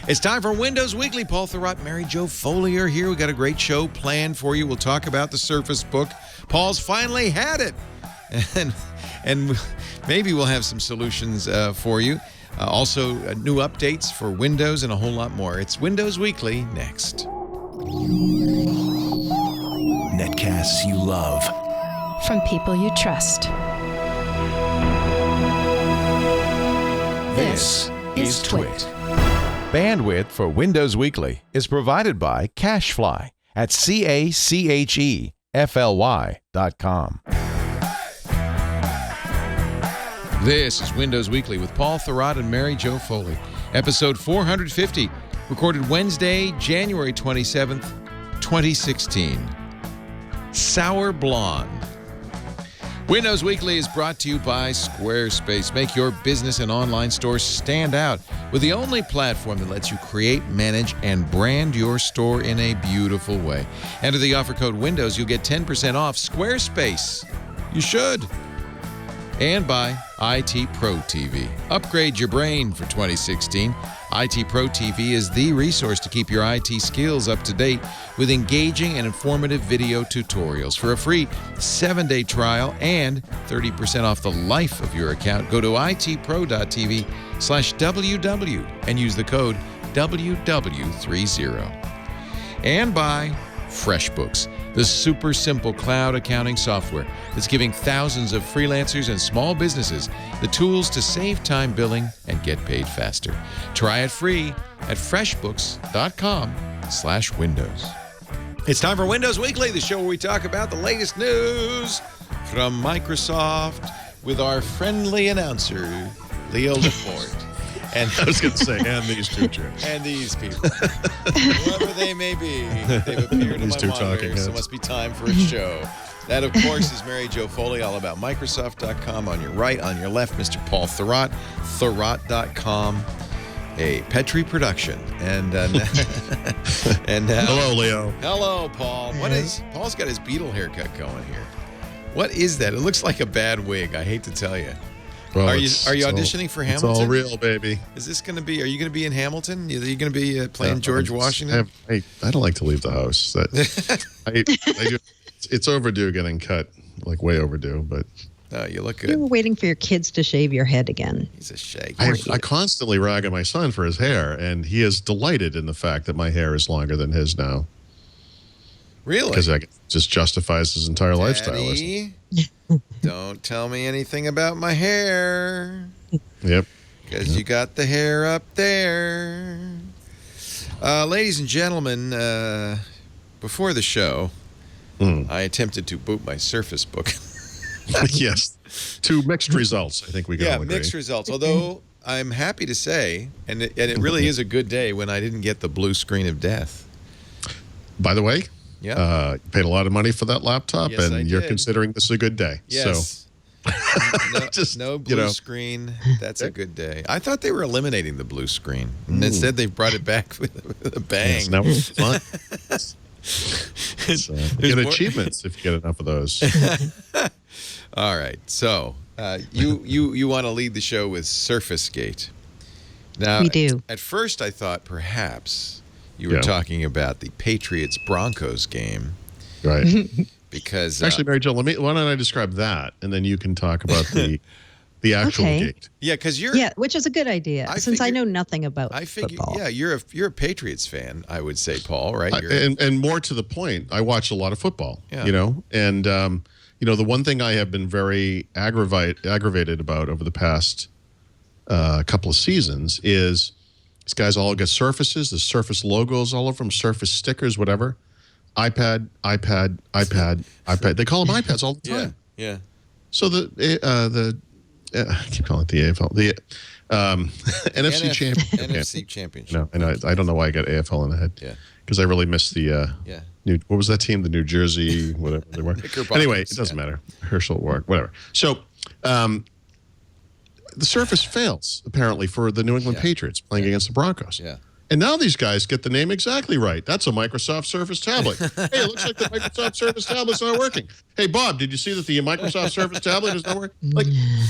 It's time for Windows Weekly. Paul Thurrott, Mary Jo Foley are here. We got a great show planned for you. We'll talk about the Surface Book. Paul's finally had it. And maybe we'll have some solutions for you. Also, new updates for Windows and a whole lot more. It's Windows Weekly next. Netcasts you love. From people you trust. This is Twit. Bandwidth for Windows Weekly is provided by CacheFly at CacheFly.com. This is Windows Weekly with Paul Thurrott and Mary Jo Foley. Episode 450, recorded Wednesday, January 27th, 2016. Sour Blonde. Windows Weekly is brought to you by Squarespace. Make your business and online store stand out with the only platform that lets you create, manage, and brand your store in a beautiful way. Enter the offer code WINDOWS. You'll get 10% off Squarespace. You should. And by IT Pro TV. Upgrade your brain for 2016. IT Pro TV is the resource to keep your IT skills up to date with engaging and informative video tutorials. For a free 7-day trial and 30% off the life of your account, go to itpro.tv/WW and use the code WW30. And by FRESHBOOKS, the super simple cloud accounting software that's giving thousands of freelancers and small businesses the tools to save time billing and get paid faster. Try it free at freshbooks.com/Windows. It's time for Windows Weekly, the show where we talk about the latest news from Microsoft with our friendly announcer, Leo Laporte. And I was going to say, and these two jerks. And these people. Whoever they may be, they've appeared in my monitor, so it must be time for a show. That, of course, is Mary Jo Foley, all about Microsoft.com. On your right, on your left, Mr. Paul Thurrott, Thurrott.com, a Petri production. And hello, Leo. Hello, Paul. Paul's got his Beatle haircut going here. What is that? It looks like a bad wig, I hate to tell you. Well, are you auditioning for Hamilton? It's all real, baby. Is this going to be? Are you going to be in Hamilton? Are you going to be playing George Washington? I don't like to leave the house. It's overdue getting cut, like way overdue. But you look good. You were waiting for your kids to shave your head again. He's a shaggy. I constantly rag on my son for his hair, and he is delighted in the fact that my hair is longer than his now. Really? Because that just justifies his entire lifestyle. Don't tell me anything about my hair. Yep. Because you got the hair up there. Ladies and gentlemen, before the show, I attempted to boot my Surface Book. Yes. To mixed results, I think we can all agree. Yeah, mixed results. Although I'm happy to say, and it really is a good day when I didn't get the blue screen of death. By the way, yeah, you paid a lot of money for that laptop, yes, and you're considering this a good day. Yes. So, no blue screen. That's a good day. I thought they were eliminating the blue screen. And instead, they brought it back with a bang. Yes, that was fun. You get achievements if you get enough of those. All right. So you want to lead the show with SurfaceGate. Now, we do. At first, I thought perhaps you were talking about the Patriots-Broncos game. Right. Because actually, Mary Jo, why don't I describe that, and then you can talk about the actual gate. Yeah, because which is a good idea, since I know nothing about football. Yeah, you're a Patriots fan, I would say, Paul, right? And more to the point, I watch a lot of football, yeah. And the one thing I have been very aggravated about over the past couple of seasons is these guys all get Surfaces, the Surface logos all over them, Surface stickers, whatever. iPad. They call them iPads all the time. Yeah. So I keep calling it the AFL. The NFC Championship. NFC Championship. No, and I don't know why I got AFL in the head. Yeah. Because I really missed the what was that team? The New Jersey, whatever they were. Anyway, it doesn't matter. Herschel, Warwick, whatever. So the Surface fails, apparently, for the New England Patriots playing against the Broncos. Yeah. And now these guys get the name exactly right. That's a Microsoft Surface tablet. Hey, it looks like the Microsoft Surface tablet's not working. Hey, Bob, did you see that the Microsoft Surface tablet is not working? Like,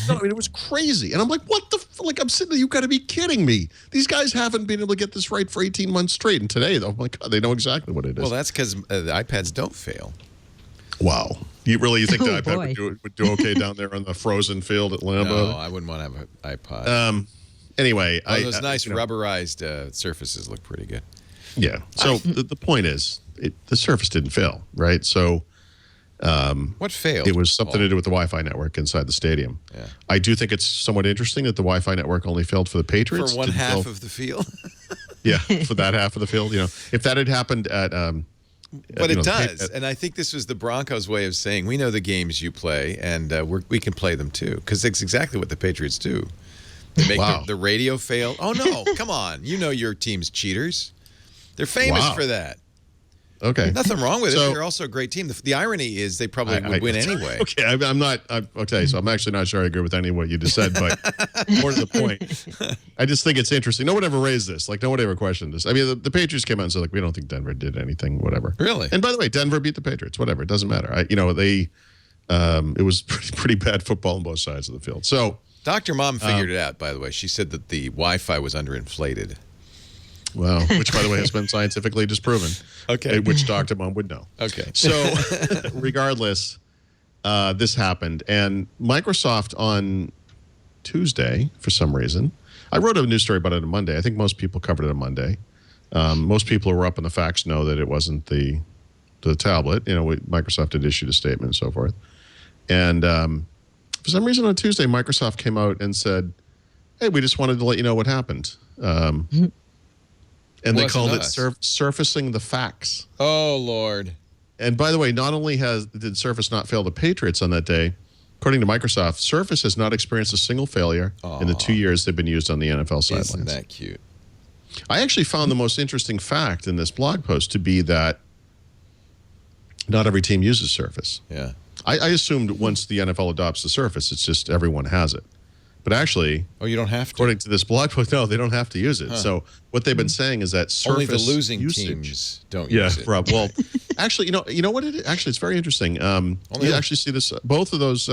no, I mean, it was crazy. And I'm like, what the, like, I'm sitting there, you got to be kidding me. These guys haven't been able to get this right for 18 months straight. And today, oh my God, they know exactly what it is. Well, that's because the iPads don't fail. Wow. You think the iPad would do okay down there on the frozen field at Lambeau? No, I wouldn't want to have an iPod. Anyway, those nice rubberized surfaces look pretty good. Yeah. So the point is, the Surface didn't fail, right? So what failed? It was something to do with the Wi-Fi network inside the stadium. Yeah. I do think it's somewhat interesting that the Wi-Fi network only failed for the Patriots. For one half of the field? Yeah, for that half of the field. You know, if that had happened at but it does, and I think this was the Broncos' way of saying, we know the games you play, and we can play them too, because it's exactly what the Patriots do. They make the radio fail. Oh, no, come on. You know your team's cheaters. They're famous for that. Okay. Nothing wrong with it. They're also a great team. The irony is they probably would win anyway. Okay, okay, so I'm actually not sure I agree with any of what you just said, but more to the point, I just think it's interesting. No one ever raised this. Like, no one ever questioned this. I mean, the Patriots came out and said, like, we don't think Denver did anything, whatever. Really? And by the way, Denver beat the Patriots, whatever. It doesn't matter. It was pretty bad football on both sides of the field. So Dr. Mom figured it out, by the way. She said that the Wi-Fi was underinflated. Well, which, by the way, has been scientifically disproven. Okay. Which Dr. Mom would know. Okay. So, regardless, this happened. And Microsoft on Tuesday, for some reason, I wrote a news story about it on Monday. I think most people covered it on Monday. Most people who were up on the facts know that it wasn't the tablet. You know, Microsoft had issued a statement and so forth. And for some reason on Tuesday, Microsoft came out and said, hey, we just wanted to let you know what happened. And they called it surfacing the facts. Oh, Lord. And by the way, not only did Surface not fail the Patriots on that day, according to Microsoft, Surface has not experienced a single failure in the 2 years they've been used on the NFL sidelines. Isn't that cute? I actually found the most interesting fact in this blog post to be that not every team uses Surface. Yeah. I assumed once the NFL adopts the Surface, it's just everyone has it. But actually, you don't have to. According to this blog post, no, they don't have to use it. Huh. So what they've been saying is that Surface only the losing teams don't use it. Rob. Well, actually, you know what it is? Actually, it's very interesting. You actually see this. Both of those,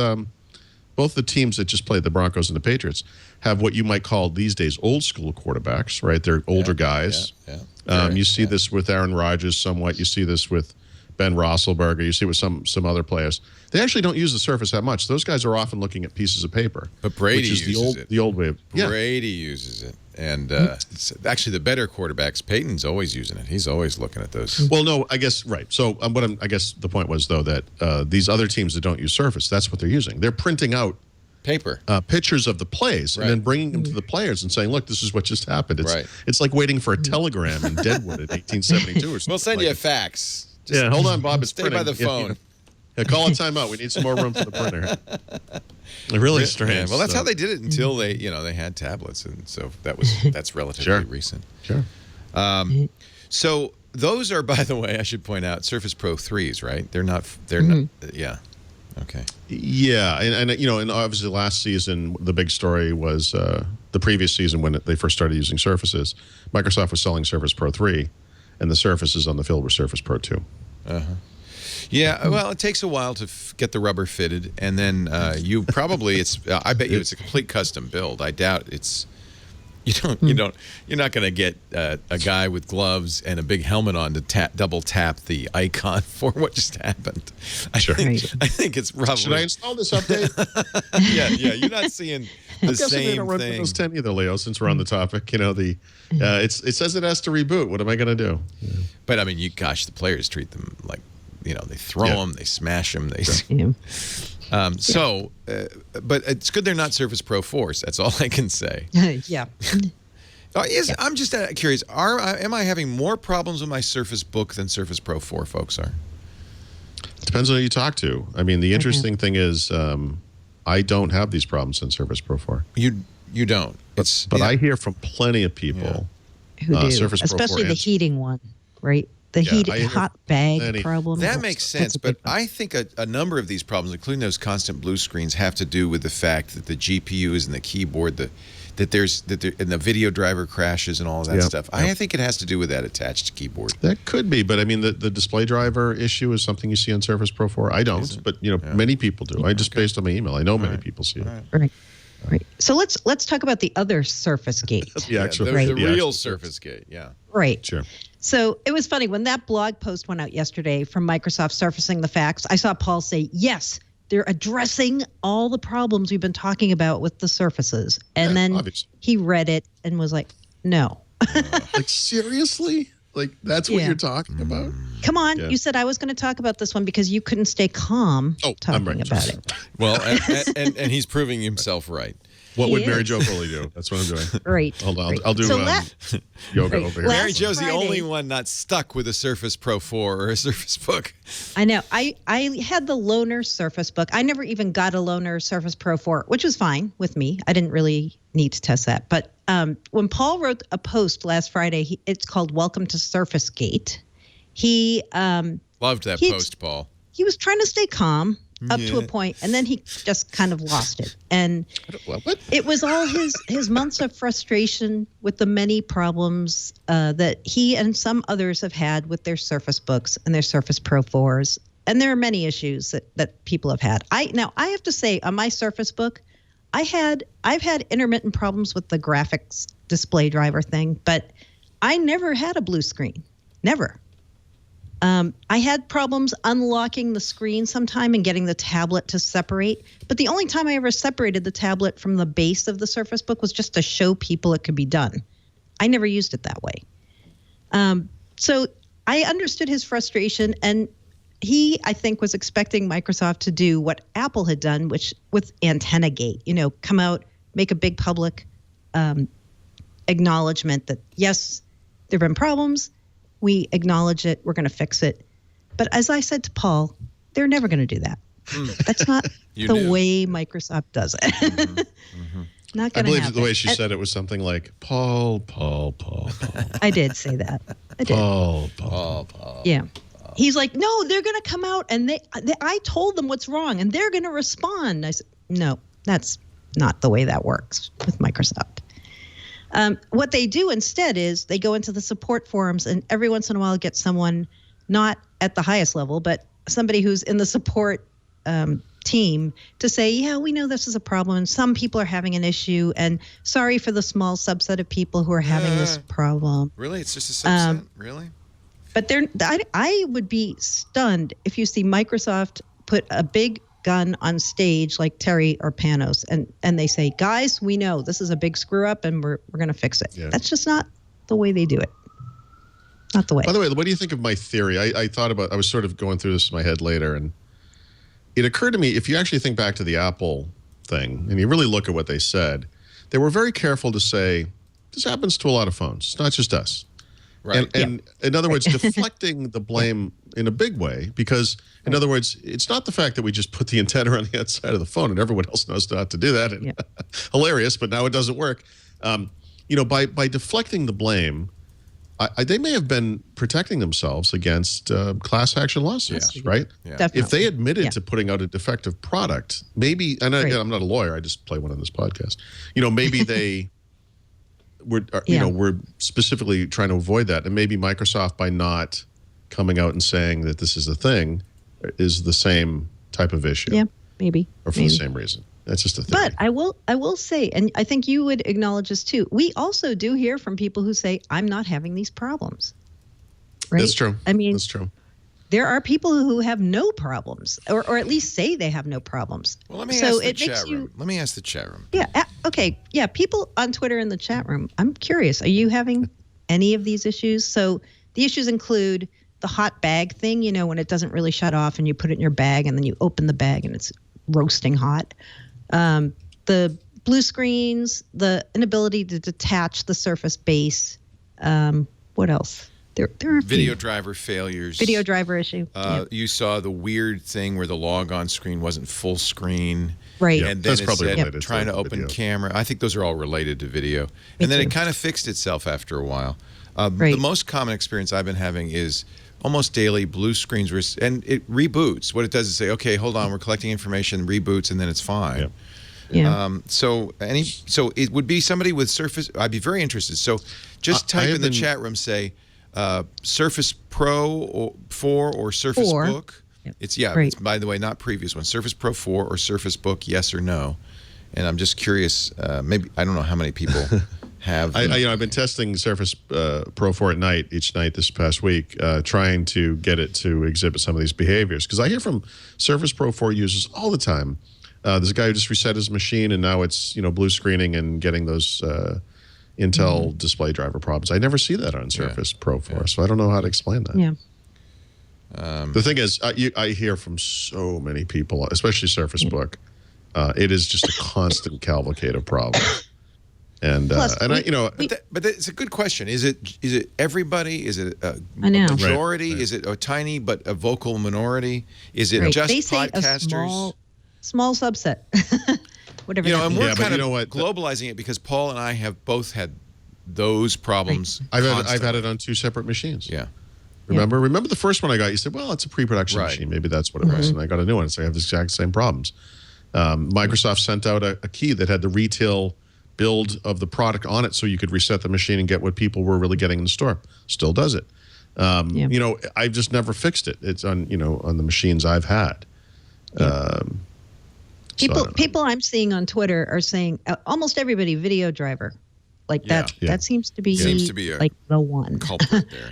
both the teams that just played, the Broncos and the Patriots, have what you might call these days old school quarterbacks. Right? They're older guys. You see this with Aaron Rodgers somewhat. You see this with Ben Roethlisberger. You see it with some other players. They actually don't use the Surface that much. Those guys are often looking at pieces of paper. But Brady uses it. The old way of Brady uses it. And it's actually the better quarterbacks, Peyton's always using it. He's always looking at those. Well, no, I guess, right. So I guess the point was, though, that these other teams that don't use Surface, that's what they're using. They're printing out paper pictures of the plays and then bringing them to the players and saying, look, this is what just happened. It's like waiting for a telegram in Deadwood in 1872 or something. We'll send you a fax. Just hold on, Bob. It's stay printing. By the phone. Call a timeout. We need some more room for the printer. Really strange. Yeah, well, that's how they did it until they had tablets, and so that's relatively recent. Sure. So those are, by the way, I should point out, Surface Pro 3s, right? They're not. Not. Yeah. Okay. Yeah, and and obviously last season the big story was the previous season when they first started using Surfaces. Microsoft was selling Surface Pro 3, and the Surfaces on the field were Surface Pro 2. Yeah, well, it takes a while to get the rubber fitted, and then you probably I bet you it's a complete custom build. I doubt it's you're not going to get a guy with gloves and a big helmet on to double tap the icon for what just happened. I think it's probably. Should I install this update? yeah, you're not seeing the same thing. Windows 10 either, Leo. Since we're on the topic, it says it has to reboot. What am I going to do? Yeah. But I mean, the players treat them like. They throw them, they smash them. But it's good they're not Surface Pro 4s. That's all I can say. Yeah. I'm just curious. Am I having more problems with my Surface Book than Surface Pro 4 folks are? Depends on who you talk to. I mean, the interesting thing is I don't have these problems in Surface Pro 4. You don't. But I hear from plenty of people who do, Surface Pro 4 especially the heating one, right? The hot bag problem. That makes sense, but I think a number of these problems, including those constant blue screens, have to do with the fact that the GPUs and the keyboard, and the video driver crashes and all of that stuff. I think it has to do with that attached keyboard. That could be, but I mean, the display driver issue is something you see on Surface Pro 4. I don't, but many people do. I just based on my email. I know many people see it. Right. So let's talk about the other SurfaceGate. the real SurfaceGate. Yeah. Right. Sure. So it was funny when that blog post went out yesterday from Microsoft surfacing the facts. I saw Paul say, yes, they're addressing all the problems we've been talking about with the Surfaces. And then obviously. he read it and was like, no. Like, seriously? Like, that's what you're talking about? Come on. You said I was going to talk about this one because you couldn't stay calm talking about it. Well, and he's proving himself right. What would Mary Jo Foley do? That's what I'm doing. Right. Hold on. I'll do yoga over here. Mary Jo's the only one not stuck with a Surface Pro 4 or a Surface Book. I know. I had the loaner Surface Book. I never even got a loaner Surface Pro 4, which was fine with me. I didn't really need to test that. But when Paul wrote a post last Friday, it's called Welcome to SurfaceGate. He loved that post, Paul. He was trying to stay calm up to a point, and then he just kind of lost it. And it was all his months of frustration with the many problems that he and some others have had with their Surface Books and their Surface Pro 4s. And there are many issues that people have had. I have to say, on my Surface Book, I've had intermittent problems with the graphics display driver thing, but I never had a blue screen. Never. I had problems unlocking the screen sometime and getting the tablet to separate. But the only time I ever separated the tablet from the base of the Surface Book was just to show people it could be done. I never used it that way. So I understood his frustration, and he, I think, was expecting Microsoft to do what Apple had done, which with AntennaGate, come out, make a big public acknowledgement that, yes, there have been problems. We acknowledge it. We're going to fix it. But as I said to Paul, they're never going to do that. That's not the way Microsoft does it. Not going to happen. I believe the way she said it was something like, Paul. I did say that. I did. Paul. Yeah. He's like, no, they're going to come out and I told them what's wrong and they're going to respond. I said, no, that's not the way that works with Microsoft. What they do instead is they go into the support forums and every once in a while get someone not at the highest level, but somebody who's in the support team to say, yeah, we know this is a problem and some people are having an issue and sorry for the small subset of people who are having this problem. Really? It's just a subset? Really? But I would be stunned if you see Microsoft put a big gun on stage like Terry or Panos and they say, guys, we know this is a big screw up and we're going to fix it. That's just not the way they do it. Not the way. By the way, what do you think of my theory? I was sort of going through this in my head later, and it occurred to me, if you actually think back to the Apple thing and you really look at what they said, they were very careful to say, this happens to a lot of phones. It's not just us. Right. And in other words, deflecting the blame in a big way, because in other words, it's not the fact that we just put the antenna on the outside of the phone and everyone else knows not to do that. And hilarious, but now it doesn't work. By deflecting the blame, they may have been protecting themselves against class action lawsuits, right? Yeah. Definitely. If they admitted to putting out a defective product, maybe, and again, I'm not a lawyer, I just play one on this podcast. Maybe they we're specifically trying to avoid that, and maybe Microsoft, by not coming out and saying that this is a thing, is the same type of issue. Yeah, maybe. Or for the same reason. That's just a thing. But I will say, and I think you would acknowledge this too, we also do hear from people who say, I'm not having these problems. Right? That's true. I mean, that's true. There are people who have no problems, or at least say they have no problems. Well, let me ask the chat room. Let me ask the chat room. Yeah. Okay. Yeah. People on Twitter in the chat room. I'm curious. Are you having any of these issues? So the issues include the hot bag thing. When it doesn't really shut off, and you put it in your bag, and then you open the bag, and it's roasting hot. The blue screens, the inability to detach the Surface base. What else? There are video driver failures. Video driver issue. You saw the weird thing where the log-on screen wasn't full screen. Right. And then it said trying to open camera. I think those are all related to video. And then it kind of fixed itself after a while. The most common experience I've been having is almost daily blue screens, and it reboots. What it does is say, okay, hold on, we're collecting information, reboots, and then it's fine. Yeah. So it would be somebody with Surface. I'd be very interested. So just type in the chat room, say Surface Pro 4 or Surface 4. Book. Yep. It's Right. It's, by the way, not previous one. Surface Pro 4 or Surface Book, yes or no. And I'm just curious. Maybe I don't know how many people have. I've been testing Surface Pro 4 at night each night this past week, trying to get it to exhibit some of these behaviors. Because I hear from Surface Pro 4 users all the time. There's a guy who just reset his machine, and now it's blue screening and getting those Intel display driver problems. I never see that on Surface Pro 4, so I don't know how to explain that. Yeah. The thing is, I hear from so many people, especially Surface Book. It is just a constant cavalcade of problems. And Plus, but it's a good question. Is it everybody? Is it a Right. majority? Is it a tiny but a vocal minority? Is it just they say podcasters? A small subset. Whatever. And we're kind of what? globalizing it because Paul and I have both had those problems. I've had it on 2 separate machines. Yeah. Remember the first one I got? You said, "Well, it's a pre-production machine. Maybe that's what it was." And I got a new one, so I have the exact same problems. Microsoft sent out a key that had the retail build of the product on it, so you could reset the machine and get what people were really getting in the store. Still does it. I've just never fixed it. It's on on the machines I've had. People I'm seeing on Twitter are saying almost everybody video driver. Like that. Yeah. That seems to be like the one culprit there.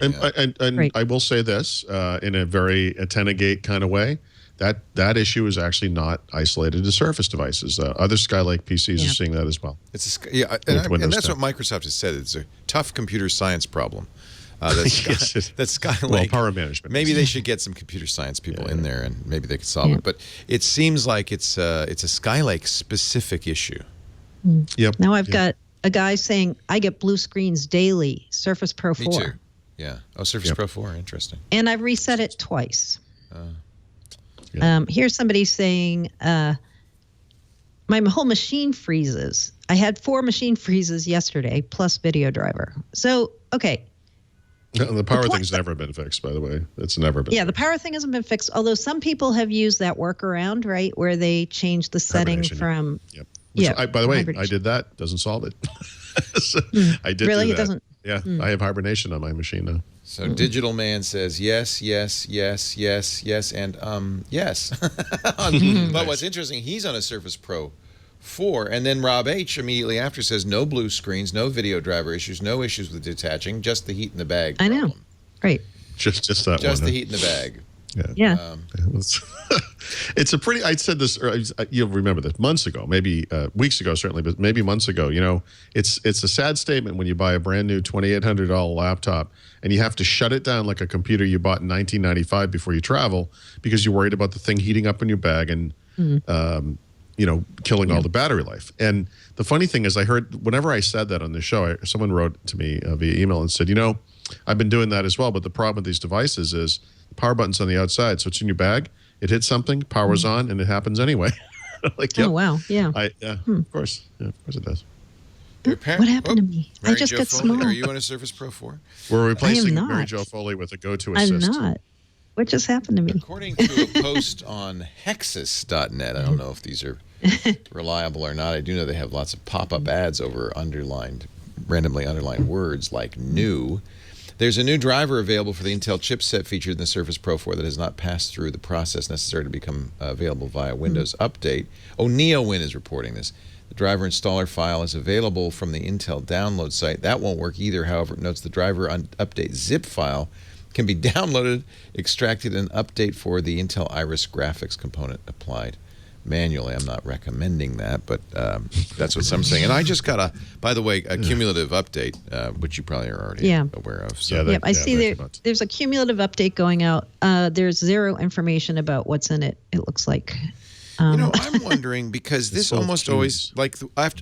And I will say this in a very Attenagate kind of way. That issue is actually not isolated to Surface devices. Other Skylake PCs are seeing that as well. And that's what Microsoft has said. It's a tough computer science problem. That's Skylake. Well, power management. Maybe they should get some computer science people in there, and maybe they could solve it. But it seems like it's a Skylake specific issue. Yep. Now I've got a guy saying I get blue screens daily. Surface Pro 4. Me too. Yeah. Oh, Surface Pro 4. Interesting. And I've reset it twice. Here's somebody saying my whole machine freezes. I had 4 machine freezes yesterday plus video driver. So, okay. The power thing's never been fixed, by the way. It's never been. Yeah, the power thing hasn't been fixed, although some people have used that workaround, right, where they change the setting from... Yep. By the way, I did that. Doesn't solve it. So I did really? do It that. doesn't? Yeah, I have hibernation on my machine now. So Digital Man says yes, yes, yes, yes, yes, and yes. But what's interesting, he's on a Surface Pro 4, and then Rob H. immediately after says no blue screens, no video driver issues, no issues with detaching, just the heat in the bag problem. I know. Right. Just that one. Just the heat in the bag. Yeah. It's a pretty, I said this, you'll remember this, months ago, maybe weeks ago, certainly, but maybe months ago, it's a sad statement when you buy a brand new $2,800 laptop and you have to shut it down like a computer you bought in 1995 before you travel because you're worried about the thing heating up in your bag and, killing all the battery life. And the funny thing is I heard, whenever I said that on the show, someone wrote to me via email and said, I've been doing that as well, but the problem with these devices is the power button's on the outside, so it's in your bag. It hits something, power's on, and it happens anyway. Oh, wow. Yeah. Of course. Yeah, of course it does. What happened to me? Mary I just Jo got Foley, small. Are you on a Surface Pro 4? We're replacing not. Mary Jo Foley with a go-to I'm assist. not. What just happened to me? According to a post on hexus.net, I don't know if these are reliable or not. I do know they have lots of pop-up ads over randomly underlined words like new. There's a new driver available for the Intel chipset featured in the Surface Pro 4 that has not passed through the process necessary to become available via Windows Update. NeoWin is reporting this. The driver installer file is available from the Intel download site. That won't work either. However, it notes the driver update zip file can be downloaded, extracted, and update for the Intel Iris graphics component applied manually. I'm not recommending that, but that's what some saying. And I just got by the way, a cumulative update, which you probably are already aware of. So. I see there's a cumulative update going out. There's zero information about what's in it, it looks like. I'm wondering because this almost always, I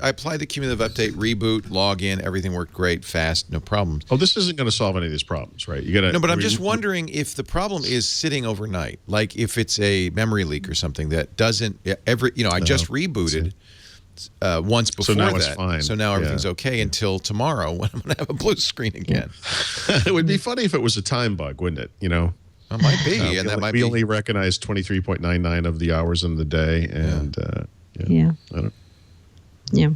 applied the cumulative update, reboot, log in, everything worked great, fast, no problems. Oh, this isn't going to solve any of these problems, right? No, but I'm just wondering if the problem is sitting overnight, like if it's a memory leak or something that doesn't I just rebooted once before so now that, it's fine. So now everything's okay until tomorrow when I'm going to have a blue screen again. It would be funny if it was a time bug, wouldn't it? It might be, and that might be. We only recognize 23.99 of the hours in the day, and I don't. Yeah.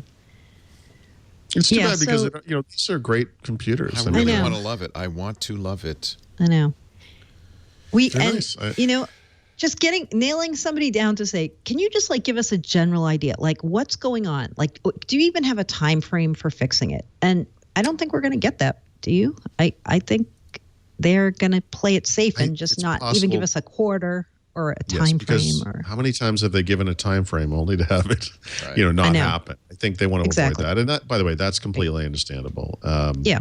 It's too bad because so, these are great computers. I really know. want to love it. I want to love it. I know. They're nice. Just nailing somebody down to say, can you just give us a general idea? What's going on? Do you even have a time frame for fixing it? And I don't think we're going to get that. Do you? I think they're going to play it safe and just not even give us a quarter or a time frame. Or how many times have they given a time frame only to have it, not happen? I think they want to avoid that. And that, by the way, that's completely understandable. Yeah.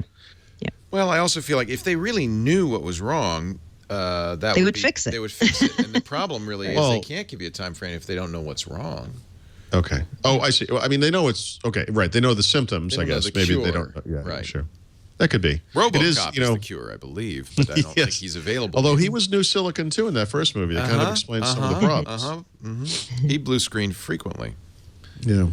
Well, I also feel like if they really knew what was wrong, they would fix it. They would fix it. And the problem really is they can't give you a time frame if they don't know what's wrong. Okay. Oh, I see. Well, I mean, they know it's okay. Right. They know the symptoms. I guess maybe they don't. Yeah. Right. Sure. That could be. RoboCop is the cure, I believe, but I don't think he's available. Although he was New Silicon too in that first movie, that kind of explains some of the problems. He blue screened frequently. Yeah.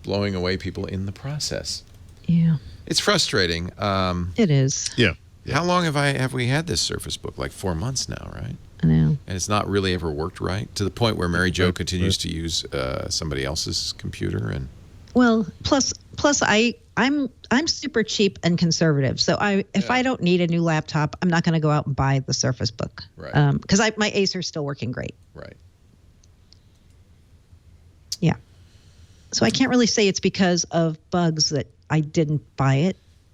Blowing away people in the process. Yeah. It's frustrating. It is. Yeah. How long have we had this Surface Book? 4 months now, right? I know. And it's not really ever worked right, to the point where Mary Jo continues to use somebody else's computer. And well, plus I'm super cheap and conservative. So if I don't need a new laptop, I'm not going to go out and buy the Surface Book. Right. Because my Acer's still working great. Right. Yeah. So I can't really say it's because of bugs that I didn't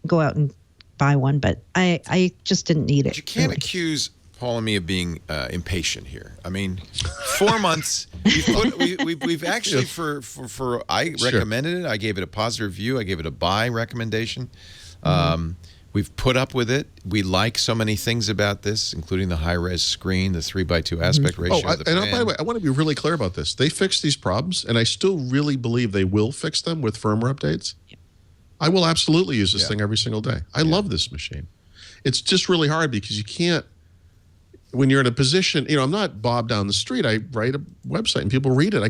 go out and buy one, but I just didn't need it. But you can't accuse Paul and me of being impatient here. I mean, 4 months. We've actually I recommended it. I gave it a positive review. I gave it a buy recommendation. We've put up with it. We like so many things about this, including the high-res screen, the 3:2 aspect ratio. Of the and pan. by the way, I want to be really clear about this. They fixed these problems, and I still really believe they will fix them with firmware updates. I will absolutely use this thing every single day. I love this machine. It's just really hard because you can't, when you're in a position, I'm not Bob down the street. I write a website and people read it. I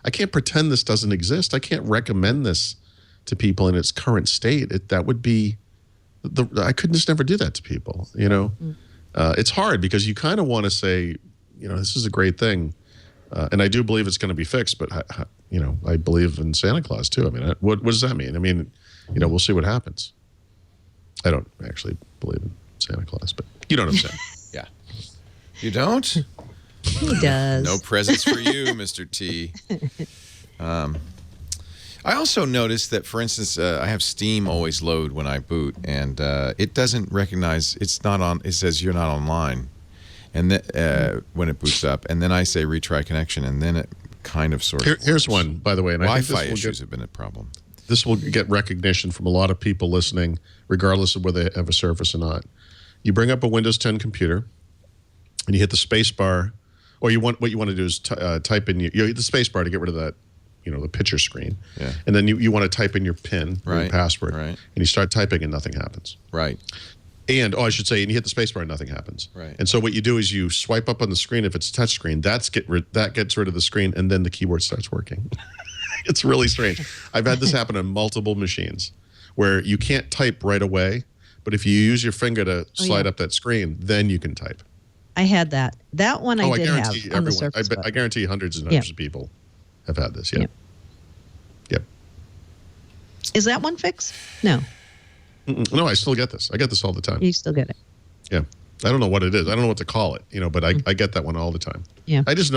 can't pretend this doesn't exist. I can't recommend this to people in its current state. That would be, I could just never do that to people, It's hard because you kind of want to say, this is a great thing. And I do believe it's going to be fixed, but I believe in Santa Claus too. I mean, what does that mean? I mean, we'll see what happens. I don't actually believe in Santa Claus, but you know what I'm saying. Yeah. You don't? He does. No presents for you, Mr. T. I also noticed that, for instance, I have Steam always load when I boot, and it doesn't recognize, it's not on, it says you're not online. And then when it boots up, and then I say retry connection, and then it kind of sort of Here's one, by the way. And Wi-Fi I think issues have been a problem. This will get recognition from a lot of people listening, regardless of whether they have a Surface or not. You bring up a Windows 10 computer, and you hit the space bar, or what you want to do is type in you hit the space bar to get rid of that, the picture screen. Yeah. And then you want to type in your PIN, or your password, right. and you start typing and nothing happens. Right. And, I should say, and you hit the space bar and nothing happens. Right. And so what you do is you swipe up on the screen. If it's a touch screen, that gets rid of the screen, and then the keyboard starts working. It's really strange. I've had this happen on multiple machines where you can't type right away, but if you use your finger to slide up that screen, then you can type. I had that. That one I did have on the Surface Book. I guarantee you hundreds and hundreds of people have had this. Yep. Is that one fixed? No. No, I still get this. I get this all the time. You still get it. Yeah. I don't know what it is. I don't know what to call it, but I get that one all the time. Yeah. I just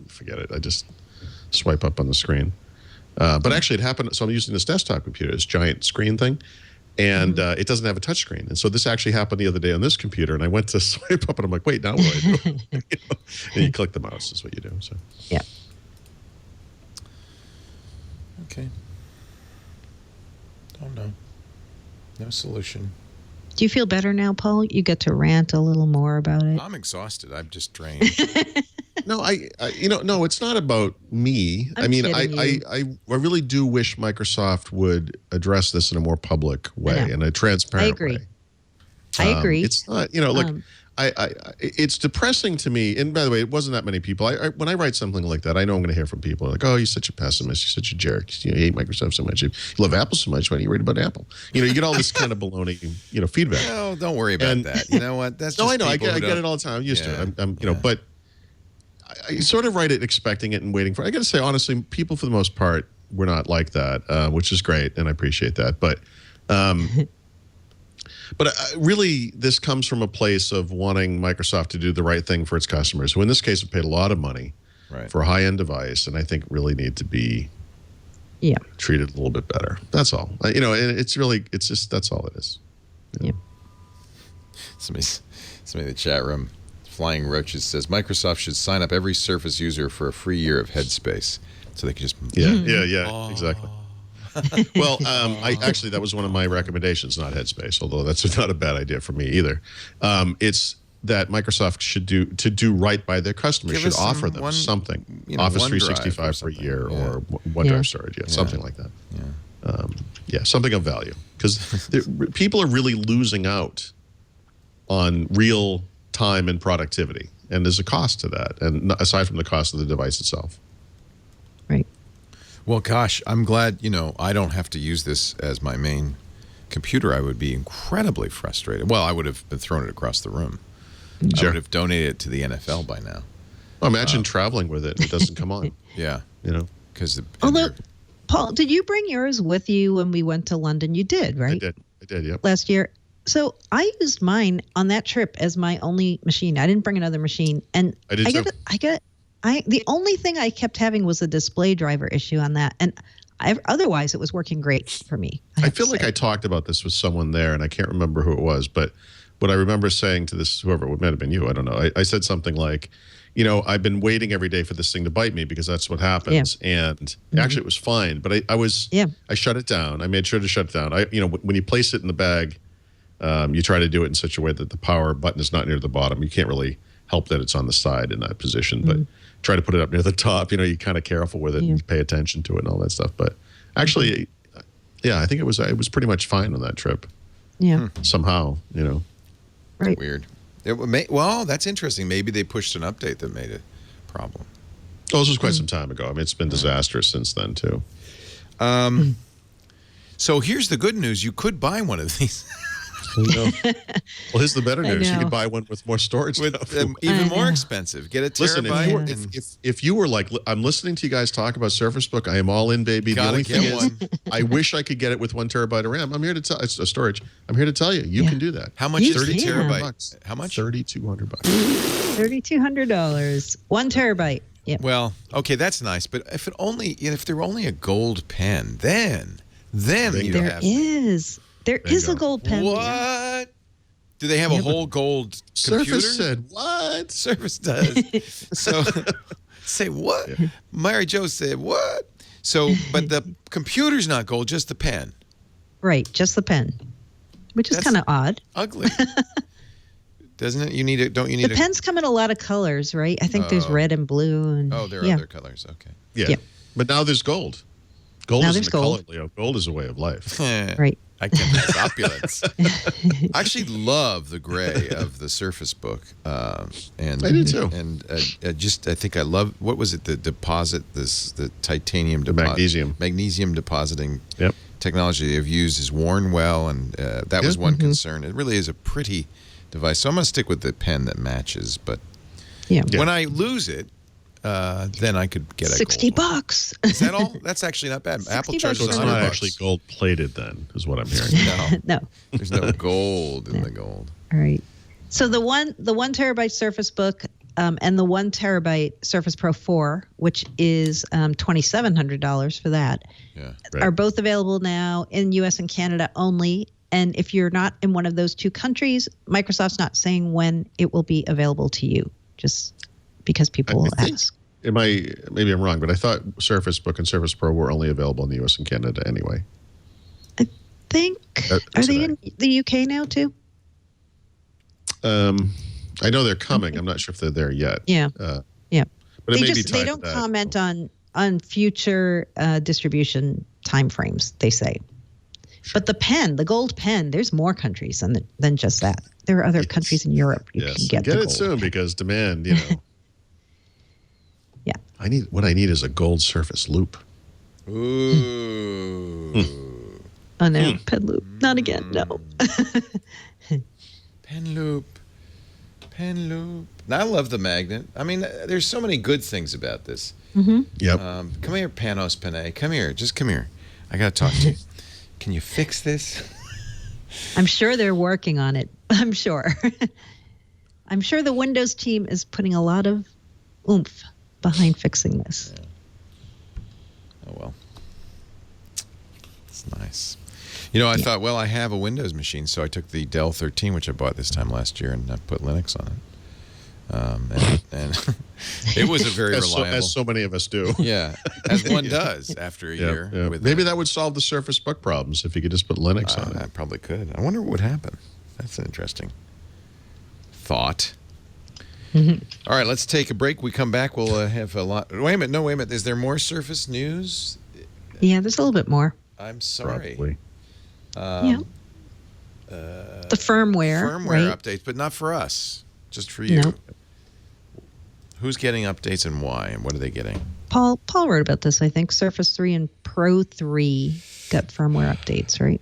forget it. I just swipe up on the screen. But actually it happened. So I'm using this desktop computer, this giant screen thing, and it doesn't have a touch screen. And so this actually happened the other day on this computer, and I went to swipe up and I'm like, wait, now what do I do? And you click the mouse is what you do. So. Yeah. Okay. Don't know. No solution. Do you feel better now, Paul? You get to rant a little more about it. I'm exhausted. I'm just drained. No, no, it's not about me. I mean, I really do wish Microsoft would address this in a more public way and a transparent way. I agree. It's not, look, it's depressing to me. And by the way, it wasn't that many people. When I write something like that, I know I'm going to hear from people like, "Oh, you're such a pessimist. You're such a jerk. You hate Microsoft so much. You love Apple so much. Why don't you read about Apple?" You get all this kind of baloney, feedback. No, don't worry about that. You know what? That's just I know. I get it all the time. I'm used to it. But I sort of write it expecting it and waiting for it. I got to say, honestly, people for the most part, like that, which is great, and I appreciate that. But really, this comes from a place of wanting Microsoft to do the right thing for its customers, who in this case have paid a lot of money for a high-end device, and I think really need to be treated a little bit better. That's all. You know, it's just that's all it is. Yeah. Somebody in the chat room, Flying Roaches, says Microsoft should sign up every Surface user for a free year of Headspace, so they can just exactly. Well, actually that was one of my recommendations, not Headspace, although that's not a bad idea for me either. It's that Microsoft should do right by their customers, should offer them something, Office 365 for a year or OneDrive storage, something like that. Something of value, because people are really losing out on real time and productivity, and there's a cost to that, and aside from the cost of the device itself. Right. Well, gosh, I'm glad, I don't have to use this as my main computer. I would be incredibly frustrated. Well, I would have thrown it across the room. I would have donated it to the NFL by now. Well, imagine traveling with it. It doesn't come on. Yeah. Because although, Paul, did you bring yours with you when we went to London? You did, right? I did, yep. Last year. So I used mine on that trip as my only machine. I didn't bring another machine. And I did too. The only thing I kept having was a display driver issue on that. And otherwise, it was working great for me. I feel like I talked about this with someone there, and I can't remember who it was, but what I remember saying to this, whoever, it might have been you, I don't know. I said something like, I've been waiting every day for this thing to bite me because that's what happens. Yeah. And actually it was fine, but I shut it down. I made sure to shut it down. When you place it in the bag, you try to do it in such a way that the power button is not near the bottom. You can't really help that it's on the side in that position, but try to put it up near the top. You're kind of careful with it and you pay attention to it and all that stuff. But actually, I think it was pretty much fine on that trip. Yeah. Somehow, Right. Weird. Well, that's interesting. Maybe they pushed an update that made it a problem. Oh, this was quite some time ago. I mean, it's been disastrous since then, too. So here's the good news. You could buy one of these. Well, here's the better news. You could buy one with more storage. Even more expensive. Get a terabyte. Listen, if you were like, I'm listening to you guys talk about Surface Book, I am all in, baby. The only thing is, I wish I could get it with 1 terabyte of RAM. I'm here to tell it's a storage. I'm here to tell you, you can do that. How much is 30 terabyte? How much? $3,200. $3,200. 1 terabyte. Yep. Well, okay, that's nice. But if there were only a gold pen, then you'd have it. There is a gold pen. What? Do they have a whole gold computer? Surface said what? Surface does. So say what? Yeah. Mary Jo said what? So, but the computer's not gold, just the pen. Right, just the pen, which is kind of odd. Ugly. Doesn't it? Don't you need the pens come in a lot of colors, right? I think there's red and blue. And, there are other colors. Okay. Yeah. But now there's gold. Gold isn't a color, Leo. Gold is a way of life. Right. I can have opulence. I actually love the gray of the Surface Book. And I do too. And I think I love, what was it, the titanium deposit. Magnesium depositing technology they've used is worn well, and that was one concern. It really is a pretty device. So I'm going to stick with the pen that matches, but when I lose it, then I could get $60. Is that all? That's actually not bad. Apple charges $100. It's not actually gold plated, then, is what I'm hearing. No. There's no gold in the gold. All right. So the one terabyte Surface Book and the 1 terabyte Surface Pro 4, which is $2,700 for that, are both available now in U.S. and Canada only. And if you're not in one of those two countries, Microsoft's not saying when it will be available to you, just because people will ask. Maybe I'm wrong, but I thought Surface Book and Surface Pro were only available in the U.S. and Canada anyway. I think. Are they in the U.K. now, too? I know they're coming. I'm not sure if they're there yet. Yeah. But they don't comment on future distribution timeframes, they say. Sure. But the gold pen, there's more countries than just that. There are other countries in Europe you can get it soon because demand, Yeah. What I need is a gold Surface Loop. Ooh. Oh no, pen loop. Not again, no. Pen loop. Pen loop. I love the magnet. I mean, there's so many good things about this. Yep. Come here, Panos Panay. Come here. Just come here. I got to talk to you. Can you fix this? I'm sure they're working on it. I'm sure. I'm sure the Windows team is putting a lot of oomph behind fixing this. Yeah. Oh, well. It's nice. You know, I thought, well, I have a Windows machine, so I took the Dell 13, which I bought this time last year, and I put Linux on it. And it was a very reliable. As so many of us do. Yeah, as one does after a year. Yeah. With Maybe that would solve the Surface Book problems if you could just put Linux on it. I probably could. I wonder what would happen. That's an interesting thought. All right, let's take a break. We come back, we'll have a lot. Wait a minute. Is there more Surface news? Yeah, there's a little bit more. I'm sorry. Probably. The firmware right? updates, but not for us, just for you. No. Who's getting updates and why, and what are they getting? Paul wrote about this, I think. Surface 3 and Pro 3 got firmware updates, right?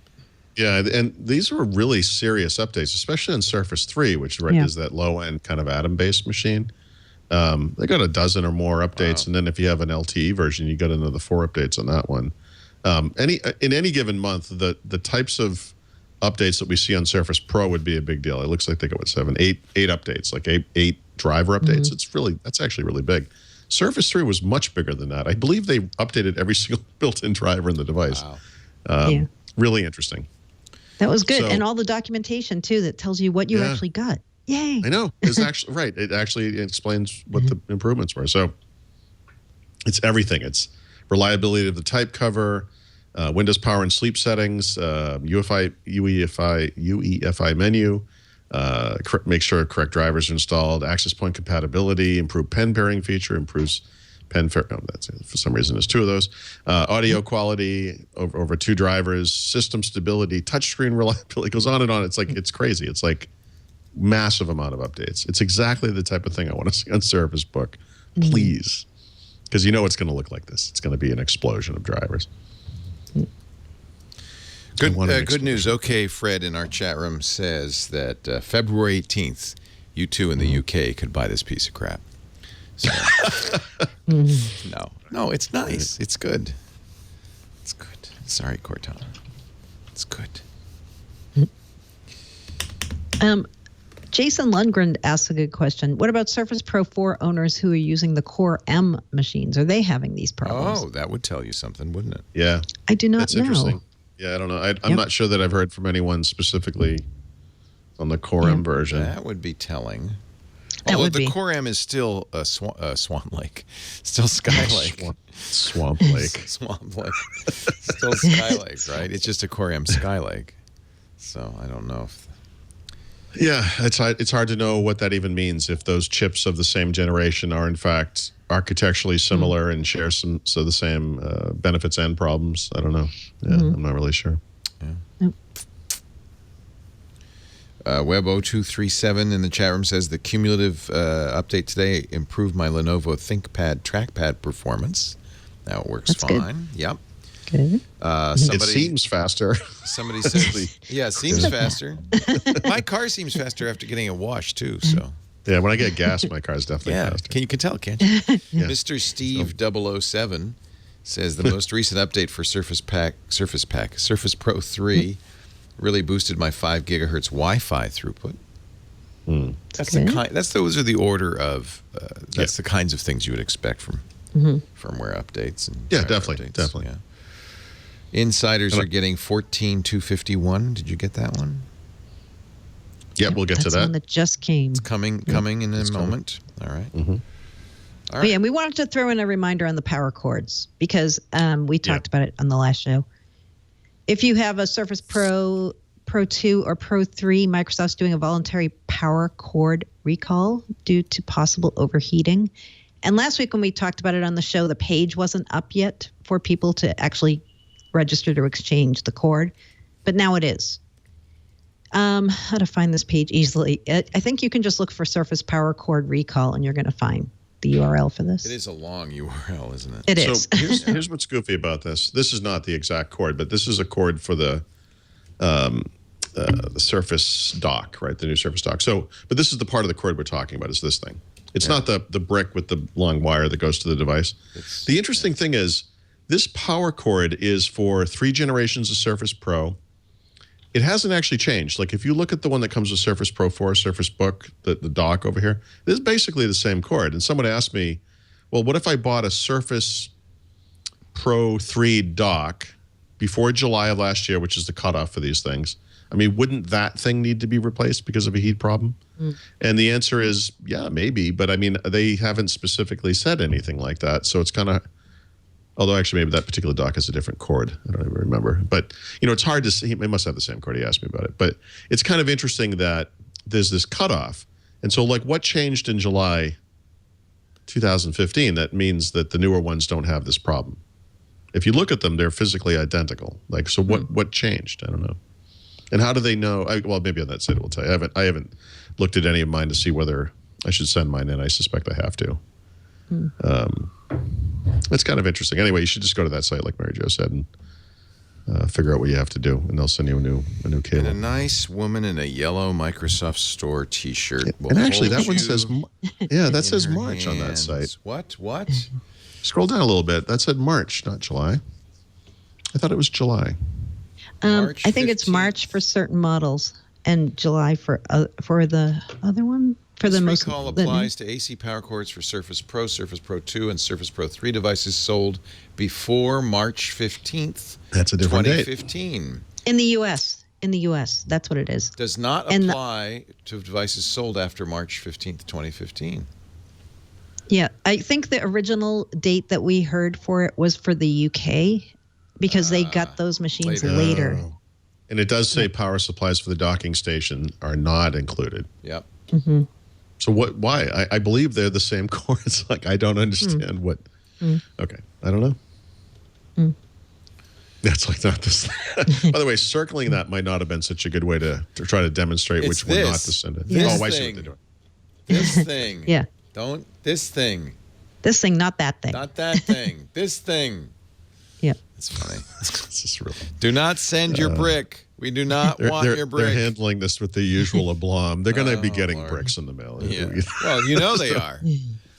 Yeah, and these were really serious updates, especially on Surface 3, which is that low-end kind of Atom-based machine. They got a dozen or more updates, and then if you have an LTE version, you got another 4 updates on that one. In any given month, the types of updates that we see on Surface Pro would be a big deal. It looks like they got eight updates, like eight driver updates. That's actually really big. Surface 3 was much bigger than that. I believe they updated every single built-in driver in the device. Wow. Really interesting. That was good. And all the documentation, too, that tells you what you actually got. Yay. I know. It's actually right. It actually explains what the improvements were. So it's everything. It's reliability of the type cover, Windows power and sleep settings, UEFI menu, make sure correct drivers are installed, access point compatibility, improved pen pairing feature, improves pen for some reason there's 2 of those, audio quality over 2 drivers, system stability, touchscreen reliability. It goes on and on. It's like it's crazy. It's like massive amount of updates. It's exactly the type of thing I want to see on Surface Book. Please, because you know it's going to look like this. It's going to be an explosion of drivers. Good news. Okay, Fred in our chat room says that February 18th, you two in the UK could buy this piece of crap. So, no, it's nice. It's good. It's good. Sorry, Cortana. It's good. Jason Lundgren asks a good question. What about Surface Pro 4 owners who are using the Core M machines? Are they having these problems? Oh, that would tell you something, wouldn't it? Yeah. I do not know. That's interesting. Yeah, I don't know. I'm not sure that I've heard from anyone specifically on the Core M version. That would be telling. Although the Core M is still Swan Lake. Still Skylake. Swamp Lake. Swamp Lake. Still Skylake, right? It's just a Core M Skylake. So I don't know if... Yeah, it's hard to know what that even means if those chips of the same generation are in fact architecturally similar and share the same benefits and problems. I don't know. Yeah, I'm not really sure. Yeah. Web0237 in the chat room says the cumulative update today improved my Lenovo ThinkPad trackpad performance. Now it works fine. Good. Yep. Good. It seems faster. Somebody says, yeah, it seems faster. My car seems faster after getting it washed, too. So. Yeah, when I get gas, my car's definitely faster. You can tell, can't you? Yeah. Mr. Steve 007 says the most recent update for Surface Pro 3 really boosted my 5 gigahertz Wi-Fi throughput. Those are the order of the kinds of things you would expect from firmware updates and definitely. Yeah. Insiders are getting 14,251. Did you get that one? Yeah, we'll get to that. That's one that just came. It's coming in a moment. All right. Mm-hmm. All right. And we wanted to throw in a reminder on the power cords because we talked about it on the last show. If you have a Surface Pro 2 or Pro 3, Microsoft's doing a voluntary power cord recall due to possible overheating. And last week when we talked about it on the show, the page wasn't up yet for people to actually register to exchange the cord, but now it is. How to find this page easily? I think you can just look for Surface Power Cord Recall, and you're going to find the URL for this. It is a long URL, isn't it? It is. So here's what's goofy about this. This is not the exact cord, but this is a cord for the the Surface dock, right? The new Surface dock. So, but this is the part of the cord we're talking about. Is this thing? It's not the brick with the long wire that goes to the device. The interesting thing is this power cord is for 3 generations of Surface Pro. It hasn't actually changed. Like if you look at the one that comes with Surface Pro 4, Surface Book, the dock over here, this is basically the same cord. And someone asked me, well, what if I bought a Surface Pro 3 dock before July of last year, which is the cutoff for these things? I mean, wouldn't that thing need to be replaced because of a heat problem? And the answer is, yeah, maybe. But I mean, they haven't specifically said anything like that. So it's kind of, although actually maybe that particular dock has a different cord. I don't even remember. But, you know, it's hard to see. It must have the same cord. He asked me about it. But it's kind of interesting that there's this cutoff. And so like what changed in July 2015 that means that the newer ones don't have this problem? If you look at them, they're physically identical. Like, so what changed? I don't know. And how do they know? Well, maybe on that site it will tell you. I haven't looked at any of mine to see whether I should send mine in. I suspect I have to. It's kind of interesting. Anyway, you should just go to that site, like Mary Jo said, and figure out what you have to do, and they'll send you a new cable. And a nice woman in a yellow Microsoft Store T-shirt. And actually, that one says, that says March on that site. What? Scroll down a little bit. That said March, not July. I thought it was July. I think it's March for certain models and July for the other one. For the most recall applies to AC power cords for Surface Pro, Surface Pro 2, and Surface Pro 3 devices sold before March 15th, That's a different 2015. date. In the U.S., that's what it is. Does not apply to devices sold after March 15th, 2015. Yeah, I think the original date that we heard for it was for the UK because they got those machines later. Oh. And it does say power supplies for the docking station are not included. Yep. Mm-hmm. So why? I believe they're the same cords. Like, I don't understand what. Okay. I don't know. That's like not this. By the way, circling that might not have been such a good way to try to demonstrate which one not to send it. This I see what they're doing. This thing. Yeah. This thing. This thing, not that thing. Not that thing. This thing. Yeah. It's funny. This is really. Do not send your brick. We do not want your brick. They're handling this with the usual aplomb. They're going to be getting bricks in the mail. Yeah. Well, you know they are.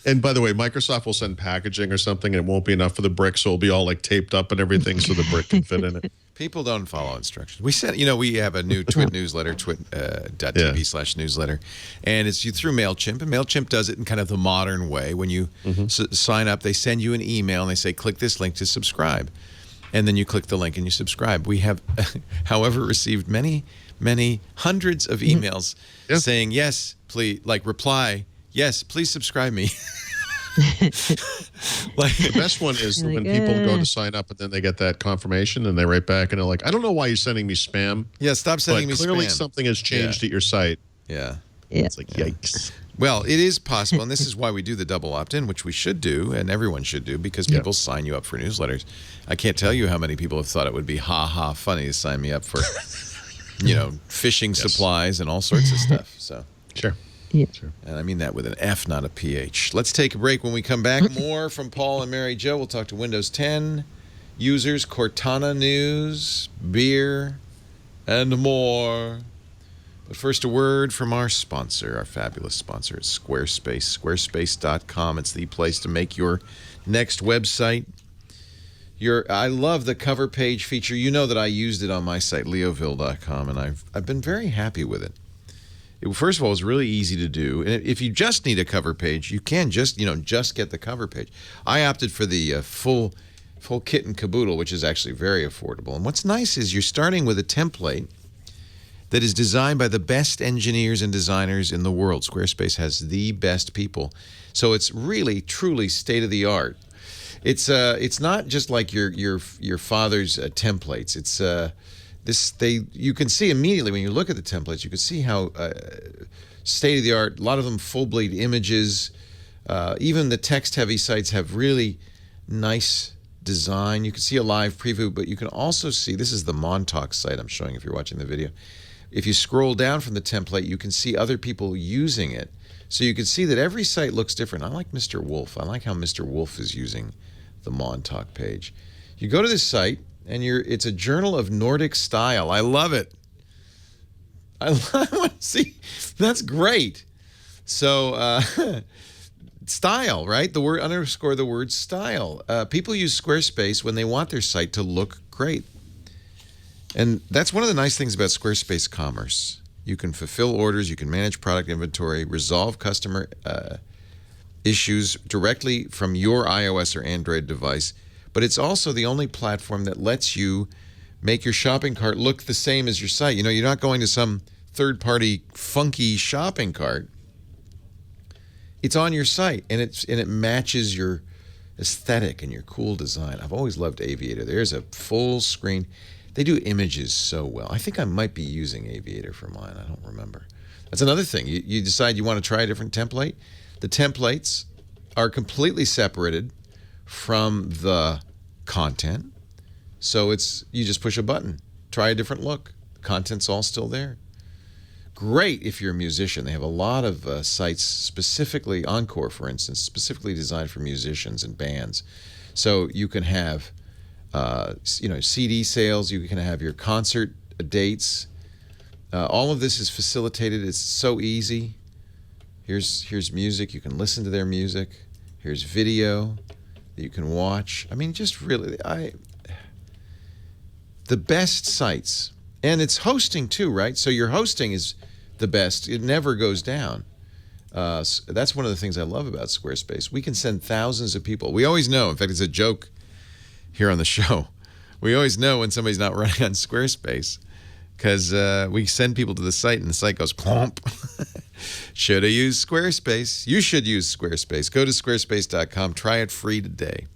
And by the way, Microsoft will send packaging or something, and it won't be enough for the brick, so it'll be all like taped up and everything, so the brick can fit in it. People don't follow instructions. We sent, we have a new Twit newsletter, twit.tv/newsletter, and it's through MailChimp, and MailChimp does it in kind of the modern way. When you sign up, they send you an email, and they say, click this link to subscribe. And then you click the link and you subscribe. We have, however, received many, many hundreds of emails saying, yes, please, like reply, yes, please subscribe me. The best one is when people go to sign up and then they get that confirmation and they write back and they're like, I don't know why you're sending me spam. Yeah, stop sending me spam. Clearly something has changed at your site. Yeah. It's like, yikes. Well, it is possible, and this is why we do the double opt-in, which we should do, and everyone should do, because people sign you up for newsletters. I can't tell you how many people have thought it would be ha-ha funny to sign me up for, fishing supplies and all sorts of stuff. So Sure. Yeah. Sure. And I mean that with an F, not a PH. Let's take a break. When we come back, more from Paul and Mary Jo. We'll talk to Windows 10 users, Cortana news, beer, and more. But first, a word from our sponsor, our fabulous sponsor at Squarespace. Squarespace.com. It's the place to make your next website. I love the cover page feature. You know that I used it on my site, leoville.com, and I've been very happy with it. First of all, it's really easy to do. And if you just need a cover page, you can just get the cover page. I opted for the full kit and caboodle, which is actually very affordable. And what's nice is you're starting with a template that is designed by the best engineers and designers in the world. Squarespace has the best people. So it's really, truly state-of-the-art. It's not just like your father's templates. It's you can see immediately when you look at the templates, you can see how state-of-the-art, a lot of them full-bleed images. Even the text-heavy sites have really nice design. You can see a live preview, but you can also see, this is the Montauk site I'm showing if you're watching the video. If you scroll down from the template, you can see other people using it. So you can see that every site looks different. I like Mr. Wolf. I like how Mr. Wolf is using the Montauk page. You go to this site, and it's a journal of Nordic style. I love it. I want to see. That's great. So, style, right? The word underscore the word style. People use Squarespace when they want their site to look great. And that's one of the nice things about Squarespace Commerce. You can fulfill orders, you can manage product inventory, resolve customer issues directly from your iOS or Android device. But it's also the only platform that lets you make your shopping cart look the same as your site. You know, you're not going to some third-party funky shopping cart. It's on your site, and it matches your aesthetic and your cool design. I've always loved Aviator. There's a full screen. They do images so well. I think I might be using Aviator for mine. I don't remember. That's another thing. You decide you want to try a different template. The templates are completely separated from the content. So you just push a button, try a different look. The content's all still there. Great if you're a musician. They have a lot of sites specifically, Encore, for instance, specifically designed for musicians and bands. So you can have, CD sales. You can have your concert dates. All of this is facilitated. It's so easy. Here's music. You can listen to their music. Here's video that you can watch. I mean, just really, the best sites. And it's hosting too, right? So your hosting is the best. It never goes down. So that's one of the things I love about Squarespace. We can send thousands of people. We always know. In fact, it's a joke here on the show. We always know when somebody's not running on Squarespace because we send people to the site and the site goes plomp. Should have used Squarespace. You should use Squarespace. Go to squarespace.com. Try it free today.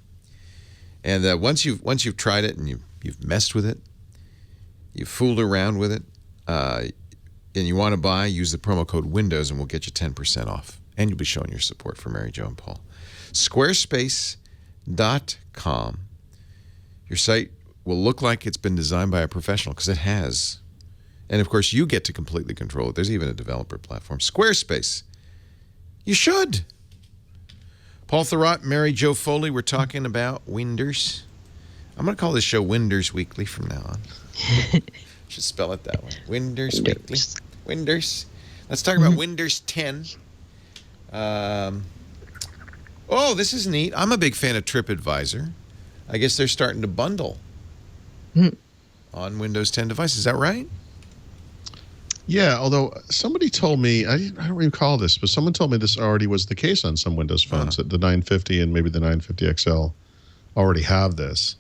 And once you've tried it and you've messed with it, you fooled around with it, and you want to buy, use the promo code WINDOWS and we'll get you 10% off. And you'll be showing your support for Mary Jo and Paul. Squarespace.com. Your site will look like it's been designed by a professional because it has. And, of course, you get to completely control it. There's even a developer platform. Squarespace. You should. Paul Thurrott, Mary Jo Foley, we're talking about Winders. I'm going to call this show Winders Weekly from now on. Should spell it that way. Winders Weekly. Winders. Let's talk about Winders 10. This is neat. I'm a big fan of TripAdvisor. I guess they're starting to bundle on Windows 10 devices. Is that right? Yeah, although somebody told me, I don't recall this, but someone told me this already was the case on some Windows phones, that the 950 and maybe the 950 XL already have this.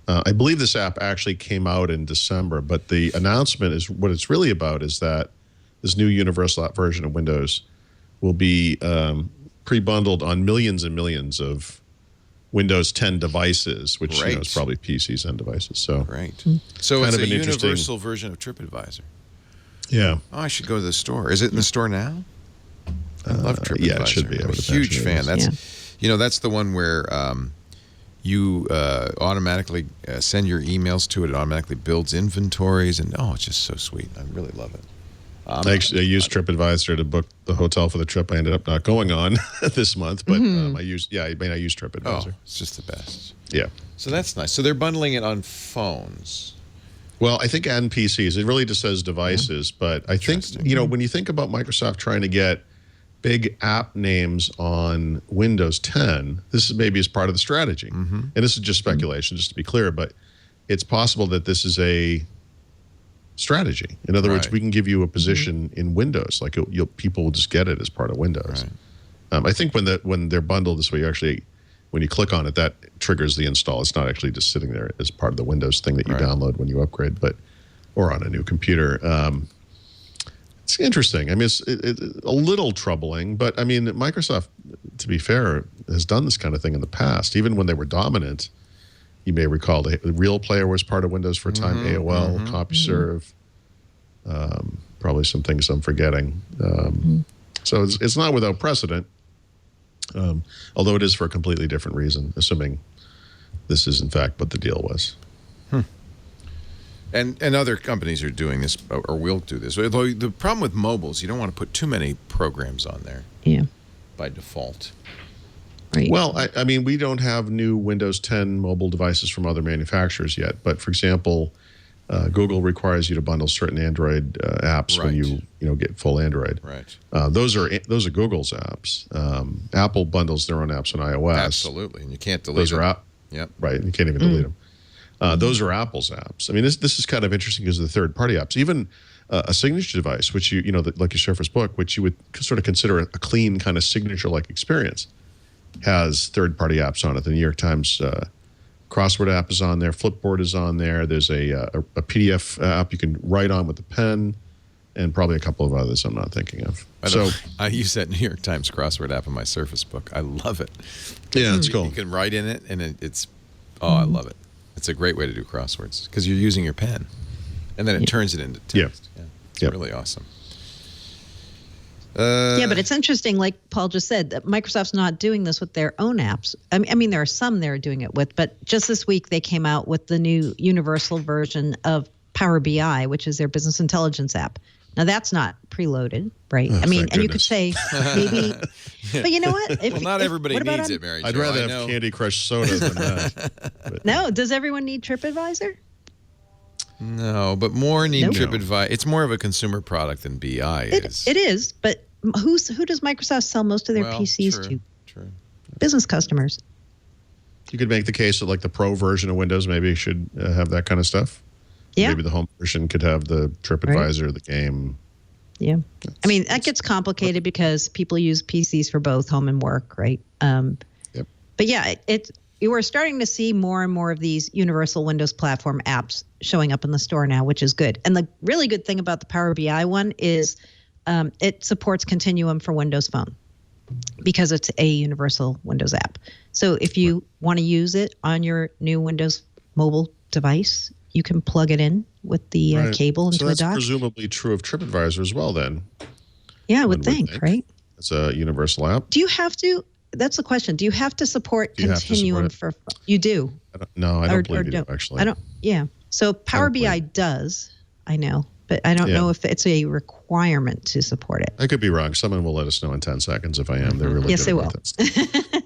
I believe this app actually came out in December, but the announcement is what it's really about is that this new universal app version of Windows will be pre-bundled on millions and millions of Windows 10 devices, which is probably PCs and devices. So So it's a universal version of TripAdvisor. Yeah. Oh, I should go to the store. Is it in the store now? I love TripAdvisor. Yeah, it should be. I'm a huge fan. That's the one where you automatically send your emails to it. It automatically builds inventories, and it's just so sweet. I really love it. I used TripAdvisor to book the hotel for the trip I ended up not going on this month, but I used TripAdvisor. Oh, it's just the best. Yeah. So that's nice. So they're bundling it on phones. Well, I think and PCs. It really just says devices, but I think, when you think about Microsoft trying to get big app names on Windows 10, this is maybe as part of the strategy. And this is just speculation, just to be clear, but it's possible that this is a strategy. In other words, we can give you a position in Windows, like people will just get it as part of Windows. I think when they're bundled this way, when you click on it, that triggers the install. It's not actually just sitting there as part of the Windows thing that you download when you upgrade, or on a new computer. It's interesting. I mean, it's a little troubling, but I mean, Microsoft, to be fair, has done this kind of thing in the past. Even when they were dominant, you may recall the Real Player was part of Windows for a time, AOL, CompuServe, probably some things I'm forgetting. So it's not without precedent. Although it is for a completely different reason, assuming this is in fact what the deal was. And other companies are doing this or will do this. Although the problem with mobiles, you don't want to put too many programs on there. Yeah. By default. Right. Well, I mean, we don't have new Windows 10 mobile devices from other manufacturers yet. But for example, Google requires you to bundle certain Android apps when you get full Android. Right. Those are Google's apps. Apple bundles their own apps on iOS. Absolutely, and you can't delete Those them. are Yep. Right, and you can't even delete them. Those are Apple's apps. I mean, this is kind of interesting because of the third-party apps. Even a signature device, which like your Surface Book, which you would sort of consider a clean kind of signature-like experience, has third-party apps on it. The New York Times crossword app is on there. Flipboard is on there. There's a PDF app you can write on with a pen, and probably a couple of others I'm not thinking of. I use that New York Times crossword app in my Surface Book. I love it. Yeah, it's cool. You can write in it, and I love it. It's a great way to do crosswords because you're using your pen, and then it turns it into text. Yeah. It's really awesome. But it's interesting, like Paul just said, that Microsoft's not doing this with their own apps. I mean, there are some they're doing it with, but just this week they came out with the new universal version of Power BI, which is their business intelligence app. Now, that's not preloaded, right? Oh, I mean, and goodness. you could say maybe, but you know what? Not everybody needs it, Mary Jo. I'd rather have Candy Crush soda than that. No, does everyone need TripAdvisor? No, but more need Nope. TripAdvisor. It's more of a consumer product than BI is. It is, but who does Microsoft sell most of their PCs to? True. Business customers. You could make the case that like the Pro version of Windows maybe should have that kind of stuff. Yeah. Maybe the home version could have the TripAdvisor, the game. Yeah. I mean, that gets complicated because people use PCs for both home and work, right? Yep. But yeah, you are starting to see more and more of these universal Windows platform apps showing up in the store now, which is good. And the really good thing about the Power BI one is it supports Continuum for Windows Phone because it's a universal Windows app. So if you want to use it on your new Windows mobile device, you can plug it in with the cable into a dock. So that's presumably true of TripAdvisor as well then. Yeah, I would think, right? It's a universal app. Do you have to? That's the question. Do you have to support Continuum for? You do. No, I don't believe you do, actually. I don't. Yeah. So Power BI does. I know, but I don't know if it's a requirement to support it. I could be wrong. Someone will let us know in 10 seconds if I am. They're really Yes, they good will. at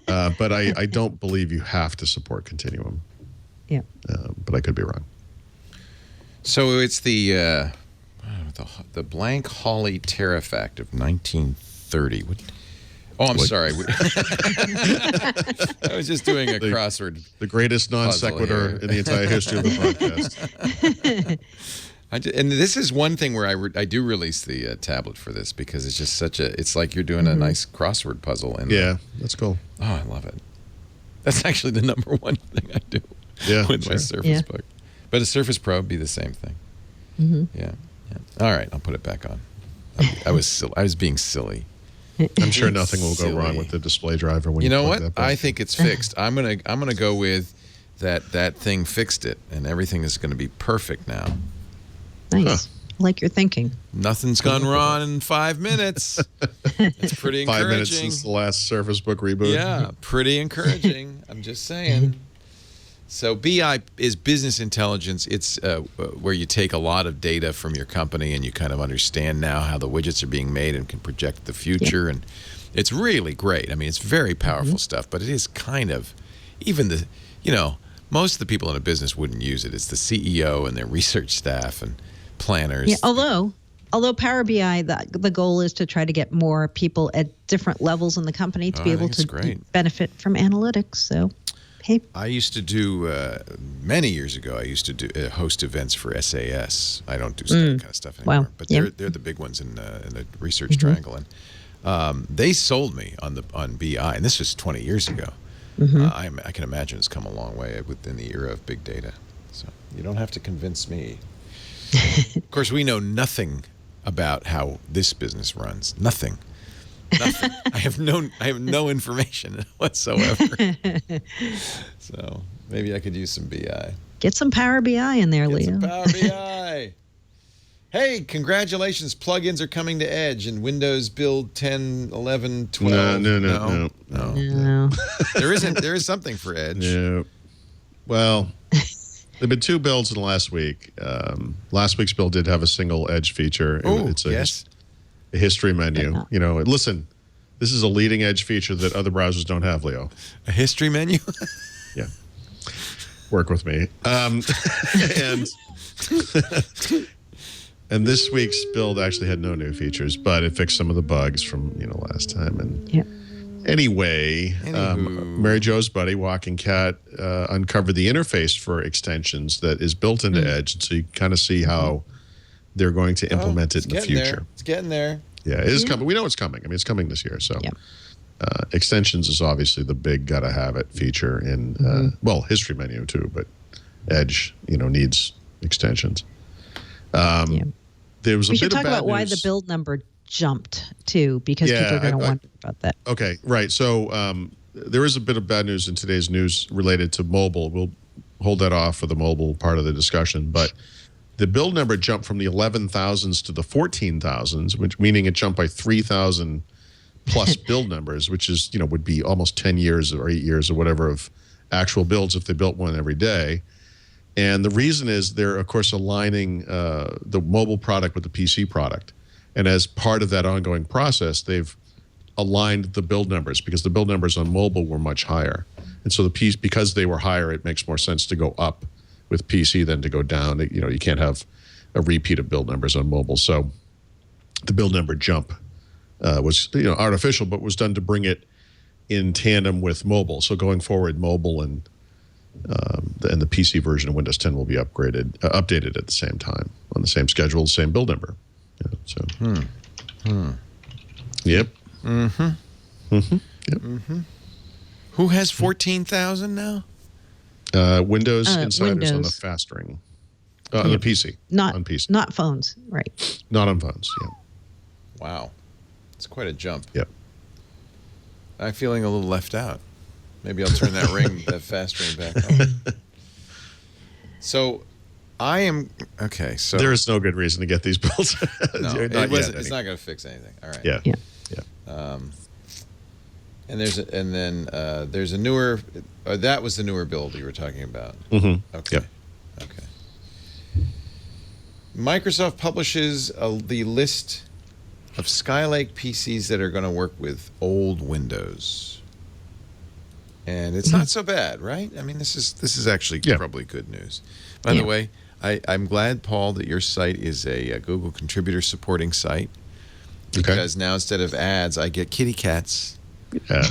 that. But I don't believe you have to support Continuum. Yeah. But I could be wrong. So it's the blank Hawley tariff act of 1930. I'm sorry. I was just doing a crossword. The greatest non sequitur in the entire history of the broadcast. And this is one thing where I do release the tablet for this because it's just it's like you're doing a nice crossword puzzle. And yeah, that's cool. Oh, I love it. That's actually the number one thing I do with my Surface Book. But a Surface Pro would be the same thing. Yeah. All right, I'll put it back on. I was being silly. I'm sure nothing will go wrong with the display driver when you know plug what? that back. I think it's fixed. I'm gonna go with that thing fixed it, and everything is gonna be perfect now. Nice. I like your thinking. Nothing's gone wrong in 5 minutes. It's pretty encouraging. 5 minutes since the last Surface Book reboot. Yeah, pretty encouraging. I'm just saying. So BI is business intelligence. It's where you take a lot of data from your company and you kind of understand now how the widgets are being made and can project the future. And it's really great. I mean, it's very powerful stuff, but it is kind of, even most of the people in a business wouldn't use it. It's the CEO and their research staff and planners. Yeah, although Power BI, the goal is to try to get more people at different levels in the company to be able to benefit from analytics. So. Hey. I used to do, many years ago, I used to do host events for SAS. I don't do that kind of stuff anymore. Wow. But they're the big ones in the research triangle. And they sold me on BI, and this was 20 years ago. I can imagine it's come a long way within the era of big data. So you don't have to convince me. Of course, we know nothing about how this business runs. Nothing. I have no information whatsoever. So maybe I could use some BI. Get some Power BI in there, Leo. Some Power BI. Hey, congratulations! Plugins are coming to Edge in Windows Build 10, 11, 12. No. There is something for Edge. No. Well, there've been 2 builds in the last week. Last week's build did have a single Edge feature. It's a history menu. Listen, this is a leading edge feature that other browsers don't have, Leo. A history menu? Yeah. work with me. And this week's build actually had no new features, but it fixed some of the bugs from last time. And anyway, Mary Jo's buddy Walking Cat uncovered the interface for extensions that is built into Edge, so you kind of see how they're going to implement it in the future. It's getting there. Yeah, it is coming. We know it's coming. I mean, it's coming this year. So extensions is obviously the big gotta have it feature in history menu too, but Edge needs extensions. There was we should talk about why the build number jumped too, because people are going to wonder about that. Okay, right. So there is a bit of bad news in today's news related to mobile. We'll hold that off for the mobile part of the discussion, but the build number jumped from the 11,000s to the 14,000s, which meaning it jumped by 3,000 plus build numbers, which is would be almost 10 years or 8 years or whatever of actual builds if they built one every day. And the reason is they're, of course, aligning the mobile product with the PC product. And as part of that ongoing process, they've aligned the build numbers because the build numbers on mobile were much higher. And so because they were higher, it makes more sense to go up with PC than to go down. You can't have a repeat of build numbers on mobile. So the build number jump was artificial, but was done to bring it in tandem with mobile. So going forward, mobile and the PC version of Windows 10 will be updated at the same time on the same schedule, same build number. Yep. Who has 14,000 now? Windows Insiders on the fast ring. On the PC. Not on PC. Not phones, right. Not on phones, yeah. Wow. It's quite a jump. Yep. I'm feeling a little left out. Maybe I'll turn that fast ring back on. So I am, okay, so. There is no good reason to get these builds. No, it's not going to fix anything. All right. Yeah. And there's a newer, that was the newer build you were talking about. Mm-hmm. Okay. Yep. Okay. Microsoft publishes the list of Skylake PCs that are going to work with old Windows. And it's not so bad, right? I mean, this is actually probably good news. By the way, I'm glad, Paul, that your site is a Google contributor supporting site, because now instead of ads, I get kitty cats. Yeah.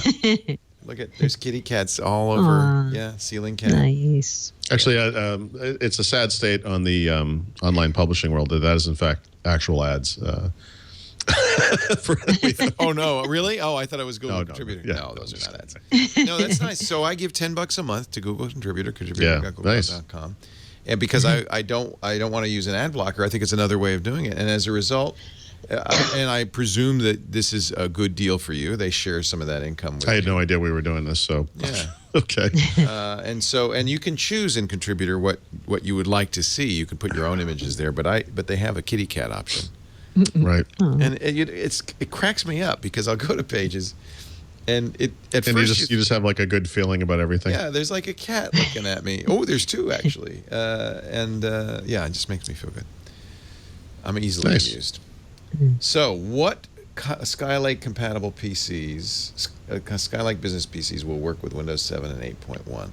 Look there's kitty cats all over. Aww. Yeah, ceiling cat. Nice. Actually, it's a sad state on the online publishing world that is in fact actual ads. Oh no, really? Oh, I thought it was Google Contributor. No, those are not ads. No, that's nice. So I give $10 a month to Google Contributor, contributor.google.com. And because I don't want to use an ad blocker, I think it's another way of doing it. And as a result, and I presume that this is a good deal for you. They share some of that income with you. I had no idea we were doing this, so yeah. Okay. And you can choose in Contributor what you would like to see. You can put your own images there, but they have a kitty cat option. Right. And it cracks me up because I'll go to pages, and first you just have like a good feeling about everything. Yeah, there's like a cat looking at me. Oh, there's two actually, it just makes me feel good. I'm easily amused. So, what Skylake compatible PCs, Skylake business PCs, will work with Windows 7 and 8.1?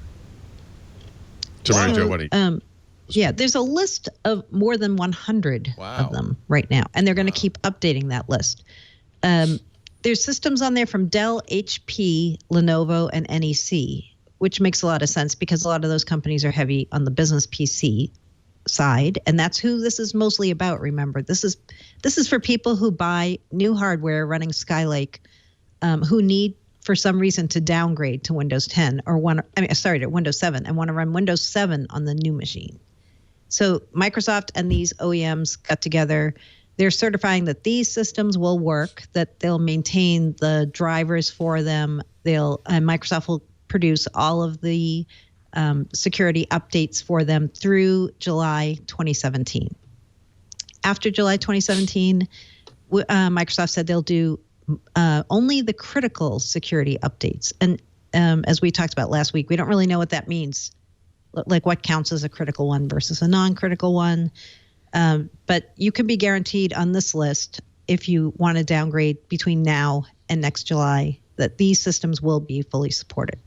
So, Mary Jo, what do you? Yeah, there's a list of more than 100 of them right now, and they're going to keep updating that list. There's systems on there from Dell, HP, Lenovo, and NEC, which makes a lot of sense because a lot of those companies are heavy on the business PC side, and that's who this is mostly about. Remember, this is for people who buy new hardware running Skylake, who need for some reason to downgrade to Windows 10 to Windows 7 and want to run Windows 7 on the new machine. So Microsoft and these OEMs got together. They're certifying that these systems will work, that they'll maintain the drivers for them. Microsoft will produce all of the security updates for them through July 2017. After July 2017, Microsoft said they'll do only the critical security updates. And as we talked about last week, we don't really know what that means, like what counts as a critical one versus a non-critical one. But you can be guaranteed on this list, if you want to downgrade between now and next July, that these systems will be fully supported.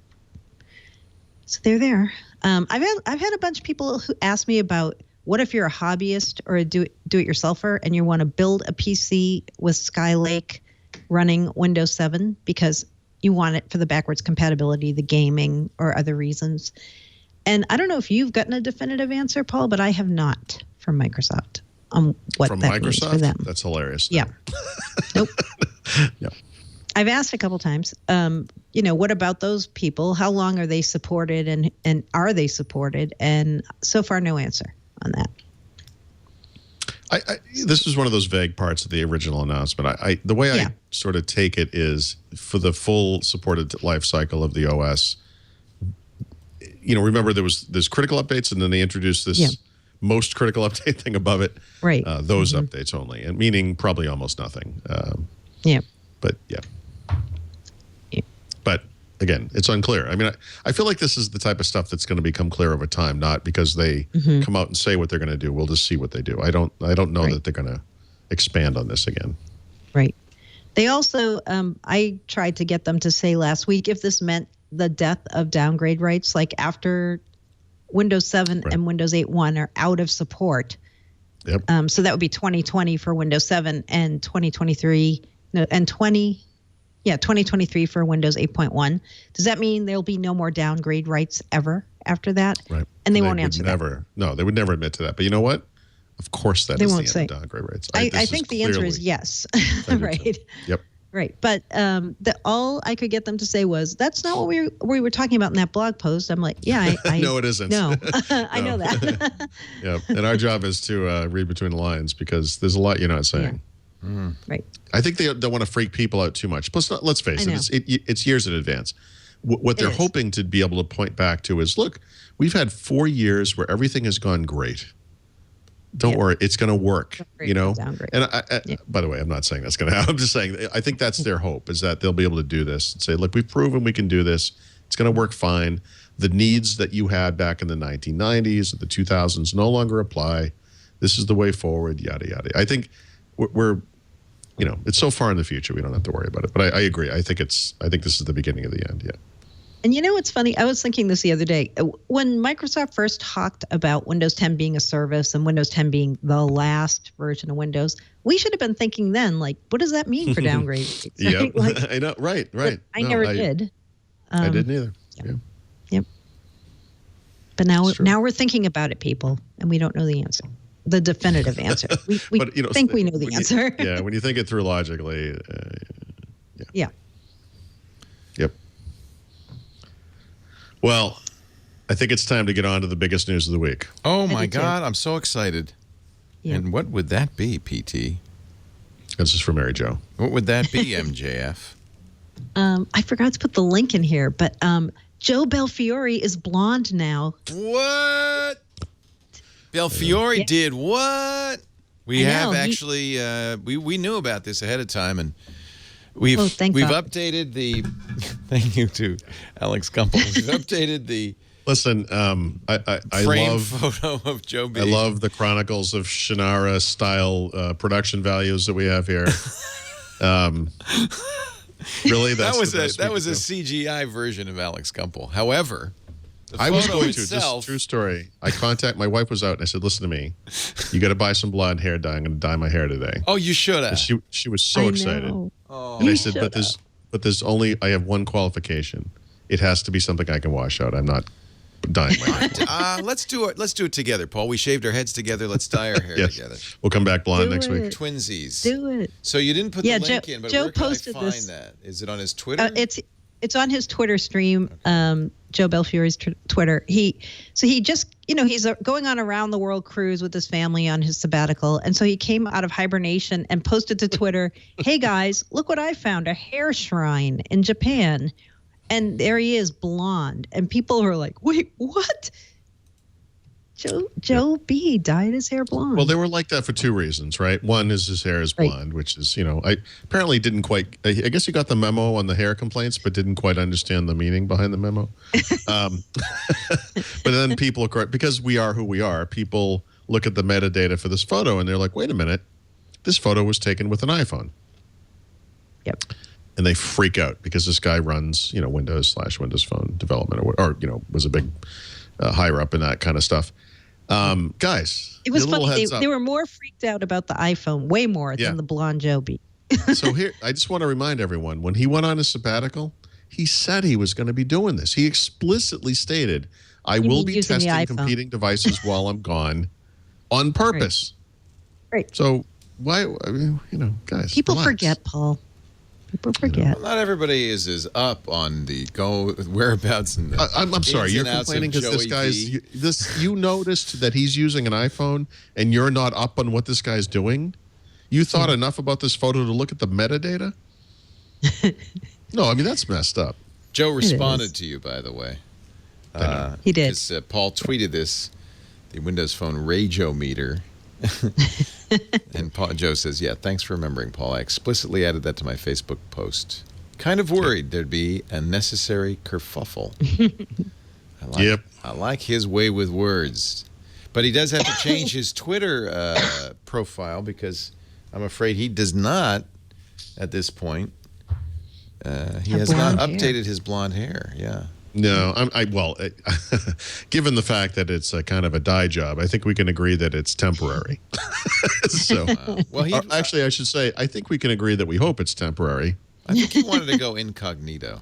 So they're there. I've had a bunch of people who ask me about what if you're a hobbyist or a do-it-yourselfer and you want to build a PC with Skylake running Windows 7 because you want it for the backwards compatibility, the gaming, or other reasons. And I don't know if you've gotten a definitive answer, Paul, but I have not from Microsoft on what From that means for them. That's hilarious. Yeah. Nope. Yeah. I've asked a couple times, what about those people? How long are they supported and are they supported? And so far, no answer on that. This is one of those vague parts of the original announcement. The way I sort of take it is for the full supported life cycle of the OS. Remember there's critical updates, and then they introduced this most critical update thing above it. Right. Those updates only, and meaning probably almost nothing. But yeah. But again, it's unclear. I mean, I feel like this is the type of stuff that's going to become clear over time, not because they come out and say what they're going to do. We'll just see what they do. I don't know that they're going to expand on this again. Right. They also, I tried to get them to say last week if this meant the death of downgrade rights, like after Windows 7 and Windows 8.1 are out of support. Yep. So that would be 2020 for Windows 7 and 2023 and 2023 for Windows 8.1. Does that mean there'll be no more downgrade rights ever after that? Right. And they won't answer that. No, they would never admit to that. But you know what? Of course that is the end of downgrade rates. I think the answer is yes. Right. Yep. Right. But all I could get them to say was, that's not what we were talking about in that blog post. I'm like, yeah, I no, it isn't. No, I know that. Yeah. And our job is to read between the lines because there's a lot you're not saying. Yeah. Right. I think they don't want to freak people out too much. Plus, let's face it, it's years in advance. What they're hoping to be able to point back to is, look, we've had 4 years where everything has gone great. Don't worry, it's going to work, And by the way, I'm not saying that's going to happen. I'm just saying I think that's their hope, is that they'll be able to do this and say, look, we've proven we can do this. It's going to work fine. The needs that you had back in the 1990s, the 2000s no longer apply. This is the way forward, yada, yada. I think we're it's so far in the future, we don't have to worry about it. But I agree. I think this is the beginning of the end, yeah. And it's funny. I was thinking this the other day. When Microsoft first talked about Windows 10 being a service and Windows 10 being the last version of Windows, we should have been thinking then, like, what does that mean for downgrade? Yeah, I know. Right. I never did. I didn't either. Yeah. Yep. But now we're thinking about it, people, and we don't know the answer. The definitive answer. We think we know the answer. When you think it through logically. Yeah. Yep. Well, I think it's time to get on to the biggest news of the week. Oh, my God. I'm so excited. Yeah. And what would that be, PT? This is for Mary Jo. What would that be, MJF? I forgot to put the link in here, but Joe Belfiore is blonde now. What? Belfiore did what? We have actually, we knew about this ahead of time, and we've updated the, thank you to Alex Gumpel. We've updated the Listen, I love photo of Joe B. I love the Chronicles of Shannara style production values that we have here. Really, that was a CGI version of Alex Gumpel. However, I was going to, just true story. My wife was out and I said, listen to me, you got to buy some blonde hair dye. I'm going to dye my hair today. Oh, you should have. She was so excited. Oh. And I said, but there's only, I have one qualification. It has to be something I can wash out. I'm not dyeing my hair. Let's do it together, Paul. We shaved our heads together. Let's dye our hair together. We'll come back blonde next week. Twinsies. Do it. So you didn't put the link in, but Joe where can posted I find this. that? Is it on his Twitter? It's on his Twitter stream, Joe Belfiore's Twitter. He just, he's going on a round the world cruise with his family on his sabbatical. And so he came out of hibernation and posted to Twitter, hey guys, look what I found, a hair shrine in Japan. And there he is, blonde. And people are like, wait, what? Joe B dyed his hair blonde. Well, they were like that for two reasons, right? One is his hair is blonde, which is, I apparently didn't quite, I guess he got the memo on the hair complaints, but didn't quite understand the meaning behind the memo. But then people, because we are who we are, people look at the metadata for this photo and they're like, wait a minute, this photo was taken with an iPhone. Yep. And they freak out because this guy runs, Windows/Windows Phone development or was a big higher up in that kind of stuff. Guys, It was a little funny. heads up. They were more freaked out about the iPhone, way more than the blonde Joby. So here, I just want to remind everyone, when he went on his sabbatical, he said he was going to be doing this. He explicitly stated, I will be testing competing devices while I'm gone on purpose. Right. So why, I mean, guys, People relax. forget, Paul. People forget. Well, not everybody is up on the whereabouts and the I'm sorry, you're complaining because this guy's you noticed that he's using an iPhone and you're not up on what this guy's doing. You thought enough about this photo to look at the metadata? No, I mean that's messed up. Joe responded to you, by the way. He did. Because Paul tweeted this, the Windows Phone Rageometer. And Joe says, yeah, thanks for remembering, Paul. I explicitly added that to my Facebook post. Kind of worried there'd be a necessary kerfuffle. I like his way with words. But he does have to change his Twitter profile because I'm afraid he does not, at this point, he has not updated his blonde hair. Yeah. No, given the fact that it's a kind of a dye job, I think we can agree that it's temporary. So, actually, I should say, I think we can agree that we hope it's temporary. I think he wanted to go incognito.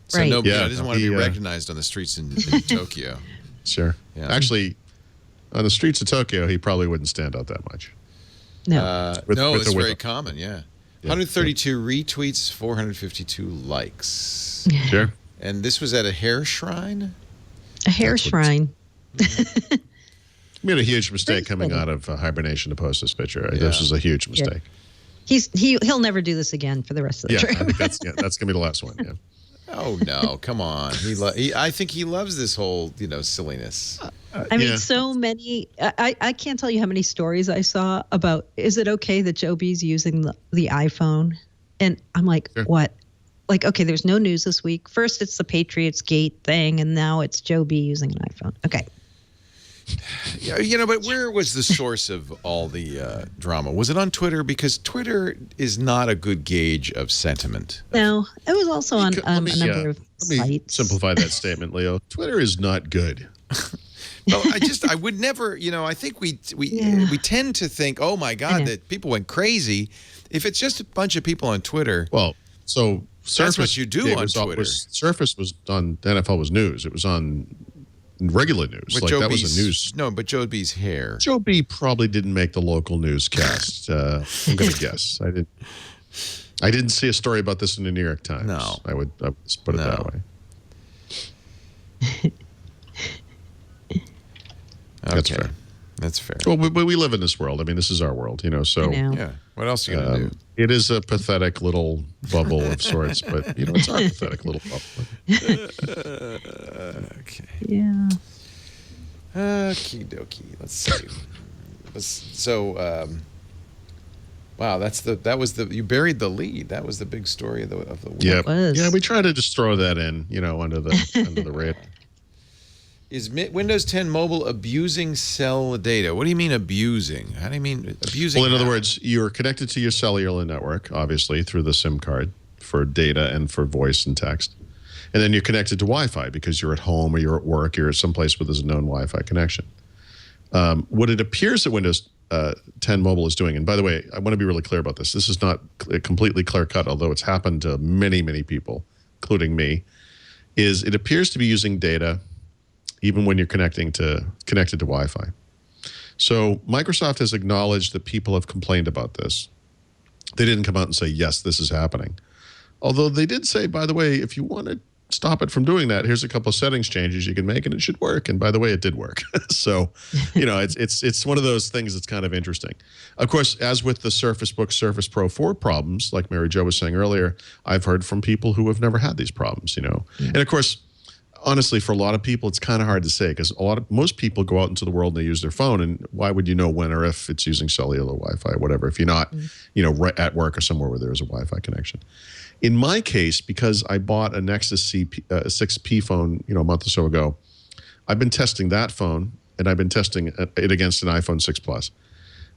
So right. nobody doesn't want to be recognized on the streets in Tokyo. Sure. Yeah. Actually, on the streets of Tokyo, he probably wouldn't stand out that much. No. It's very common, yeah. 132 retweets, 452 likes. Sure. And this was at a hair shrine? A hair shrine. He made a huge mistake coming out of hibernation to post this picture. Yeah. This was a huge mistake. Yeah. He'll never do this again for the rest of the trip. I think that's going to be the last one, yeah. Oh, no, come on. I think he loves this whole, silliness. I mean, so many, I can't tell you how many stories I saw about, is it okay that Joby's using the iPhone? And I'm like, what? Like, okay, there's no news this week. First, it's the Patriots Gate thing, and now it's Joby using an iPhone. Okay. But where was the source of all the drama? Was it on Twitter? Because Twitter is not a good gauge of sentiment. No, it was also on a number of sites. Let me simplify that statement, Leo. Twitter is not good. Well, I would never, I think we tend to think, oh my God, that people went crazy. If it's just a bunch of people on Twitter. Well, so that's what you do on Twitter. Surface was on, the NFL was news. It was on regular news. But that was a news. No, but Joe B's hair. Joe B probably didn't make the local newscast. I'm going to guess. I didn't see a story about this in the New York Times. No. I would just put it that way. That's fair. That's fair. Well, we live in this world. I mean, this is our world, so. Yeah. What else are you going to do? It is a pathetic little bubble of sorts, but, it's our pathetic little bubble. Okay. Yeah. Okie dokie. Let's see. So, wow, you buried the lead. That was the big story of the week. Yeah, we try to just throw that in, under the radar. Is Windows 10 Mobile abusing cell data? What do you mean abusing? How do you mean abusing? Well, in other words, you're connected to your cellular network, obviously, through the SIM card for data and for voice and text. And then you're connected to Wi-Fi because you're at home or you're at work, you're at some place where there's a known Wi-Fi connection. What it appears that Windows 10 Mobile is doing, and by the way, I want to be really clear about this. This is not completely clear-cut, although it's happened to many, many people, including me, is it appears to be using data even when you're connected to Wi-Fi. So Microsoft has acknowledged that people have complained about this. They didn't come out and say, yes, this is happening. Although they did say, by the way, if you want to stop it from doing that, here's a couple of settings changes you can make, and it should work. And by the way, it did work. So, it's one of those things that's kind of interesting. Of course, as with the Surface Book Surface Pro 4 problems, like Mary Jo was saying earlier, I've heard from people who have never had these problems, And of course, honestly, for a lot of people, it's kind of hard to say because most people go out into the world and they use their phone, and why would you know when or if it's using cellular Wi-Fi or whatever if you're not, right at work or somewhere where there's a Wi-Fi connection. In my case, because I bought a Nexus 6P phone, a month or so ago, I've been testing that phone, and I've been testing it against an iPhone 6 Plus,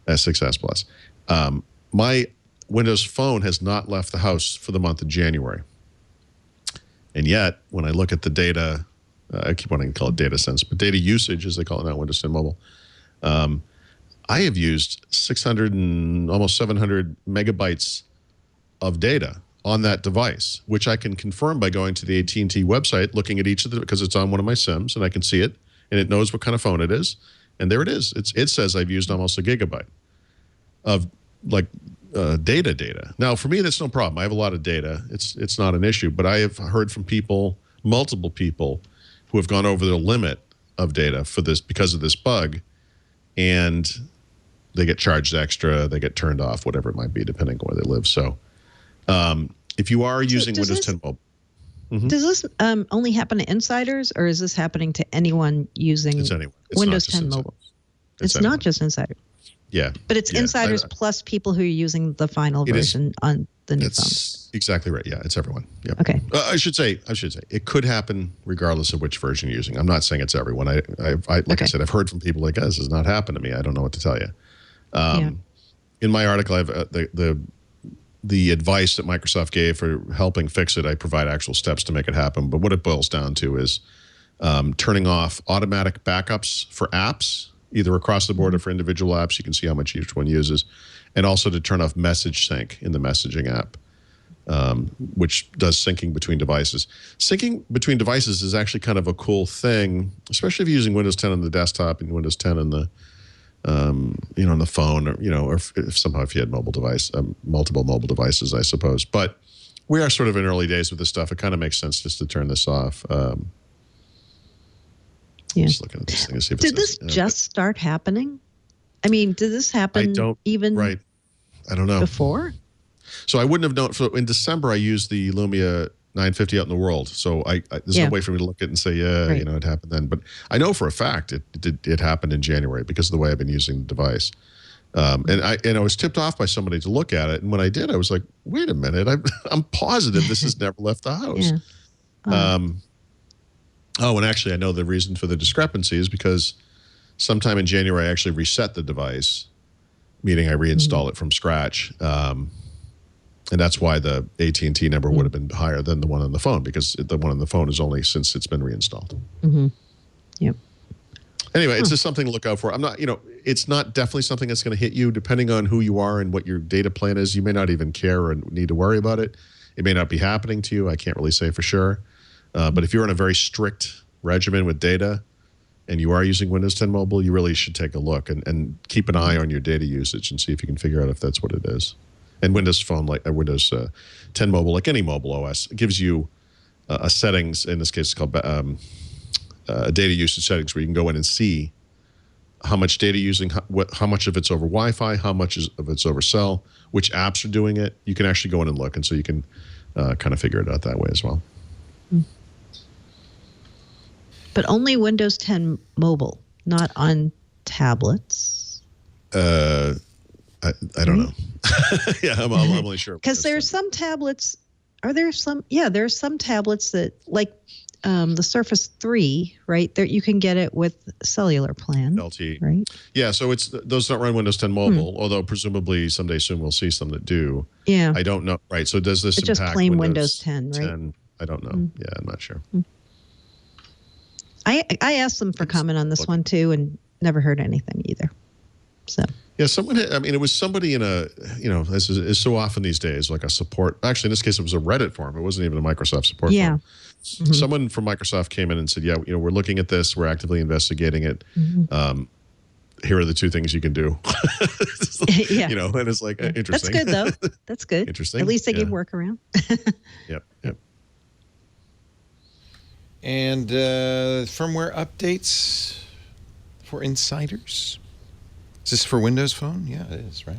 6S Plus. My Windows Phone has not left the house for the month of January. And yet, when I look at the data I keep wanting to call it data sense, but data usage, as they call it now, Windows 10 Mobile. I have used 600 and almost 700 megabytes of data on that device, which I can confirm by going to the AT&T website, looking at each of the, because it's on one of my SIMs, and I can see it, and it knows what kind of phone it is, and there it is. It says I've used almost a gigabyte of like data. Now, for me, that's no problem. I have a lot of data. It's not an issue, but I have heard from people, multiple people, who have gone over their limit of data for this because of this bug, and they get charged extra, they get turned off, whatever it might be, depending on where they live. So if you are using Windows 10 Mobile. Does this only happen to insiders, or is this happening to anyone using Windows 10 Mobile? It's not just insiders. Yeah. But it's insiders plus people who are using the final version on the new phone. That's exactly right. Yeah, it's everyone. Yeah. Okay. I should say it could happen regardless of which version you're using. I'm not saying it's everyone. I said, I've heard from people like, this has not happened to me. I don't know what to tell you. In my article, I have the advice that Microsoft gave for helping fix it. I provide actual steps to make it happen. But what it boils down to is turning off automatic backups for apps, either across the board or for individual apps. You can see how much each one uses. And also to turn off message sync in the messaging app, which does syncing between devices. Syncing between devices is actually kind of a cool thing, especially if you're using Windows 10 on the desktop and Windows 10 on the on the phone, or if somehow if you had multiple mobile devices, I suppose. But we are sort of in early days with this stuff. It kind of makes sense just to turn this off. Just looking at this thing to see if did this just start happening? I mean, did this happen right? I don't know. Before? So I wouldn't have known. So in December, I used the Lumia 950 out in the world. So there's no way for me to look at it and say, it happened then. But I know for a fact it happened in January because of the way I've been using the device. And I was tipped off by somebody to look at it. And when I did, I was like, wait a minute, I'm positive this has never left the house. And actually, I know the reason for the discrepancy is because sometime in January, I actually reset the device, meaning I reinstall it from scratch. And that's why the AT&T number would have been higher than the one on the phone, because the one on the phone is only since it's been reinstalled. Yep. Anyway, it's just something to look out for. I'm not, it's not definitely something that's going to hit you. Depending on who you are and what your data plan is, you may not even care or need to worry about it. It may not be happening to you. I can't really say for sure. But if you're in a very strict regimen with data and you are using Windows 10 Mobile, you really should take a look and keep an eye on your data usage and see if you can figure out if that's what it is. And Windows Phone, like Windows 10 Mobile, like any mobile OS, gives you a settings. In this case, it's called data usage settings, where you can go in and see how much data using, how much of it's over Wi-Fi, how much of it's over cell, which apps are doing it. You can actually go in and look, and so you can kind of figure it out that way as well. But only Windows 10 Mobile, not on tablets. I don't know. I'm only sure. Because there's some tablets. Are there some? Yeah, there's some tablets that, like the Surface 3, right? There you can get it with cellular plan. LTE. Right? Yeah, so those don't run Windows 10 Mobile, although presumably someday soon we'll see some that do. Yeah. I don't know. Right, so does this it's impact just plain Windows 10, right? 10? I don't know. Yeah, I'm not sure. I asked them for comment on this one too, and never heard anything either. So yeah, it was somebody in a, as is so often these days, like a support. Actually, in this case, it was a Reddit forum. It wasn't even a Microsoft support forum. Someone from Microsoft came in and said, we're looking at this. We're actively investigating it. Here are the two things you can do. And it's like, interesting. That's good, though. That's good. Interesting. At least they gave workaround. Yep. And firmware updates for insiders. Is this for Windows Phone? Yeah, it is, right?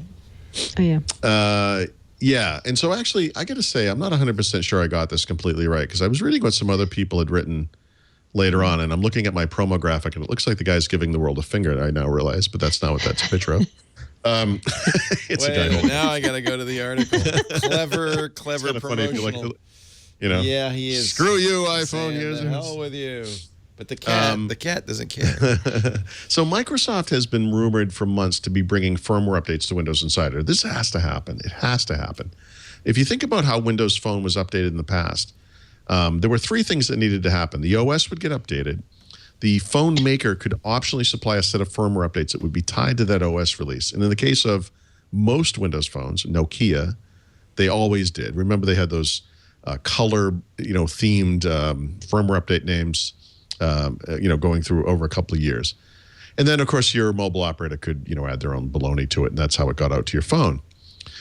Oh, yeah. Yeah. And so actually, I got to say, I'm not 100% sure I got this completely right, because I was reading what some other people had written later on, and I'm looking at my promo graphic, and it looks like the guy's giving the world a finger, I now realize, but that's not what that's a picture of. It's a guy. Now I got to go to the article. Clever promotional. Yeah, he is. Screw you, iPhone users. The hell with you. But the cat doesn't care. So Microsoft has been rumored for months to be bringing firmware updates to Windows Insider. This has to happen. It has to happen. If you think about how Windows Phone was updated in the past, There were three things that needed to happen. The OS would get updated. The phone maker could optionally supply a set of firmware updates that would be tied to that OS release. And in the case of most Windows phones, Nokia, they always did. Remember, they had those color, themed firmware update names, going through over a couple of years. And then, of course, your mobile operator could, add their own baloney to it, and that's how it got out to your phone.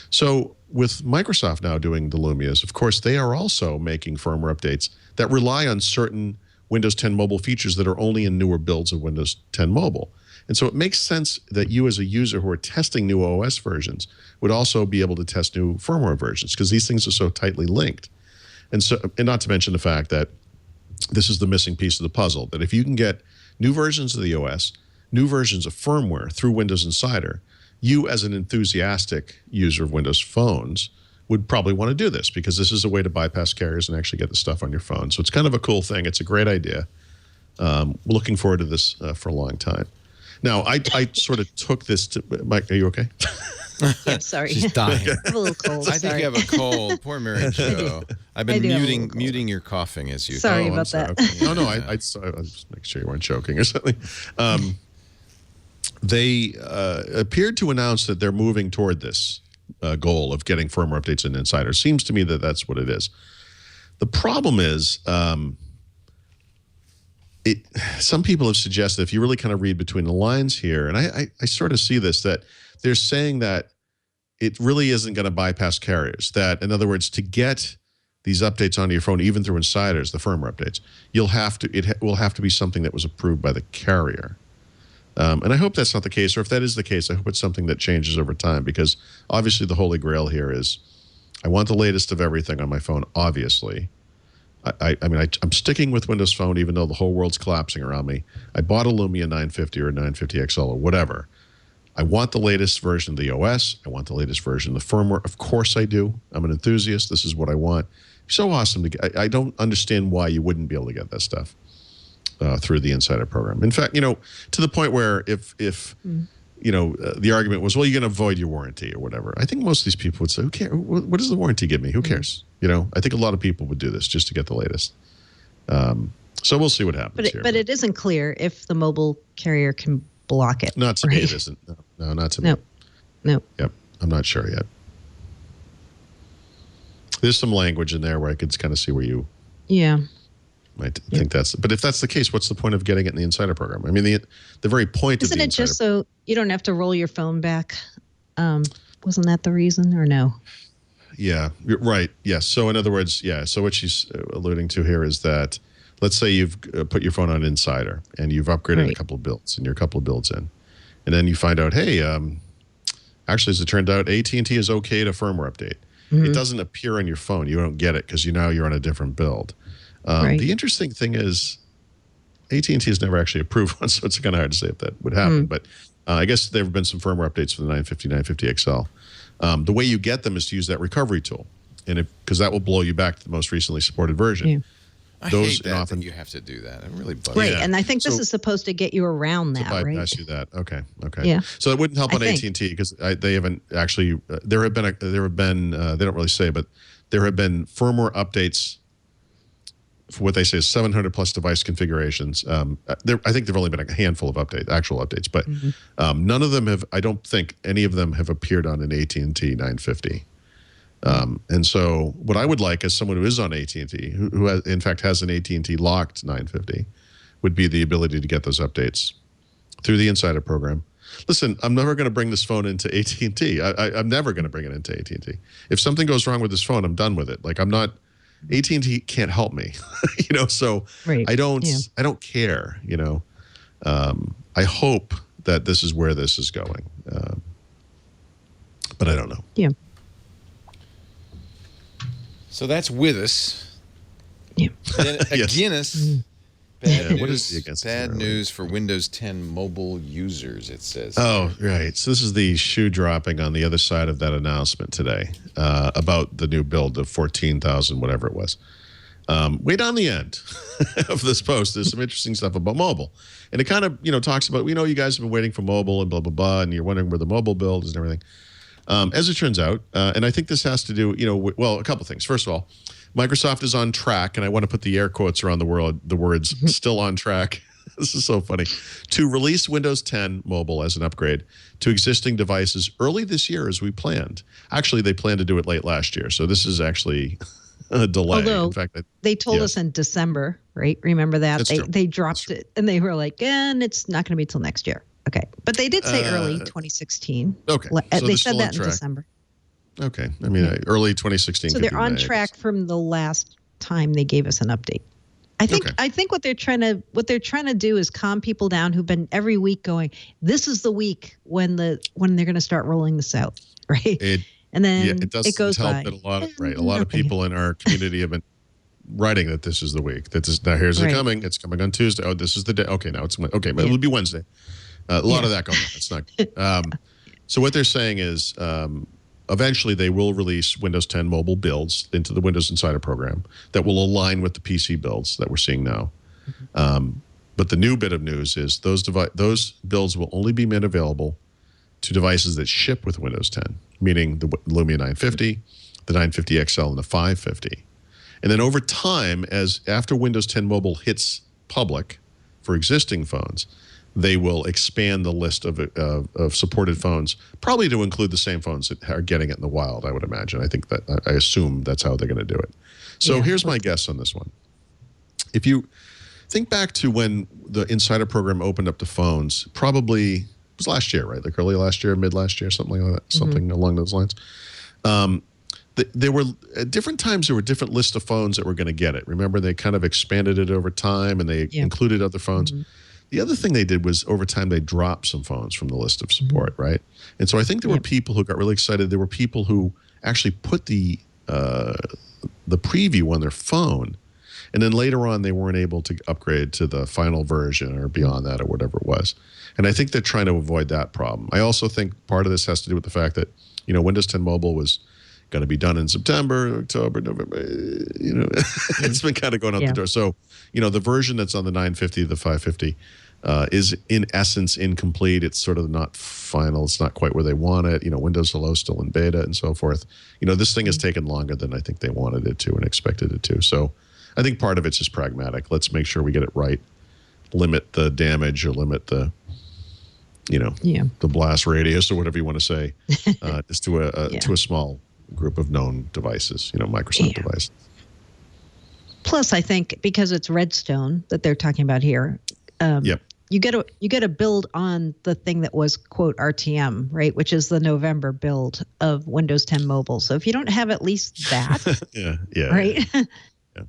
So with Microsoft now doing the Lumias, of course, they are also making firmware updates that rely on certain Windows 10 mobile features that are only in newer builds of Windows 10 Mobile. And so it makes sense that you as a user who are testing new OS versions would also be able to test new firmware versions, because these things are so tightly linked. And not to mention the fact that this is the missing piece of the puzzle, that if you can get new versions of the OS, new versions of firmware through Windows Insider, you as an enthusiastic user of Windows phones would probably want to do this, because this is a way to bypass carriers and actually get the stuff on your phone. So it's kind of a cool thing. It's a great idea. We're looking forward to this for a long time. Now, I sort of took this to Mike. Are you okay? Yeah, sorry. She's dying. I'm a little cold. I think you have a cold. Poor Mary Jo. I've been muting your coughing as you. Sorry about that. Okay. No, I was making sure you weren't choking or something. They appeared to announce that they're moving toward this goal of getting firmware updates in Insider. Seems to me that that's what it is. The problem is, some people have suggested, if you really kind of read between the lines here, and I sort of see this, that they're saying that it really isn't going to bypass carriers. That, in other words, to get these updates onto your phone, even through Insiders, the firmware updates, it will have to be something that was approved by the carrier. And I hope that's not the case, or if that is the case, I hope it's something that changes over time, because obviously the holy grail here is I want the latest of everything on my phone, obviously. I'm sticking with Windows Phone, even though the whole world's collapsing around me. I bought a Lumia 950 or 950 XL or whatever. I want the latest version of the OS. I want the latest version of the firmware. Of course I do. I'm an enthusiast. This is what I want. So awesome to get. I don't understand why you wouldn't be able to get that stuff through the Insider program. In fact, to the point where if the argument was, well, you're going to void your warranty or whatever, I think most of these people would say, who cares? What does the warranty give me? Who cares? I think a lot of people would do this just to get the latest. So we'll see what happens here. But it isn't clear if the mobile carrier can block it. Not to me, it isn't. No, not to me. No. Yep, I'm not sure yet. There's some language in there where I could kind of see where you might think that's. But if that's the case, what's the point of getting it in the Insider program? I mean, the very point of the Insider. Isn't it just so you don't have to roll your phone back? Wasn't that the reason, or no? Yeah, right. Yes. So in other words, so what she's alluding to here is that, let's say you've put your phone on Insider and you've upgraded a couple of builds, and you're a couple of builds in, and then you find out, hey, actually, as it turned out, AT&T is okay to firmware update. It doesn't appear on your phone. You don't get it because you're on a different build. The interesting thing is AT&T has never actually approved one, so it's kind of hard to say if that would happen. But I guess there have been some firmware updates for the 950, 950 XL. The way you get them is to use that recovery tool, and because that will blow you back to the most recently supported version. Yeah. I hate that often you have to do that. It really bugs me. Right, and I think this is supposed to get you around that, right? Bypass you that. Okay. Yeah. So it wouldn't help on AT&T because they haven't actually. There have been. They don't really say, but there have been firmware updates for what they say is 700 plus device configurations. I think there've only been a handful of actual updates, but none of them have. I don't think any of them have appeared on an AT&T 950. And so what I would like as someone who is on AT&T, who has, in fact has an AT&T locked 950, would be the ability to get those updates through the Insider program. Listen, I'm never going to bring this phone into AT&T. I'm never going to bring it into AT&T. If something goes wrong with this phone, I'm done with it. Like AT&T can't help me, so I don't care, I hope that this is where this is going. But I don't know. Yeah. So that's with us. Yeah. Then Guinness. Bad news, what is the against bad news for Windows 10 mobile users, it says. Oh, right. So this is the shoe dropping on the other side of that announcement today about the new build of 14,000, whatever it was. Way down the end of this post, there's some interesting stuff about mobile. And it kind of, talks about, you guys have been waiting for mobile and blah, blah, blah, and you're wondering where the mobile build is and everything. As it turns out, and I think this has to do, well, a couple things. First of all, Microsoft is on track, and I want to put the air quotes around the words still on track. This is so funny. To release Windows 10 Mobile as an upgrade to existing devices early this year as we planned. Actually, they planned to do it late last year, so this is actually a delay. Although in fact, they told us in December, right? Remember that? That's true. They dropped it, and they were like, and it's not going to be till next year. Okay. But they did say early 2016. Okay. So they said that in December. Okay. I mean, early 2016. So they're on track from the last time they gave us an update. I think what they're trying to do is calm people down who've been every week going, this is the week when they're going to start rolling this out, right? And then it goes help by. That a lot of people in our community have been writing that this is the week. Now here's it coming. It's coming on Tuesday. Oh, this is the day. Okay, now it's okay, but it will be Wednesday. A lot of that going on. It's not. So what they're saying is eventually they will release Windows 10 mobile builds into the Windows Insider program that will align with the PC builds that we're seeing now. But the new bit of news is those builds will only be made available to devices that ship with Windows 10, meaning the Lumia 950, the 950 XL, and the 550. And then over time, after Windows 10 Mobile hits public for existing phones, they will expand the list of supported phones, probably to include the same phones that are getting it in the wild, I would imagine. I assume that's how they're going to do it. So here's my guess on this one. If you think back to when the Insider program opened up the phones, probably it was last year, right? Like early last year, mid last year, something like that, something along those lines. There were at different times there were different lists of phones that were going to get it. Remember, they kind of expanded it over time, and they included other phones. The other thing they did was over time they dropped some phones from the list of support, right? And so I think there were people who got really excited. There were people who actually put the preview on their phone, and then later on they weren't able to upgrade to the final version or beyond that or whatever it was. And I think they're trying to avoid that problem. I also think part of this has to do with the fact that Windows 10 Mobile was going to be done in September, October, November. It's been kind of going out the door. So, the version that's on the 950, the 550, is in essence incomplete. It's sort of not final. It's not quite where they want it. Windows Hello still in beta and so forth. This thing has taken longer than I think they wanted it to and expected it to. So, I think part of it's just pragmatic. Let's make sure we get it right. Limit the damage or limit the the blast radius or whatever you want to say, just to a small group of known devices, Microsoft devices. Plus, I think because it's Redstone that they're talking about here, you get a build on the thing that was quote RTM, right, which is the November build of Windows 10 Mobile. So if you don't have at least that, right.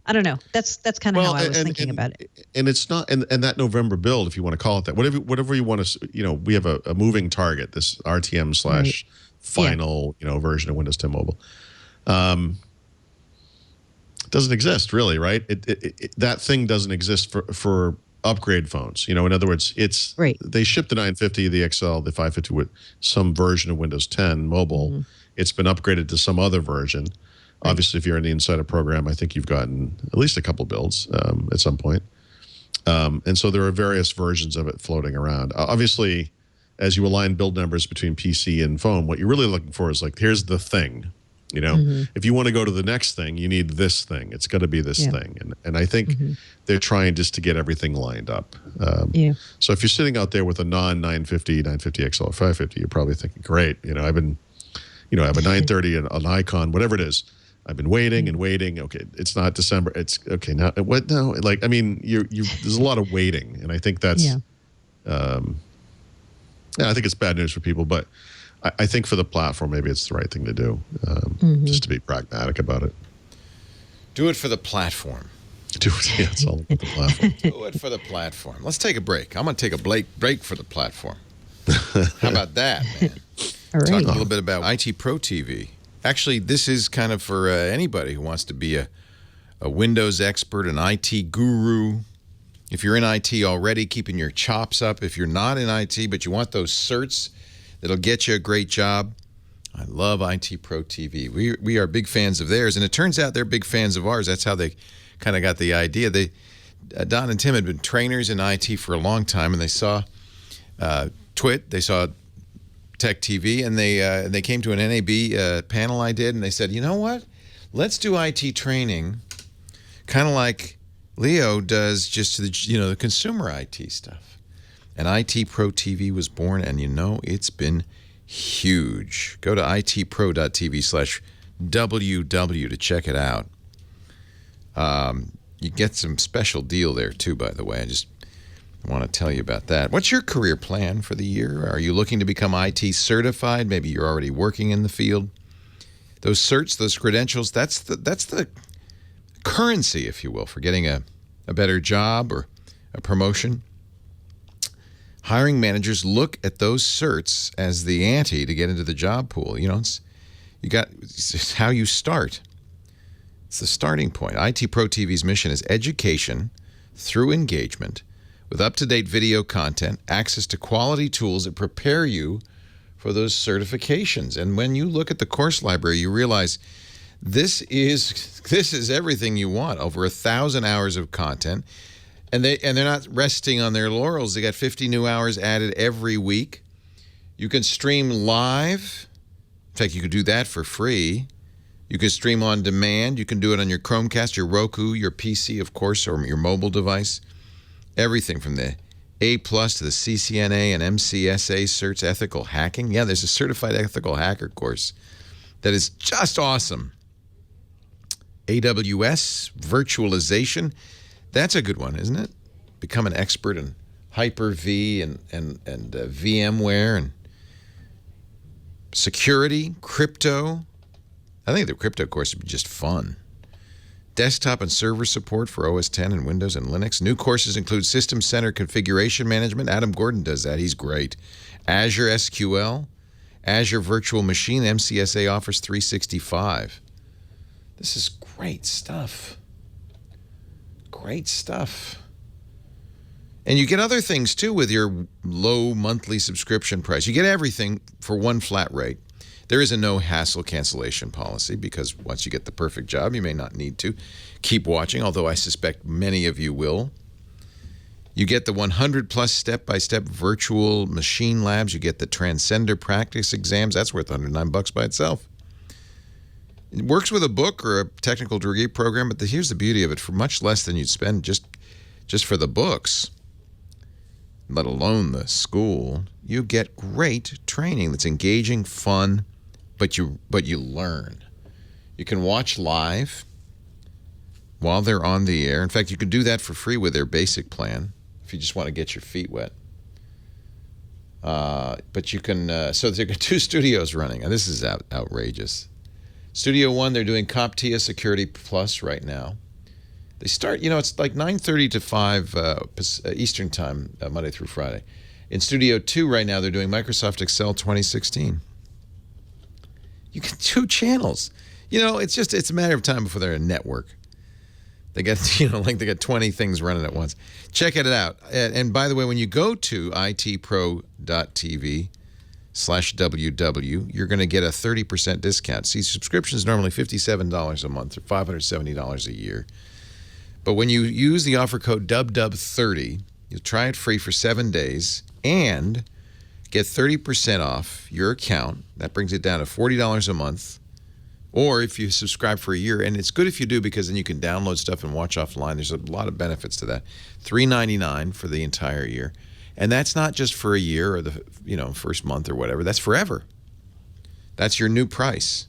I don't know. That's kind of how I was thinking about it. And it's not, and that November build, if you want to call it that, whatever you want to, we have a moving target, this RTM / final, version of Windows 10 Mobile. Doesn't exist really, right? That thing doesn't exist for upgrade phones. In other words, they shipped the 950, the XL, the 550 with some version of Windows 10 Mobile. It's been upgraded to some other version. Obviously, if you're in the Insider program, I think you've gotten at least a couple builds at some point. And so there are various versions of it floating around. Obviously, as you align build numbers between PC and phone, what you're really looking for is here's the thing. If you want to go to the next thing, you need this thing. It's got to be this thing. And I think they're trying just to get everything lined up. So if you're sitting out there with a non-950, 950 XL or 550, you're probably thinking, great, I have a 930 and an Icon, whatever it is. I've been waiting and waiting. Okay, it's not December. It's okay now. What now? There's a lot of waiting, and I think that's. I think it's bad news for people, but I think for the platform, maybe it's the right thing to do, just to be pragmatic about it. Do it for the platform. It's all about the platform. Do it for the platform. Let's take a break. I'm going to take a break for the platform. How about that, man? All right. Talk a little bit about IT Pro TV. Actually, this is kind of for anybody who wants to be a Windows expert, an IT guru. If you're in IT already, keeping your chops up. If you're not in IT, but you want those certs that'll get you a great job, I love IT Pro TV. We are big fans of theirs, and it turns out they're big fans of ours. That's how they kind of got the idea. Don and Tim had been trainers in IT for a long time, and they saw TWiT. They saw Tech TV, and they came to an NAB panel I did, and they said, you know what? Let's do IT training, kind of like Leo does, just to the consumer IT stuff. And IT Pro TV was born, and it's been huge. Go to itpro.tv/WW to check it out. You get some special deal there too, by the way. I just want to tell you about that. What's your career plan for the year? Are you looking to become IT certified? Maybe you're already working in the field. Those certs, those credentials, that's the currency, if you will, for getting a better job or a promotion. Hiring managers look at those certs as the ante to get into the job pool. It's how you start. It's the starting point. IT Pro TV's mission is education through engagement with up-to-date video content, access to quality tools that prepare you for those certifications. And when you look at the course library, you realize this is everything you want. Over 1,000 hours of content. And they're not resting on their laurels. They got 50 new hours added every week. You can stream live. In fact, you could do that for free. You can stream on demand. You can do it on your Chromecast, your Roku, your PC, of course, or your mobile device. Everything from the A+ to the CCNA and MCSA certs, ethical hacking. Yeah, there's a certified ethical hacker course that is just awesome. AWS, virtualization. That's a good one, isn't it? Become an expert in Hyper-V and VMware and security, crypto. I think the crypto course would be just fun. Desktop and server support for OS X and Windows and Linux. New courses include System Center Configuration Management. Adam Gordon does that. He's great. Azure SQL, Azure Virtual Machine, MCSA Office 365. This is great stuff. Great stuff. And you get other things, too, with your low monthly subscription price. You get everything for one flat rate. There is a no-hassle cancellation policy because once you get the perfect job, you may not need to keep watching, although I suspect many of you will. You get the 100-plus step-by-step virtual machine labs. You get the Transcender practice exams. That's worth $109 by itself. It works with a book or a technical degree program, but here's the beauty of it. For much less than you'd spend just for the books, let alone the school, you get great training that's engaging, fun, but you learn. You can watch live while they're on the air. In fact, you can do that for free with their basic plan if you just want to get your feet wet. But you can, so they've got 2 studios running, and this is outrageous. Studio 1, they're doing CompTIA Security Plus right now. They start, it's like 9:30 to 5 Eastern Time, Monday through Friday. In Studio 2 right now, they're doing Microsoft Excel 2016. You get 2 channels. It's a matter of time before they're a network. They got, they got 20 things running at once. Check it out. And by the way, when you go to itpro.tv/WW, you're going to get a 30% discount. See, subscription is normally $57 a month or $570 a year. But when you use the offer code DUBDUB30, you'll try it free for 7 days and get 30% off your account. That brings it down to $40 a month. Or if you subscribe for a year, and it's good if you do because then you can download stuff and watch offline. There's a lot of benefits to that. $3.99 for the entire year. And that's not just for a year or the first month or whatever. That's forever. That's your new price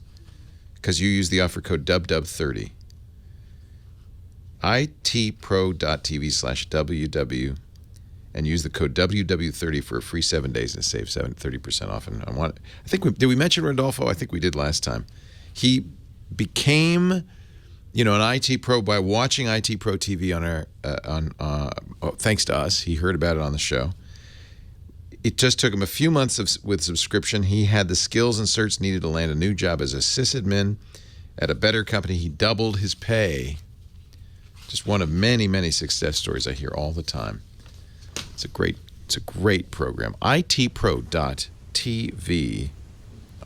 because you use the offer code DUBDUB30. itpro.tv/WW and use the code WW30 for a free 7 days and save 30% off. And did we mention Rodolfo? I think we did last time. He became, an IT pro by watching IT Pro TV thanks to us. He heard about it on the show. It just took him a few months with subscription. He had the skills and certs needed to land a new job as a sysadmin at a better company. He doubled his pay. Just one of many, many success stories I hear all the time. It's a great program. itpro.tv.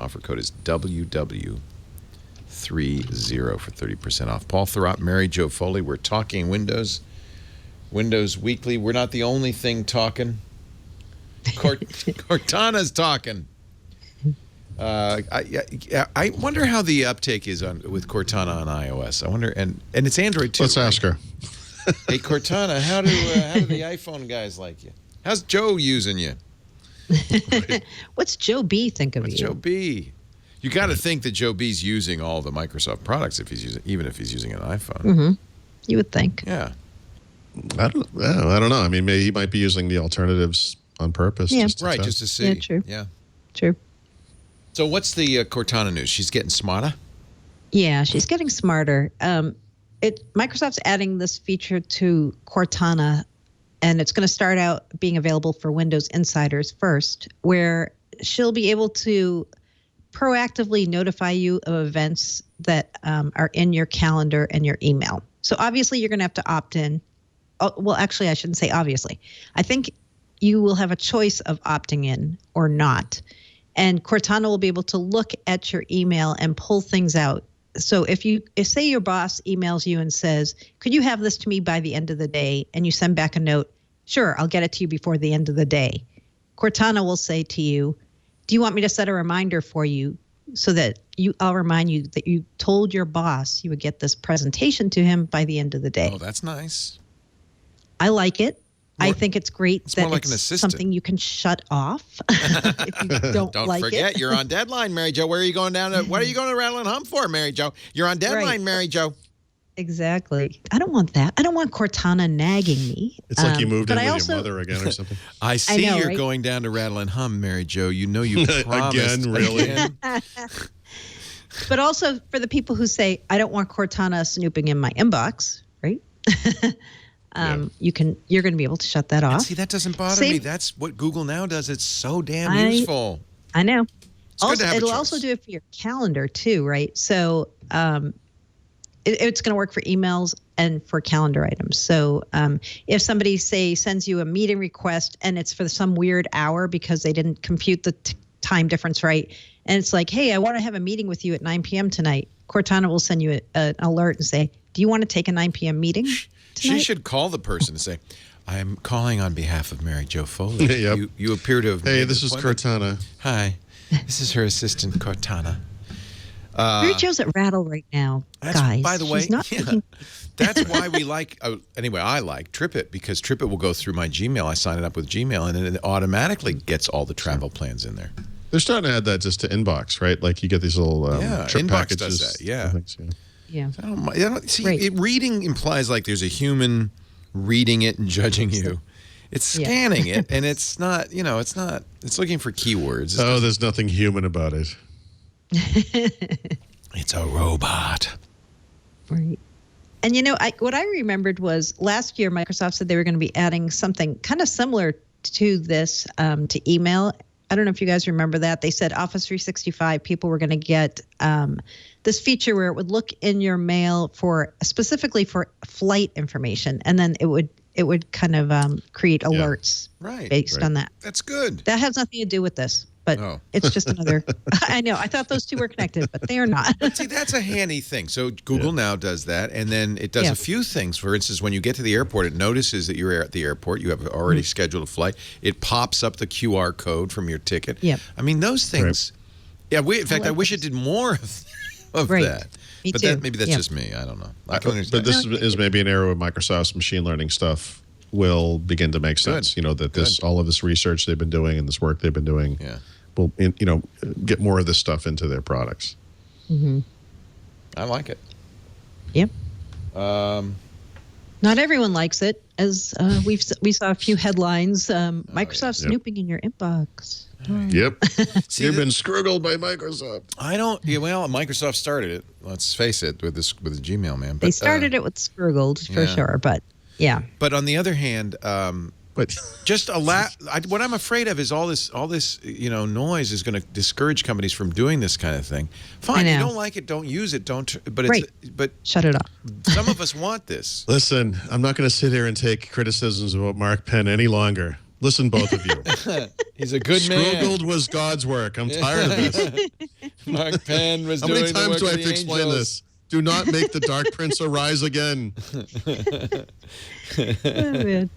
Offer code is WW30 for 30% off. Paul Thurrott, Mary Jo Foley. We're talking Windows Weekly. We're not the only thing talking. Cortana's talking. I wonder how the uptake is with Cortana on iOS. I wonder, and it's Android too. Let's ask her. Hey Cortana, how do the iPhone guys like you? How's Joe using you? What's Joe B think of What's you? Joe B? You got to think that Joe B's using all the Microsoft products even if he's using an iPhone. Mm-hmm. You would think. Yeah. I don't know. I mean, maybe he might be using the alternatives on purpose. Yeah. Just to see. Yeah, true. Yeah. True. So what's the Cortana news? She's getting smarter? Yeah, she's getting smarter. Microsoft's adding this feature to Cortana, and it's going to start out being available for Windows insiders first, where she'll be able to proactively notify you of events that are in your calendar and your email. So obviously you're going to have to opt in. Oh, well, actually, I shouldn't say obviously. I think you will have a choice of opting in or not. And Cortana will be able to look at your email and pull things out. So if say your boss emails you and says, could you have this to me by the end of the day? And you send back a note, sure, I'll get it to you before the end of the day. Cortana will say to you, do you want me to set a reminder for you so that I'll remind you that you told your boss you would get this presentation to him by the end of the day. Oh, that's nice. I like it. I think it's great it's that more like it's an assistant. something you can shut off if you don't like forget, it. you're on deadline, Mary Jo. Where are you going down to? What are you going to Rattle and Hum for, Mary Jo? You're on deadline, Right. Mary Jo. Exactly. I don't want that. I don't want Cortana nagging me. It's like you moved in but with your mother again or something. I see know, you're right? going down to Rattle and Hum, Mary Jo. You know you promised. Again, really? Again. But also for the people who say, I don't want Cortana snooping in my inbox, right? You're going to be able to shut that off. See, that doesn't bother Same- me. That's what Google now does. It's so damn useful. I know. good to have a It'll choice. also do it for your calendar too, right? So it's going to work for emails and for calendar items. So if somebody sends you a meeting request and it's for some weird hour because they didn't compute the time difference right, and it's like, hey, I want to have a meeting with you at 9 p.m. tonight, Cortana will send you an alert and say, do you want to take a 9 p.m. meeting tonight? She should call the person and say, I am calling on behalf of Mary Jo Foley. Yep. You appear to have Hey, made this an is appointment. Cortana. Hi. This is her assistant, Cortana. Mary Jo's at Rattle right now, guys. By the way, She's not taking- that's why we like, anyway, I like TripIt because TripIt will go through my Gmail. I sign it up with Gmail and it automatically gets all the travel plans in there. They're starting to add that just to Inbox, right? Like you get these little trip Inbox packages. does that, yeah. Things, Yeah. I don't see, Right. reading implies like there's a human reading it and judging you. It's scanning it, and it's not, it's looking for keywords. Oh, there's nothing human about it. It's a robot. Right. And what I remembered was last year Microsoft said they were going to be adding something kind of similar to this to email. I don't know if you guys remember that. They said Office 365 people were going to get this feature where it would look in your mail specifically for flight information, and then it would kind of create alerts based on that. That's good. That has nothing to do with this, but it's just another. I know. I thought those two were connected, but they are not. See, that's a handy thing. So Google now does that, and then it does a few things. For instance, when you get to the airport, it notices that you're at the airport. You have already scheduled a flight. It pops up the QR code from your ticket. Yep. I mean, those things. Right. Yeah. In fact, I wish it did more of that. Me but too. maybe that's just me. I don't know. I can But understand. this is maybe an area where Microsoft's machine learning stuff will begin to make sense. That all of this research they've been doing and this work they've been doing will, get more of this stuff into their products. Mm-hmm. I like it. Yep. Not everyone likes it, as we saw a few headlines. Microsoft snooping in your inbox. Yep. You've been scruggled by Microsoft. I don't. Yeah, well, Microsoft started it. Let's face it, with the Gmail, man. But, They started it with Scruggled for sure, but yeah. But on the other hand, But just what I'm afraid of is all this noise is going to discourage companies from doing this kind of thing. Fine, you don't like it, don't use it, don't. But but shut it off. Some of us want this. Listen, I'm not going to sit here and take criticisms about Mark Penn any longer. Listen, both of you. He's a good man. Scruggled was God's work. I'm tired of this. Mark Penn was How doing many the times work do I of have the to explain angels. this? Do not make the Dark Prince arise again. Oh, man.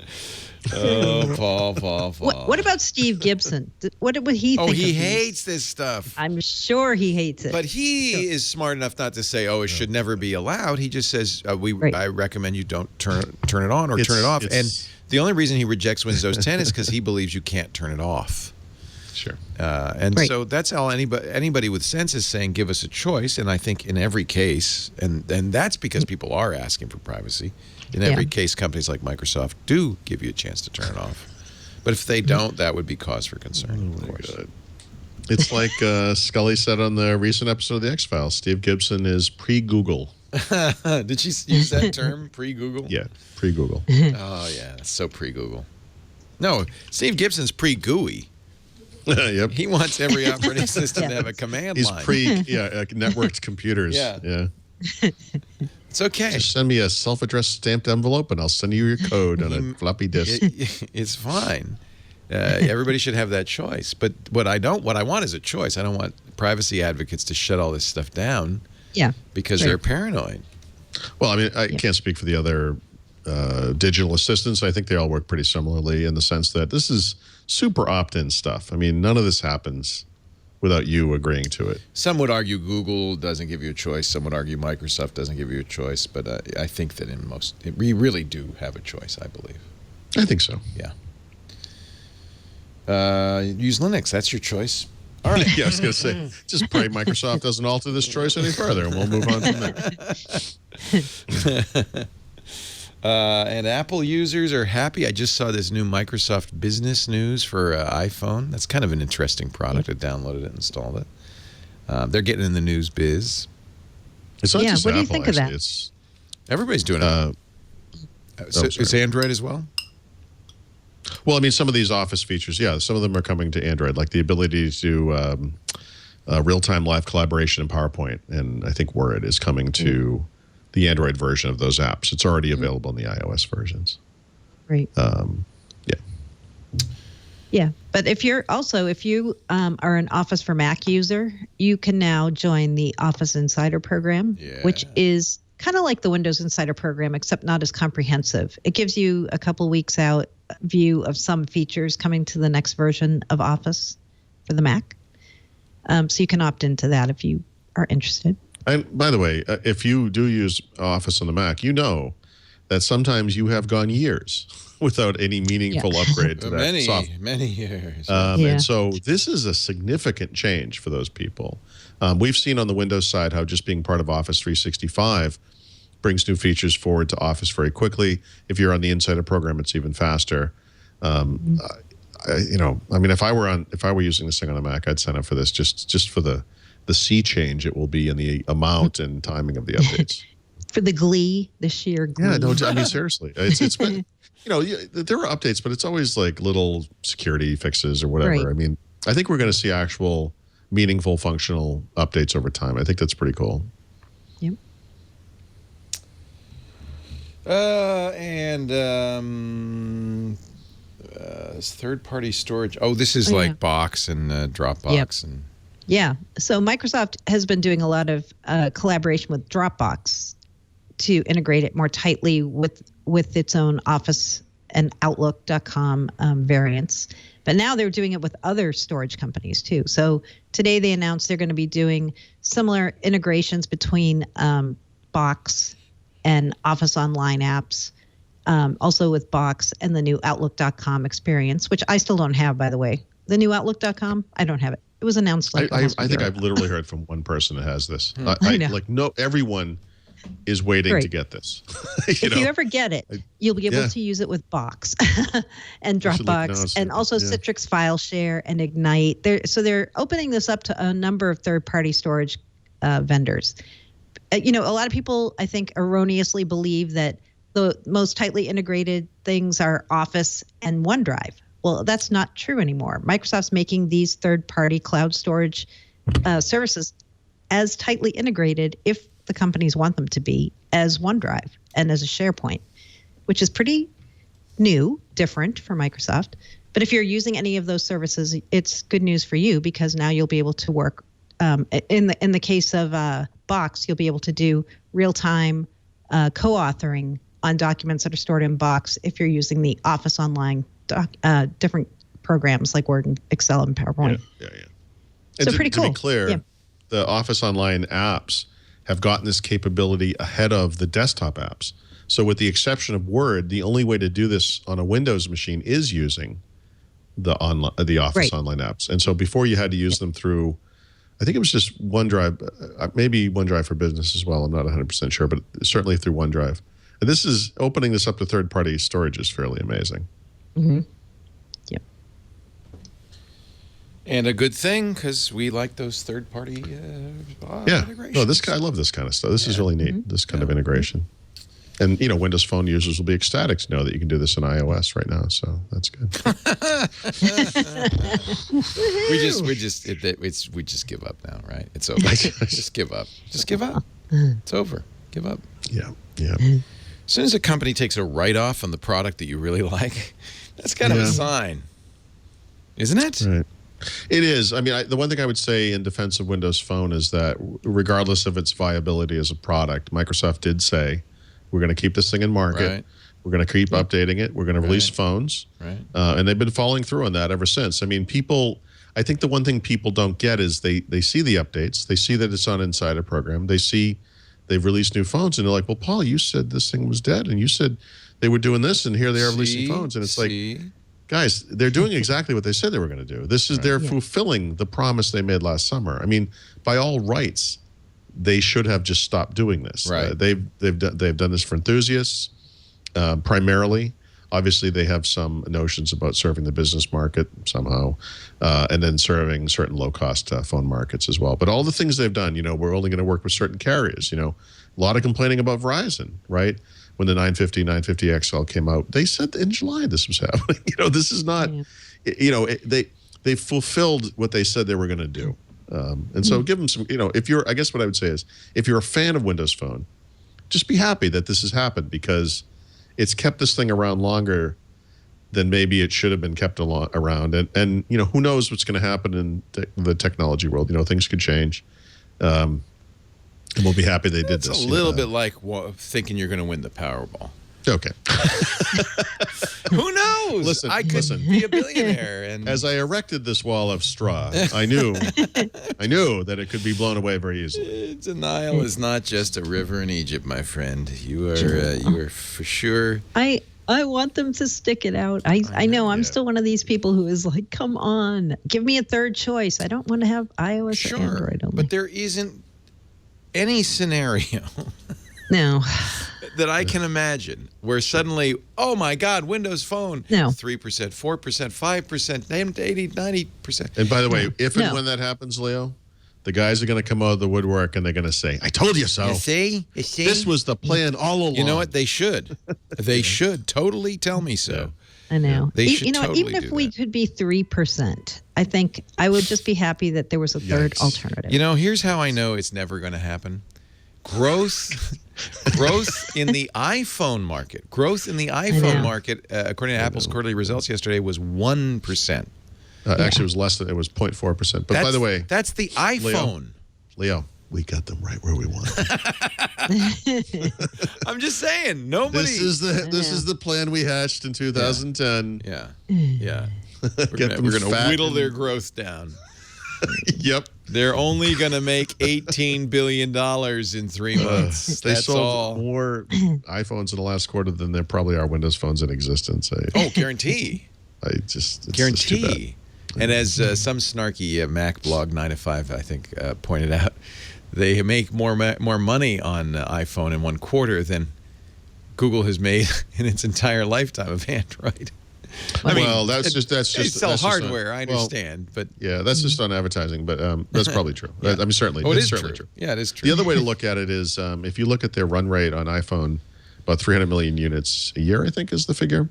Oh, Paul. What about Steve Gibson? What would he think? Oh, he of these? hates this stuff. I'm sure he hates it. But he is smart enough not to say, "Oh, it should never be allowed." He just says, "I recommend you don't turn it on or turn it off." And the only reason he rejects Windows 10 is because he believes you can't turn it off. Sure. So that's all anybody with sense is saying. Give us a choice, and I think in every case, and that's because people are asking for privacy. In every case, companies like Microsoft do give you a chance to turn it off. But if they don't, that would be cause for concern, of course. It's like Scully said on the recent episode of The X-Files, Steve Gibson is pre-Google. Did she use that term, pre-Google? Yeah, pre-Google. Oh, yeah, that's so pre-Google. No, Steve Gibson's pre-GUI. Yep. He wants every operating system to have a command line. He's networked computers. Yeah. It's okay. Just send me a self-addressed stamped envelope, and I'll send you your code on a floppy disk. It's fine. Everybody should have that choice. But what I want is a choice. I don't want privacy advocates to shut all this stuff down. Yeah. Because they're paranoid. Well, I mean, I can't speak for the other digital assistants. I think they all work pretty similarly in the sense that this is super opt-in stuff. I mean, none of this happens without you agreeing to it. Some would argue Google doesn't give you a choice. Some would argue Microsoft doesn't give you a choice. But I think that we really do have a choice, I believe. I think so. Yeah. Use Linux. That's your choice. All right. Yeah, I was going to say, just pray Microsoft doesn't alter this choice any further, and we'll move on from there. And Apple users are happy. I just saw this new Microsoft Business News for iPhone. That's kind of an interesting product. I downloaded it and installed it. They're getting in the news biz. It's not just what Apple, do you think of that? Everybody's doing it. It's Android as well? Well, I mean, some of these Office features, some of them are coming to Android, like the ability to do real-time live collaboration in PowerPoint. And I think Word is coming to the Android version of those apps. It's already available in the iOS versions. Right. Yeah. But if you are an Office for Mac user, you can now join the Office Insider program, which is kind of like the Windows Insider program, except not as comprehensive. It gives you a couple weeks out view of some features coming to the next version of Office for the Mac. So you can opt into that if you are interested. And by the way, if you do use Office on the Mac, you know that sometimes you have gone years without any meaningful upgrade to that software. Many years. And so this is a significant change for those people. We've seen on the Windows side how just being part of Office 365 brings new features forward to Office very quickly. If you're on the Insider program, it's even faster. I mean, if I were using this thing on a Mac, I'd sign up for this just for the sea change it will be in the amount and timing of the updates. For the glee, the sheer glee. Yeah, no, I mean, seriously. It's been, there are updates, but it's always like little security fixes or whatever. Right. I mean, I think we're going to see actual meaningful functional updates over time. I think that's pretty cool. Yep. Third-party storage. Oh, this is like Box and Dropbox and. Yeah. So Microsoft has been doing a lot of collaboration with Dropbox to integrate it more tightly with its own Office and Outlook.com variants. But now they're doing it with other storage companies too. So today they announced they're going to be doing similar integrations between Box and Office Online apps, also with Box and the new Outlook.com experience, which I still don't have, by the way. The new Outlook.com, I don't have it. It was announced like I think I've literally heard from one person that has this. Everyone is waiting to get this. If you ever get it, you'll be able to use it with Box and Dropbox and also Citrix File Share and Ignite. They're opening this up to a number of third-party storage vendors. A lot of people, I think, erroneously believe that the most tightly integrated things are Office and OneDrive. Well, that's not true anymore. Microsoft's making these third-party cloud storage services as tightly integrated, if the companies want them to be, as OneDrive and as a SharePoint, which is pretty new, different for Microsoft. But if you're using any of those services, it's good news for you because now you'll be able to work. In the case of Box, you'll be able to do real-time co-authoring on documents that are stored in Box if you're using the Office Online different programs like Word and Excel and PowerPoint. Yeah. So And pretty cool. To be clear, the Office Online apps have gotten this capability ahead of the desktop apps. So with the exception of Word, the only way to do this on a Windows machine is using the Office Online apps. And so before you had to use them through, I think it was just OneDrive, maybe OneDrive for Business as well. I'm not 100% sure, but certainly through OneDrive. And this is opening this up to third-party storage is fairly amazing. Mm-hmm. Yep. And a good thing, because we like those third-party integrations. No, I love this kind of stuff. This is really neat, this kind of integration. And, Windows Phone users will be ecstatic to know that you can do this in iOS right now. So that's good. we just give up now, right? It's over. Just give up. Just give up. It's over. Give up. Yeah. As soon as a company takes a write-off on the product that you really like, that's kind of a sign, isn't it? Right. It is. I mean, the one thing I would say in defense of Windows Phone is that regardless of its viability as a product, Microsoft did say, we're going to keep this thing in market. Right. We're going to keep updating it. We're going to release phones. Right. And they've been following through on that ever since. I mean, I think the one thing people don't get is they see the updates. They see that it's on Insider program. They see they've released new phones, and they're like, well, Paul, you said this thing was dead, and you said they were doing this, and here they are releasing phones. And it's like, guys, they're doing exactly what they said they were going to do. They're fulfilling the promise they made last summer. I mean, by all rights, they should have just stopped doing this. Right. They've done this for enthusiasts primarily. Obviously, they have some notions about serving the business market somehow, and then serving certain low-cost phone markets as well. But all the things they've done, we're only going to work with certain carriers. A lot of complaining about Verizon, right? When the 950 XL came out, they said in July this was happening. This is not, they fulfilled what they said they were going to do. And so give them some, I guess what I would say is, if you're a fan of Windows Phone, just be happy that this has happened, because it's kept this thing around longer than maybe it should have been kept around. And who knows what's going to happen in the technology world. Things could change. And we'll be happy they did this. It's a little bit like thinking you're going to win the Powerball. Okay. Who knows? I could be a billionaire. And as I erected this wall of straw, I knew that it could be blown away very easily. Denial is not just a river in Egypt, my friend. You are for sure. I want them to stick it out. I know I'm still one of these people who is like, come on, give me a third choice. I don't want to have iOS or Android only. But there isn't any scenario no that I can imagine where suddenly, oh my God, Windows Phone, 3%, 4%, 5%, 80, 90%. And by the way, if and when that happens, Leo, the guys are going to come out of the woodwork and they're going to say, I told you so. You see? This was the plan all along. You know what? They should. They should totally tell me so. I know. They should totally even if we could be 3%, I think I would just be happy that there was a third alternative. Here's how I know it's never going to happen. Growth in the iPhone market. Growth in the iPhone market, according to Apple's quarterly results yesterday, was 1%. Actually, it was less than, it was 0.4%. But by the way, that's the iPhone. Leo, we got them right where we want them. I'm just saying, nobody. This is the plan we hatched in 2010. Yeah. We're going to whittle their growth down. Yep. They're only going to make $18 billion in 3 months. They sold more iPhones in the last quarter than there probably are Windows phones in existence. Guarantee. Guarantee. And as some snarky Mac blog 9 to 5, I think, pointed out, they make more money on iPhone in 1 quarter than Google has made in its entire lifetime of Android. That's just they sell hardware. I understand, but yeah, that's just on advertising. But that's probably true. I mean, certainly, it is certainly true. Yeah, it is true. The other way to look at it is if you look at their run rate on iPhone, about 300 million units a year, I think is the figure.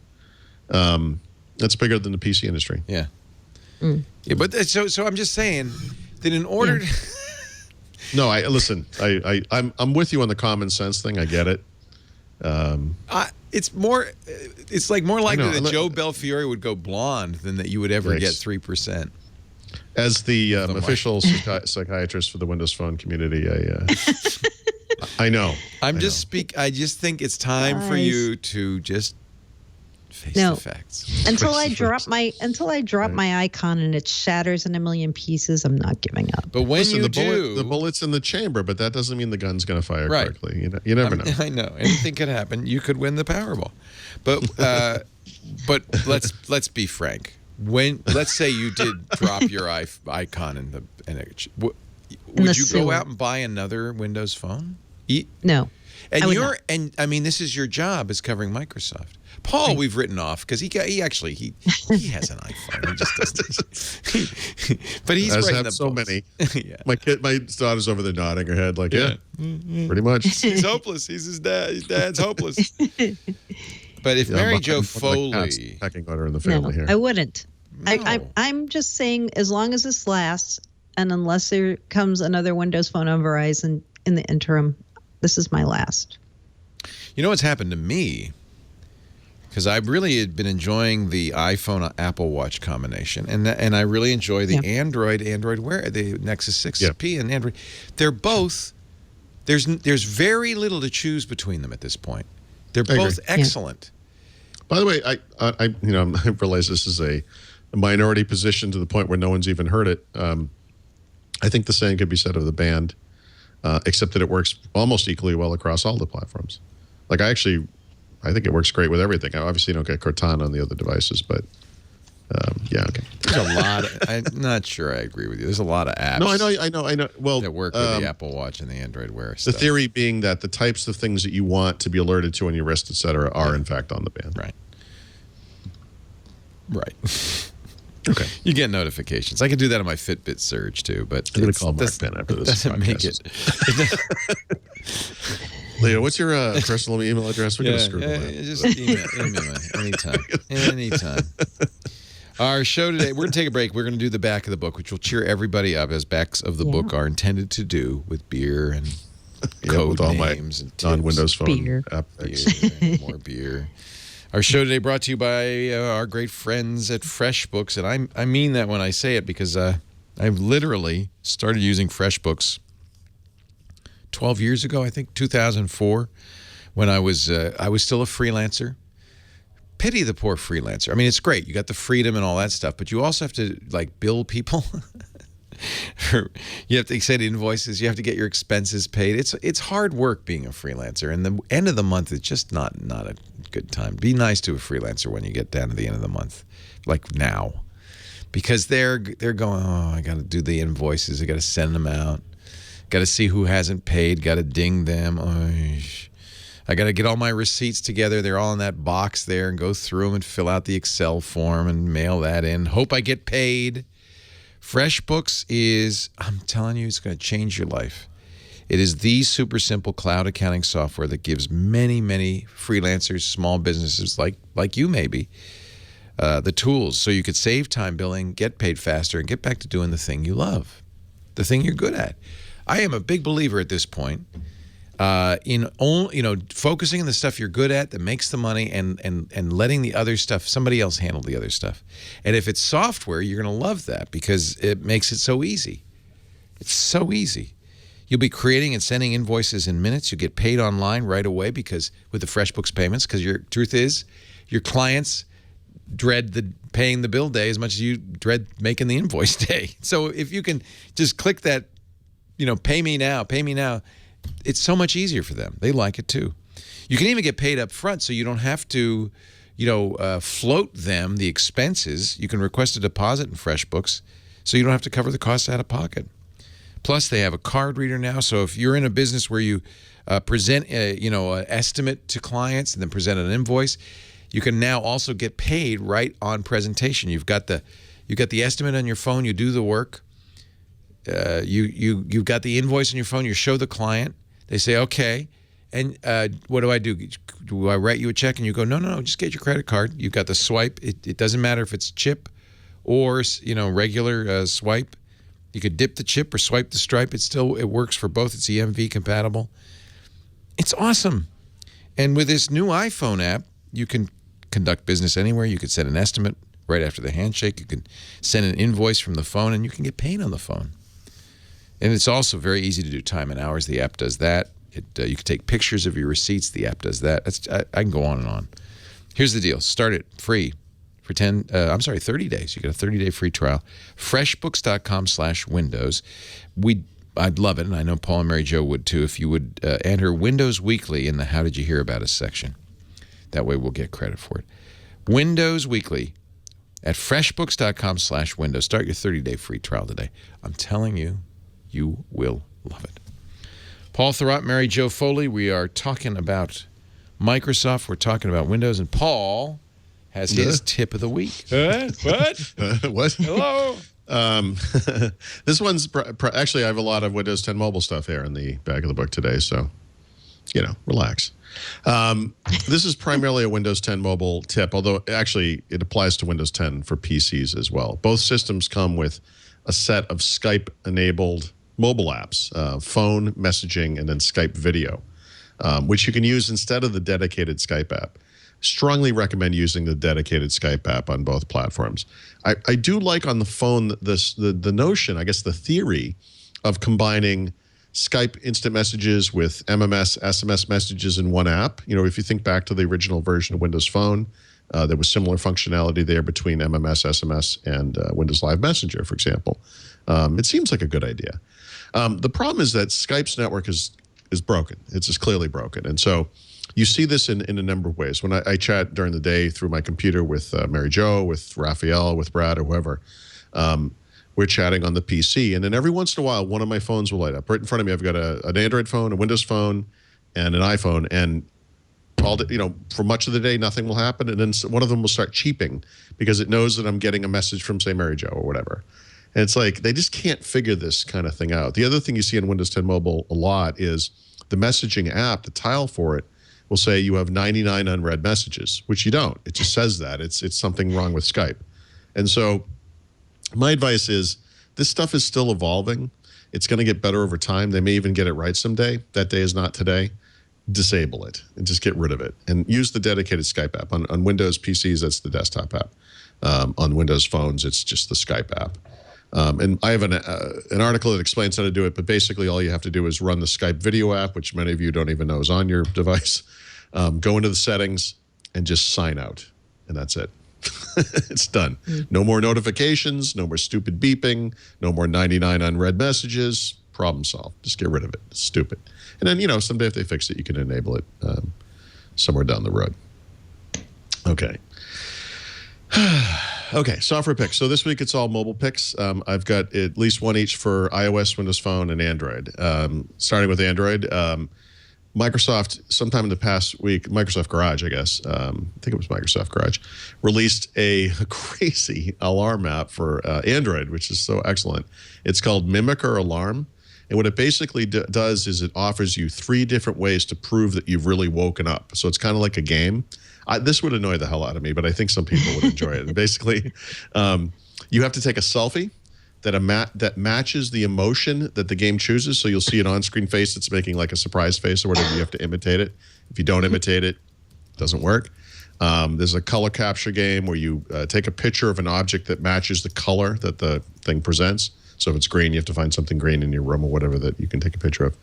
That's bigger than the PC industry. Yeah. Yeah, but so I'm just saying that in order. No, I'm with you on the common sense thing. I get it. It's more likely that Joe Belfiore would go blonde than that you would ever get 3%. As the official psychiatrist for the Windows Phone community, I know. I just think it's time for you to just face the facts. Until I drop my icon and it shatters in a million pieces, I'm not giving up. But when the bullet's in the chamber, but that doesn't mean the gun's going to fire correctly. You never know. I know. Anything could happen. You could win the Powerball. But let's be frank. Let's say you did drop your icon would you go out and buy another Windows phone? No. And I mean, this is your job, is covering Microsoft. Paul, we've written off because he has an iPhone. He just doesn't. But he's writing the so books. Many. Yeah. My daughter's over there nodding her head like, pretty much. He's hopeless. He's his dad. His dad's hopeless. But if Mary Jo Foley, pecking order in the family here, I wouldn't. No. I'm just saying, as long as this lasts, and unless there comes another Windows Phone on Verizon in the interim, this is my last. You know what's happened to me? Because I really had been enjoying the iPhone Apple Watch combination, and I really enjoy the Android Wear, the Nexus 6P and Android. They're both there's very little to choose between them at this point. They're both excellent. By the way, I realize this is a minority position to the point where no one's even heard it. I think the same could be said of the Band, except that it works almost equally well across all the platforms. Like I think it works great with everything. I obviously don't get Cortana on the other devices, but okay. There's a lot. I'm not sure I agree with you. There's a lot of apps. No, I know. Well, that work with the Apple Watch and the Android Wear stuff. The theory being that the types of things that you want to be alerted to on your wrist, etc., are in fact on the Band. Right. Okay. You get notifications. I could do that on my Fitbit Surge too, but I'm going to call Mark Ben after this. Doesn't make it. Leo, what's your personal email address? We're going to screw that. Just email anytime. Our show today, we're going to take a break. We're going to do the back of the book, which will cheer everybody up, as backs of the book are intended to do, with beer and code names and non-Windows Phone beer. apps. More beer. Our show today brought to you by our great friends at FreshBooks, and I mean that when I say it, because I've literally started using FreshBooks 12 years ago, I think, 2004, when I was still a freelancer. Pity the poor freelancer. I mean, it's great. You got the freedom and all that stuff, but you also have to, like, bill people. You have to send invoices. You have to get your expenses paid. It's hard work being a freelancer, and the end of the month is just not a good time. Be nice to a freelancer when you get down to the end of the month, like now, because they're going, oh, I got to do the invoices. I got to send them out. Got to see who hasn't paid. Got to ding them. I got to get all my receipts together. They're all in that box there, and go through them and fill out the Excel form and mail that in. Hope I get paid. FreshBooks is, I'm telling you, it's going to change your life. It is the super simple cloud accounting software that gives many, many freelancers, small businesses like you maybe, the tools so you could save time billing, get paid faster, and get back to doing the thing you love, the thing you're good at. I am a big believer at this point in focusing on the stuff you're good at that makes the money, and letting the other stuff, somebody else handle the other stuff. And if it's software, you're going to love that because it makes it so easy. It's so easy. You'll be creating and sending invoices in minutes. You get paid online right away because with the FreshBooks payments, because your truth is your clients dread paying the bill day as much as you dread making the invoice day. So if you can just click that, pay me now, it's so much easier for them. They like it too. You can even get paid up front, so you don't have to, float them the expenses. You can request a deposit in FreshBooks, so you don't have to cover the costs out of pocket. Plus, they have a card reader now, so if you're in a business where you present, an estimate to clients and then present an invoice, you can now also get paid right on presentation. You've got the estimate on your phone. You do the work. You've got the invoice on your phone. You show the client. They say, okay. And what do I do? Do I write you a check? And you go, no, just get your credit card. You've got the swipe. It doesn't matter if it's chip or, regular swipe. You could dip the chip or swipe the stripe. It works for both. It's EMV compatible. It's awesome. And with this new iPhone app, you can conduct business anywhere. You could send an estimate right after the handshake. You can send an invoice from the phone, and you can get paid on the phone. And it's also very easy to do time and hours. The app does that. You can take pictures of your receipts. The app does that. I can go on and on. Here's the deal. Start it free for 30 days. You get a 30-day free trial. FreshBooks.com/Windows. I'd love it, and I know Paul and Mary Jo would too, if you would enter Windows Weekly in the How Did You Hear About Us section. That way we'll get credit for it. Windows Weekly at FreshBooks.com/Windows. Start your 30-day free trial today. I'm telling you, you will love it. Paul Thurrott, Mary Jo Foley, we are talking about Microsoft. We're talking about Windows, and Paul has his tip of the week. What? What? Hello. This one's actually, I have a lot of Windows 10 mobile stuff here in the back of the book today, so, relax. This is primarily a Windows 10 mobile tip, although actually it applies to Windows 10 for PCs as well. Both systems come with a set of Skype-enabled mobile apps, phone, messaging, and then Skype video, which you can use instead of the dedicated Skype app. Strongly recommend using the dedicated Skype app on both platforms. I do like on the phone the notion, I guess the theory, of combining Skype instant messages with MMS, SMS messages in one app. If you think back to the original version of Windows Phone, there was similar functionality there between MMS, SMS, and Windows Live Messenger, for example. It seems like a good idea. The problem is that Skype's network is broken. It's just clearly broken. And so you see this in a number of ways. When I chat during the day through my computer with Mary Jo, with Raphael, with Brad, or whoever, we're chatting on the PC. And then every once in a while, one of my phones will light up. Right in front of me, I've got an Android phone, a Windows phone, and an iPhone. And for much of the day, nothing will happen. And then one of them will start cheeping because it knows that I'm getting a message from, say, Mary Jo or whatever. And it's like they just can't figure this kind of thing out. The other thing you see in Windows 10 Mobile a lot is the messaging app, the tile for it, will say you have 99 unread messages, which you don't. It just says that. It's something wrong with Skype. And so my advice is this stuff is still evolving. It's going to get better over time. They may even get it right someday. That day is not today. Disable it and just get rid of it. And use the dedicated Skype app. On Windows PCs, that's the desktop app. On Windows phones, it's just the Skype app. And I have an article that explains how to do it, but basically all you have to do is run the Skype video app, which many of you don't even know is on your device. Go into the settings and just sign out, and that's it. It's done. No more notifications, no more stupid beeping, no more 99 unread messages. Problem solved. Just get rid of it. It's stupid. And then, someday if they fix it, you can enable it somewhere down the road. Okay. Okay, software picks. So this week it's all mobile picks. I've got at least one each for iOS, Windows Phone, and Android. Starting with Android, Microsoft, sometime in the past week, Microsoft Garage, I guess, I think it was Microsoft Garage, released a crazy alarm app for Android, which is so excellent. It's called Mimicker Alarm. And what it basically does is it offers you 3 different ways to prove that you've really woken up. So it's kind of like a game. This would annoy the hell out of me, but I think some people would enjoy it. And basically, you have to take a selfie that matches the emotion that the game chooses. So you'll see an on-screen face that's making like a surprise face or whatever. You have to imitate it. If you don't imitate it, it doesn't work. There's a color capture game where you take a picture of an object that matches the color that the thing presents. So if it's green, you have to find something green in your room or whatever that you can take a picture of.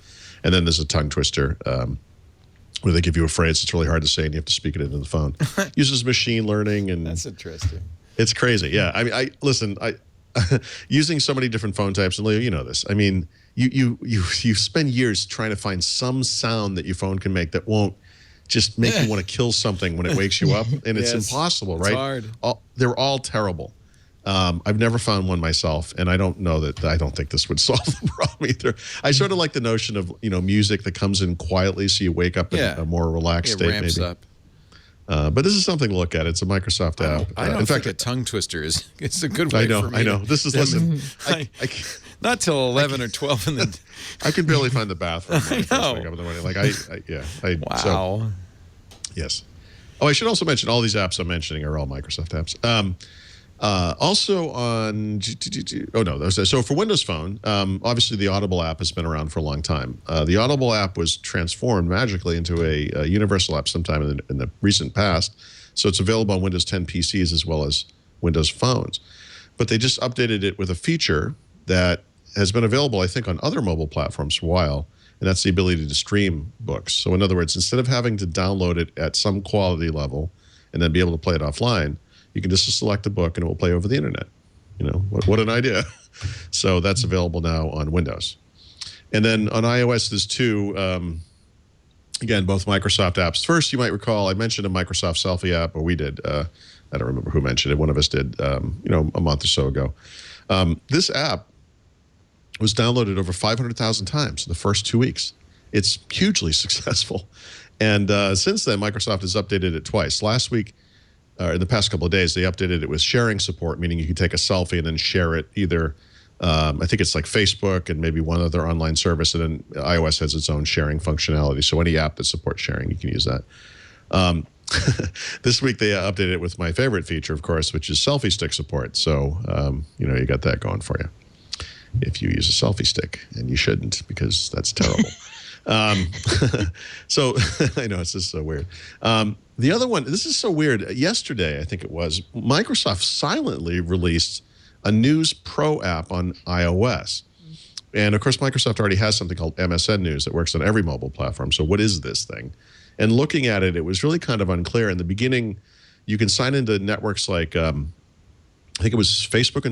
And then there's a tongue twister where they give you a phrase that's really hard to say and you have to speak it into the phone. Uses machine learning. And that's interesting. It's crazy. Yeah. I mean, listen, using so many different phone types, and Leo, you know this. I mean, you spend years trying to find some sound that your phone can make that won't just make you want to kill something when it wakes you up. And it's impossible, right? It's hard. They're all terrible. I've never found one myself, and I don't think this would solve the problem either. I sort of like the notion of, music that comes in quietly so you wake up in a more relaxed state. Ramps maybe. Up. But this is something to look at. It's a Microsoft app. I don't think a tongue twister it's a good way for me. I know. This is, listen. Not till 11 or 12 in the... I can barely find the bathroom when I first wake up in the morning. Wow. So, yes. Oh, I should also mention all these apps I'm mentioning are all Microsoft apps. Also on, so for Windows Phone, obviously the Audible app has been around for a long time. The Audible app was transformed magically into a universal app sometime in the recent past. So it's available on Windows 10 PCs as well as Windows phones. But they just updated it with a feature that has been available, I think, on other mobile platforms for a while, and that's the ability to stream books. So in other words, instead of having to download it at some quality level and then be able to play it offline, you can just select a book and it will play over the internet. You know, what an idea. So that's available now on Windows. And then on iOS, there's two, again, both Microsoft apps. First, you might recall I mentioned a Microsoft selfie app, or we did. I don't remember who mentioned it. One of us did, you know, a month or so ago. This app was downloaded over 500,000 times in the first 2 weeks. It's hugely successful. And since then, Microsoft has updated it twice. Last week, in the past couple of days, they updated it with sharing support, meaning you can take a selfie and then share it either, I think it's like Facebook and maybe one other online service, and then iOS has its own sharing functionality. So any app that supports sharing, you can use that. This week, they updated it with my favorite feature, of course, which is selfie stick support. So, you know, you got that going for you if you use a selfie stick, and you shouldn't because that's terrible. So I know it's just so weird. The other one, this is so weird. Yesterday, I think it was, Microsoft silently released a News Pro app on iOS. And of course, Microsoft already has something called MSN News that works on every mobile platform. So what is this thing? And looking at it, it was really kind of unclear. In the beginning, you can sign into networks like, I think it was Facebook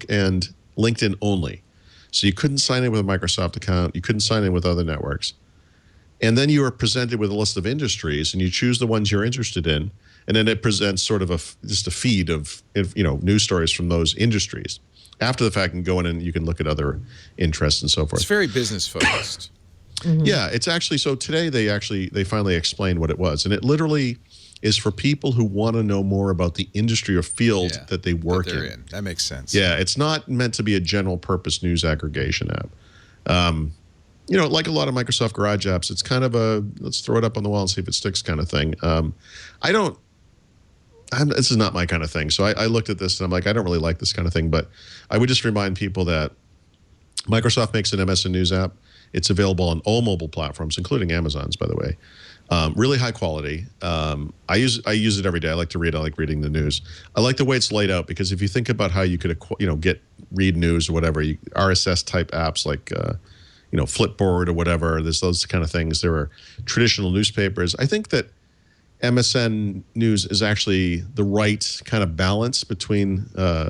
and LinkedIn only. So you couldn't sign in with a Microsoft account. You couldn't sign in with other networks. And then you are presented with a list of industries, and you choose the ones you're interested in. And then it presents sort of just a feed of, you know, news stories from those industries. After the fact, you can go in and you can look at other interests and so forth. It's very business focused. Yeah, it's actually, so today they finally explained what it was. And it literally is for people who want to know more about the industry or field that they work in. That makes sense. Yeah, it's not meant to be a general purpose news aggregation app. You know, like a lot of Microsoft Garage apps, it's kind of a, let's throw it up on the wall and see if it sticks kind of thing. This is not my kind of thing. So I looked at this and I'm like, I don't really like this kind of thing. But I would just remind people that Microsoft makes an MSN News app. It's available on all mobile platforms, including Amazon's, by the way. Really high quality. I use it every day. I like to read. I like reading the news. I like the way it's laid out, because if you think about how you could, you know, read news or whatever, RSS type apps like, you know, Flipboard or whatever. There's those kind of things. There are traditional newspapers. I think that MSN News is actually the right kind of balance between,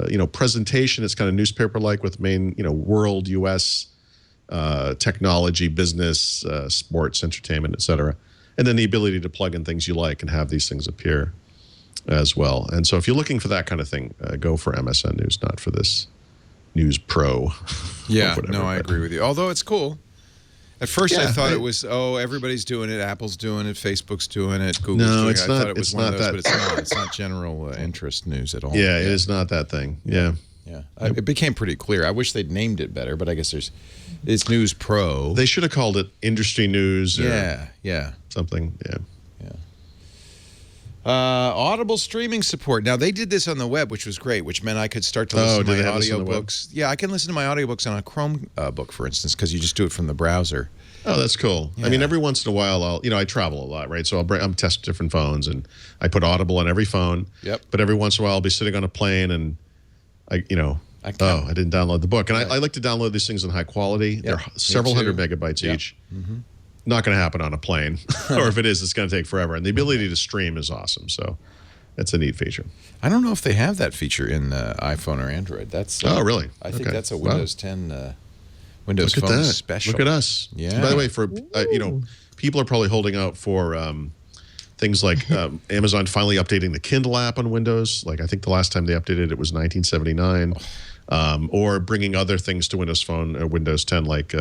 you know, presentation. It's kind of newspaper-like with main, you know, world, U.S. Technology, business, sports, entertainment, et cetera. And then the ability to plug in things you like and have these things appear as well. And so if you're looking for that kind of thing, go for MSN News, not for this News Pro. Yeah, no, I agree with you. Although it's cool. At first, I thought it was, everybody's doing it. Apple's doing it. Facebook's doing it. Google's doing it. I thought it was one of those, but it's not. It's not general interest news at all. Yeah, it is not that thing. Yeah. Yeah. It became pretty clear. I wish they'd named it better, but I guess it's News Pro. They should have called it Industry News or something. Yeah. Audible streaming support. Now, they did this on the web, which was great, which meant I could start to listen to my audiobooks. Yeah, I can listen to my audiobooks on a Chrome book, for instance, because you just do it from the browser. Oh, that's cool. Yeah. I mean, every once in a while, I travel a lot, right? So I'm test different phones, and I put Audible on every phone. Yep. But every once in a while, I'll be sitting on a plane, and I didn't download the book. And I like to download these things in high quality. They're several hundred megabytes each. Mm-hmm. Not going to happen on a plane. Or if it is, it's going to take forever. And the ability to stream is awesome. So that's a neat feature. I don't know if they have that feature in iPhone or Android. That's really? I think that's a Windows 10 Windows Phone special. Look at us. Yeah. By the way, for people are probably holding out for things like Amazon finally updating the Kindle app on Windows. Like I think the last time they updated it was 1979. Or bringing other things to Windows Phone or Windows 10 like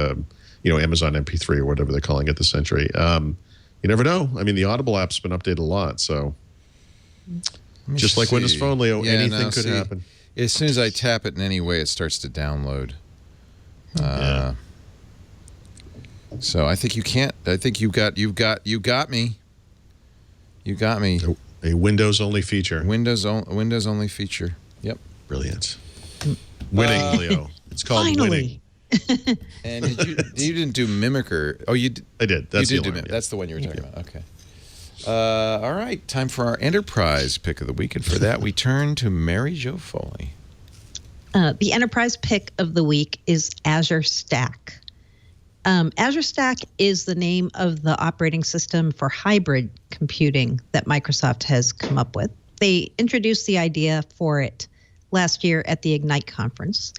Amazon MP3 or whatever they're calling it this century. You never know. I mean, the Audible app's been updated a lot, so just like Windows Phone, Leo, anything could happen. As soon as I tap it in any way, it starts to download. So I think you can't. I think you got me. You got me. A Windows only feature. Windows only feature. Yep. Brilliant. Winning, Leo. It's called winning. And you didn't do Mimicker. Oh, you did. I did. That's you did do Mimicker. That's the one you were talking about. Okay. All right. Time for our Enterprise pick of the week. And for that, we turn to Mary Jo Foley. The Enterprise pick of the week is Azure Stack. Azure Stack is the name of the operating system for hybrid computing that Microsoft has come up with. They introduced the idea for it last year at the Ignite conference.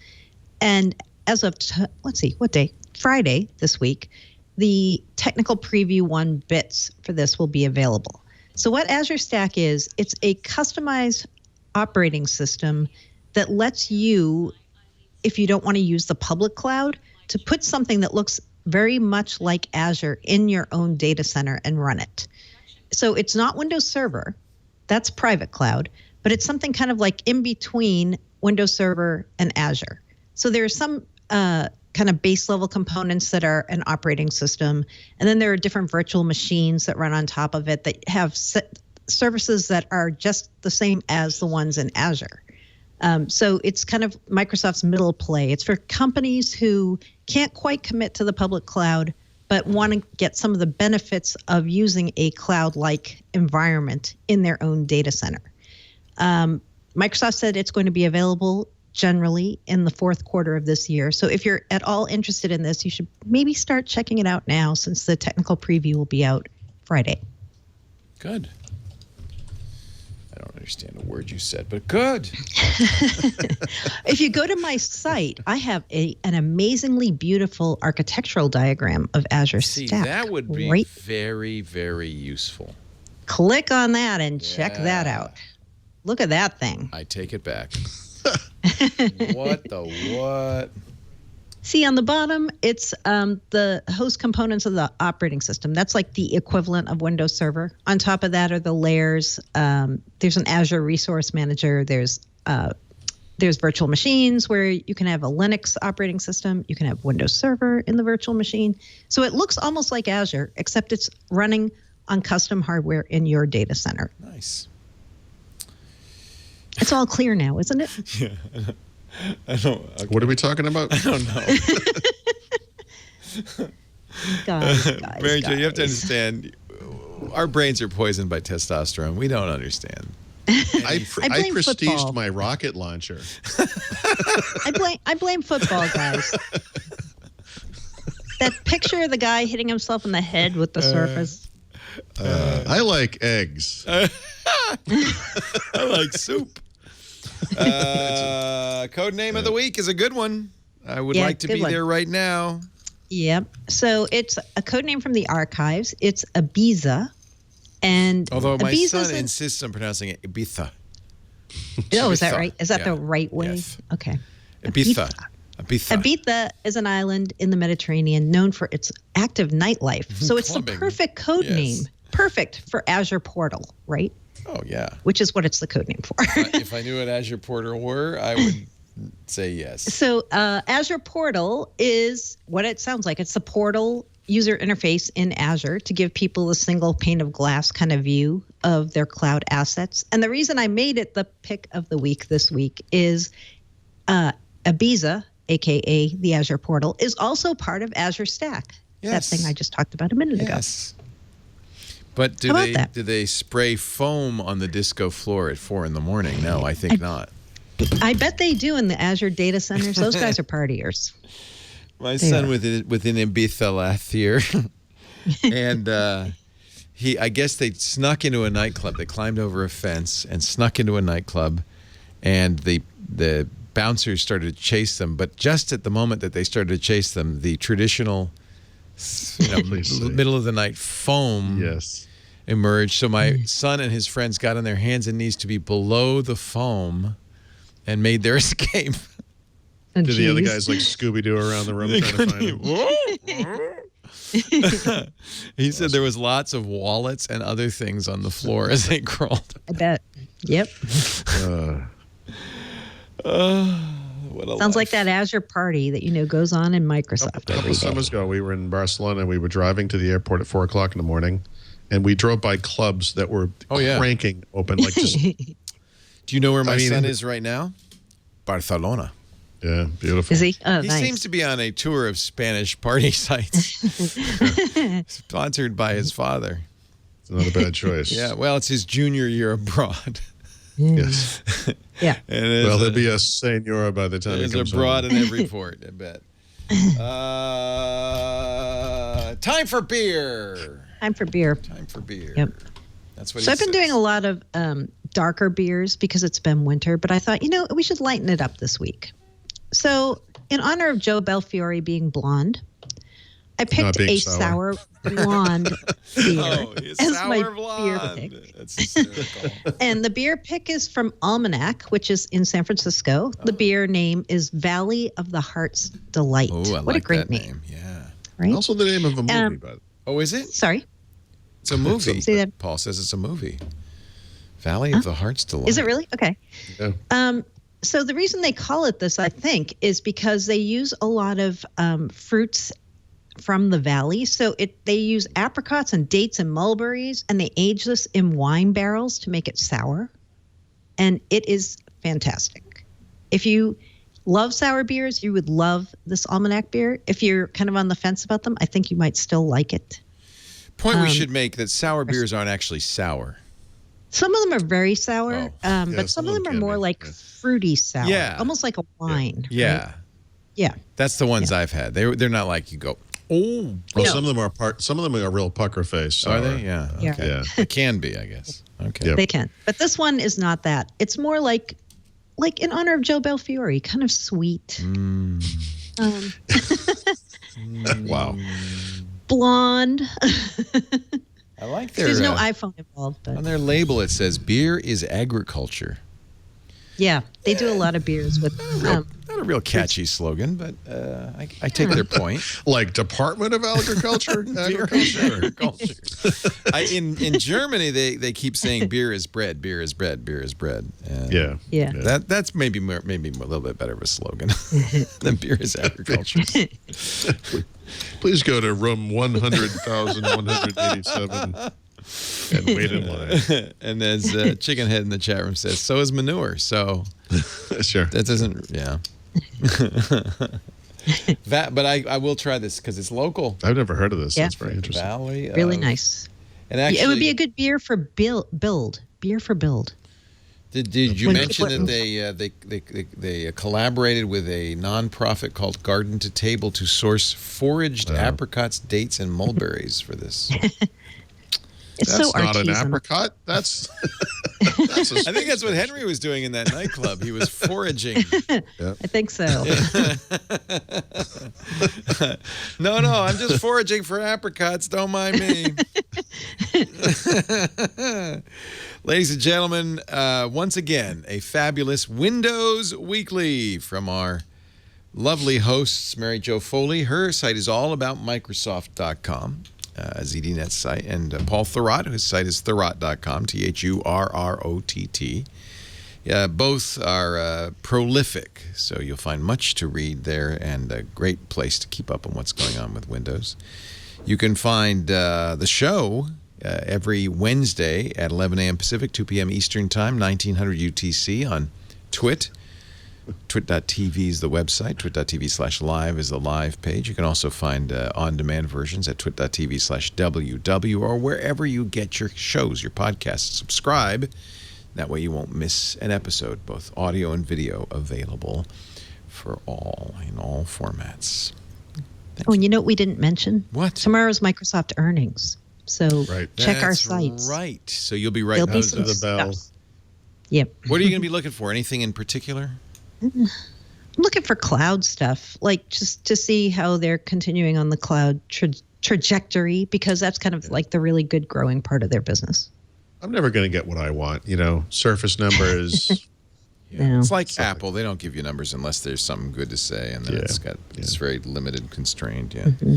And as of, let's see, what day? Friday this week, the technical preview 1 bits for this will be available. So what Azure Stack is, it's a customized operating system that lets you, if you don't want to use the public cloud, to put something that looks very much like Azure in your own data center and run it. So it's not Windows Server, that's private cloud, but it's something kind of like in between Windows Server and Azure. So there's some kind of base level components that are an operating system, and then there are different virtual machines that run on top of it that have services that are just the same as the ones in Azure. So it's kind of Microsoft's middle play. It's for companies who can't quite commit to the public cloud, but want to get some of the benefits of using a cloud-like environment in their own data center. Microsoft said it's going to be available generally in the 4th quarter of this year. So if you're at all interested in this, you should maybe start checking it out now, since the technical preview will be out Friday. Good. I don't understand a word you said, but good. If you go to my site, I have an amazingly beautiful architectural diagram of Azure See, Stack. that would be very, very useful. Click on that and check that out. Look at that thing. I take it back. What the what? See, on the bottom, it's the host components of the operating system. That's like the equivalent of Windows Server. On top of that are the layers. There's an Azure Resource Manager. There's virtual machines where you can have a Linux operating system. You can have Windows Server in the virtual machine. So it looks almost like Azure, except it's running on custom hardware in your data center. Nice. It's all clear now, isn't it? Yeah. I don't. Okay. What are we talking about? I don't know. guys, Mary Jo, you have to understand, our brains are poisoned by testosterone. We don't understand. I blame prestiged football. my rocket launcher. I blame football, guys. That picture of the guy hitting himself in the head with the Surface. I like eggs. I like soup. Code name of the week is a good one. I would like to be there right now. Yep. So it's a code name from the archives. It's Ibiza. And although my Ibiza's son insists on pronouncing it Ibiza. Oh, is that right? Is that the right way? Yes. Okay. Ibiza. Ibiza is an island in the Mediterranean known for its active nightlife. So it's Clubbing. the perfect code name. Perfect for Azure Portal, right? Oh, yeah. Which is what it's the code name for. If I knew what Azure Portal were, I would say yes. So Azure Portal is what it sounds like. It's the portal user interface in Azure to give people a single pane of glass kind of view of their cloud assets. And the reason I made it the pick of the week this week is Ibiza, a.k.a. the Azure Portal, is also part of Azure Stack. Yes. That thing I just talked about a minute ago. Yes. But do they spray foam on the disco floor at 4 a.m? No, I think not. I bet they do in the Azure data centers. Those guys are partiers. My son was in Ibiza last year, and I guess they snuck into a nightclub. They climbed over a fence and snuck into a nightclub, and the bouncers started to chase them. But just at the moment that they started to chase them, the traditional middle of the night foam emerged. So my son and his friends got on their hands and knees to be below the foam and made their escape. Did the other guys like Scooby-Doo around the room trying to find him? He said there was lots of wallets and other things on the floor as they crawled. I bet. Yep. What a Sounds life. like that Azure party that goes on in Microsoft. A couple summers ago, we were in Barcelona and we were driving to the airport at 4 o'clock in the morning, and we drove by clubs that were cranking open like just. Do you know where my son is right now? Barcelona. Yeah, beautiful. Is he? Oh, He nice. seems to be on a tour of Spanish party sites, sponsored by his father. It's not a bad choice. Yeah, well, it's his junior year abroad. Yes. Yeah. And Well, there'll be a senora by the time he there's comes abroad home. in every port, I bet. Time for beer. Time for beer. Time for beer. Yep. That's what So he I've been says. doing a lot of darker beers because it's been winter, but I thought, we should lighten it up this week. So in honor of Joe Belfiore being blonde, I picked a sour blonde beer as my beer pick. That's hysterical. And the beer pick is from Almanac, which is in San Francisco. The beer name is Valley of the Heart's Delight. Oh, I what like a great that name. Yeah. Right? Also the name of a movie, but Oh, is it? Sorry. It's a movie. Say that. Paul says it's a movie. Valley of the Heart's Delight. Is it really? Okay. yeah. So the reason they call it this, I think, is because they use a lot of fruits from the valley. So they use apricots and dates and mulberries, and they age this in wine barrels to make it sour. And it is fantastic. If you love sour beers, you would love this Almanac beer. If you're kind of on the fence about them, I think you might still like it. Point we should make that sour beers aren't actually sour. Some of them are very sour, but some of them are can more be, like fruity sour. Yeah. Almost like a wine. Yeah. Right? Yeah. That's the ones I've had. They're not like you go, oh. Well, No. some of them are real pucker face. Are they? Yeah. Yeah. Okay. Yeah. It can be, I guess. Okay. Yep. They can. But this one is not that. It's more like in honor of Joe Belfiore, kind of sweet. Wow. Blonde. I like their There's no iPhone involved, on but their label it says beer is agriculture. yeah, they do a lot of beers with Not a real catchy slogan, but I take their point. Like Department of Agriculture? Beer is agriculture. In Germany, they keep saying beer is bread, beer is bread, beer is bread. And yeah. That's maybe a little bit better of a slogan than beer is agriculture. Please go to room 100,187 and wait in line. And as Chicken Head in the chat room says, so is manure. So Sure. that doesn't, yeah. But I will try this because it's local. I've never heard of this. Yeah. That's very interesting. Valley Really of- nice. And actually, It would be a good beer for build. Beer for build. Did you When mention people- that they collaborated with a nonprofit called Garden to Table to source foraged apricots, dates, and mulberries for this? It's That's so not an artisan. apricot. That's I think that's what Henry was doing in that nightclub. He was foraging. I think so. No, I'm just foraging for apricots. Don't mind me. Ladies and gentlemen, once again, a fabulous Windows Weekly from our lovely hosts, Mary Jo Foley. Her site is all about Microsoft.com. ZDNet's site, and Paul Thurrott, whose site is Thurrott.com, Thurrott. Both are prolific, so you'll find much to read there and a great place to keep up on what's going on with Windows. You can find the show every Wednesday at 11 a.m. Pacific, 2 p.m. Eastern Time, 1900 UTC on Twit. Twit.tv is the website. Twit.tv/live is the live page. You can also find on-demand versions at twit.tv/WW or wherever you get your shows, your podcasts. Subscribe. That way you won't miss an episode, both audio and video available for all in all formats. Oh, and you know what we didn't mention? What? Tomorrow's Microsoft earnings. So check our That's sites. Right. So you'll be right There'll be out some of the bell. stuff. Yep. What are you going to be looking for? Anything in particular? I'm looking for cloud stuff, like just to see how they're continuing on the cloud trajectory, because that's kind of like the really good growing part of their business. I'm never going to get what I want. Surface numbers. No. It's like Apple. They don't give you numbers unless there's something good to say, and then it's very limited, constrained. Yeah. Mm-hmm.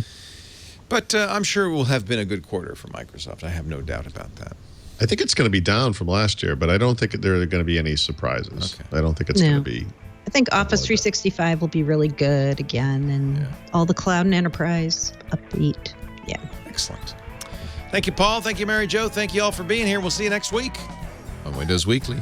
But I'm sure it will have been a good quarter for Microsoft. I have no doubt about that. I think it's going to be down from last year, but I don't think there are going to be any surprises. Okay. I don't think it's going to be. I think Office 365 will be really good again, and all the cloud and enterprise upbeat. Yeah. Excellent. Thank you, Paul. Thank you, Mary Jo. Thank you all for being here. We'll see you next week on Windows Weekly.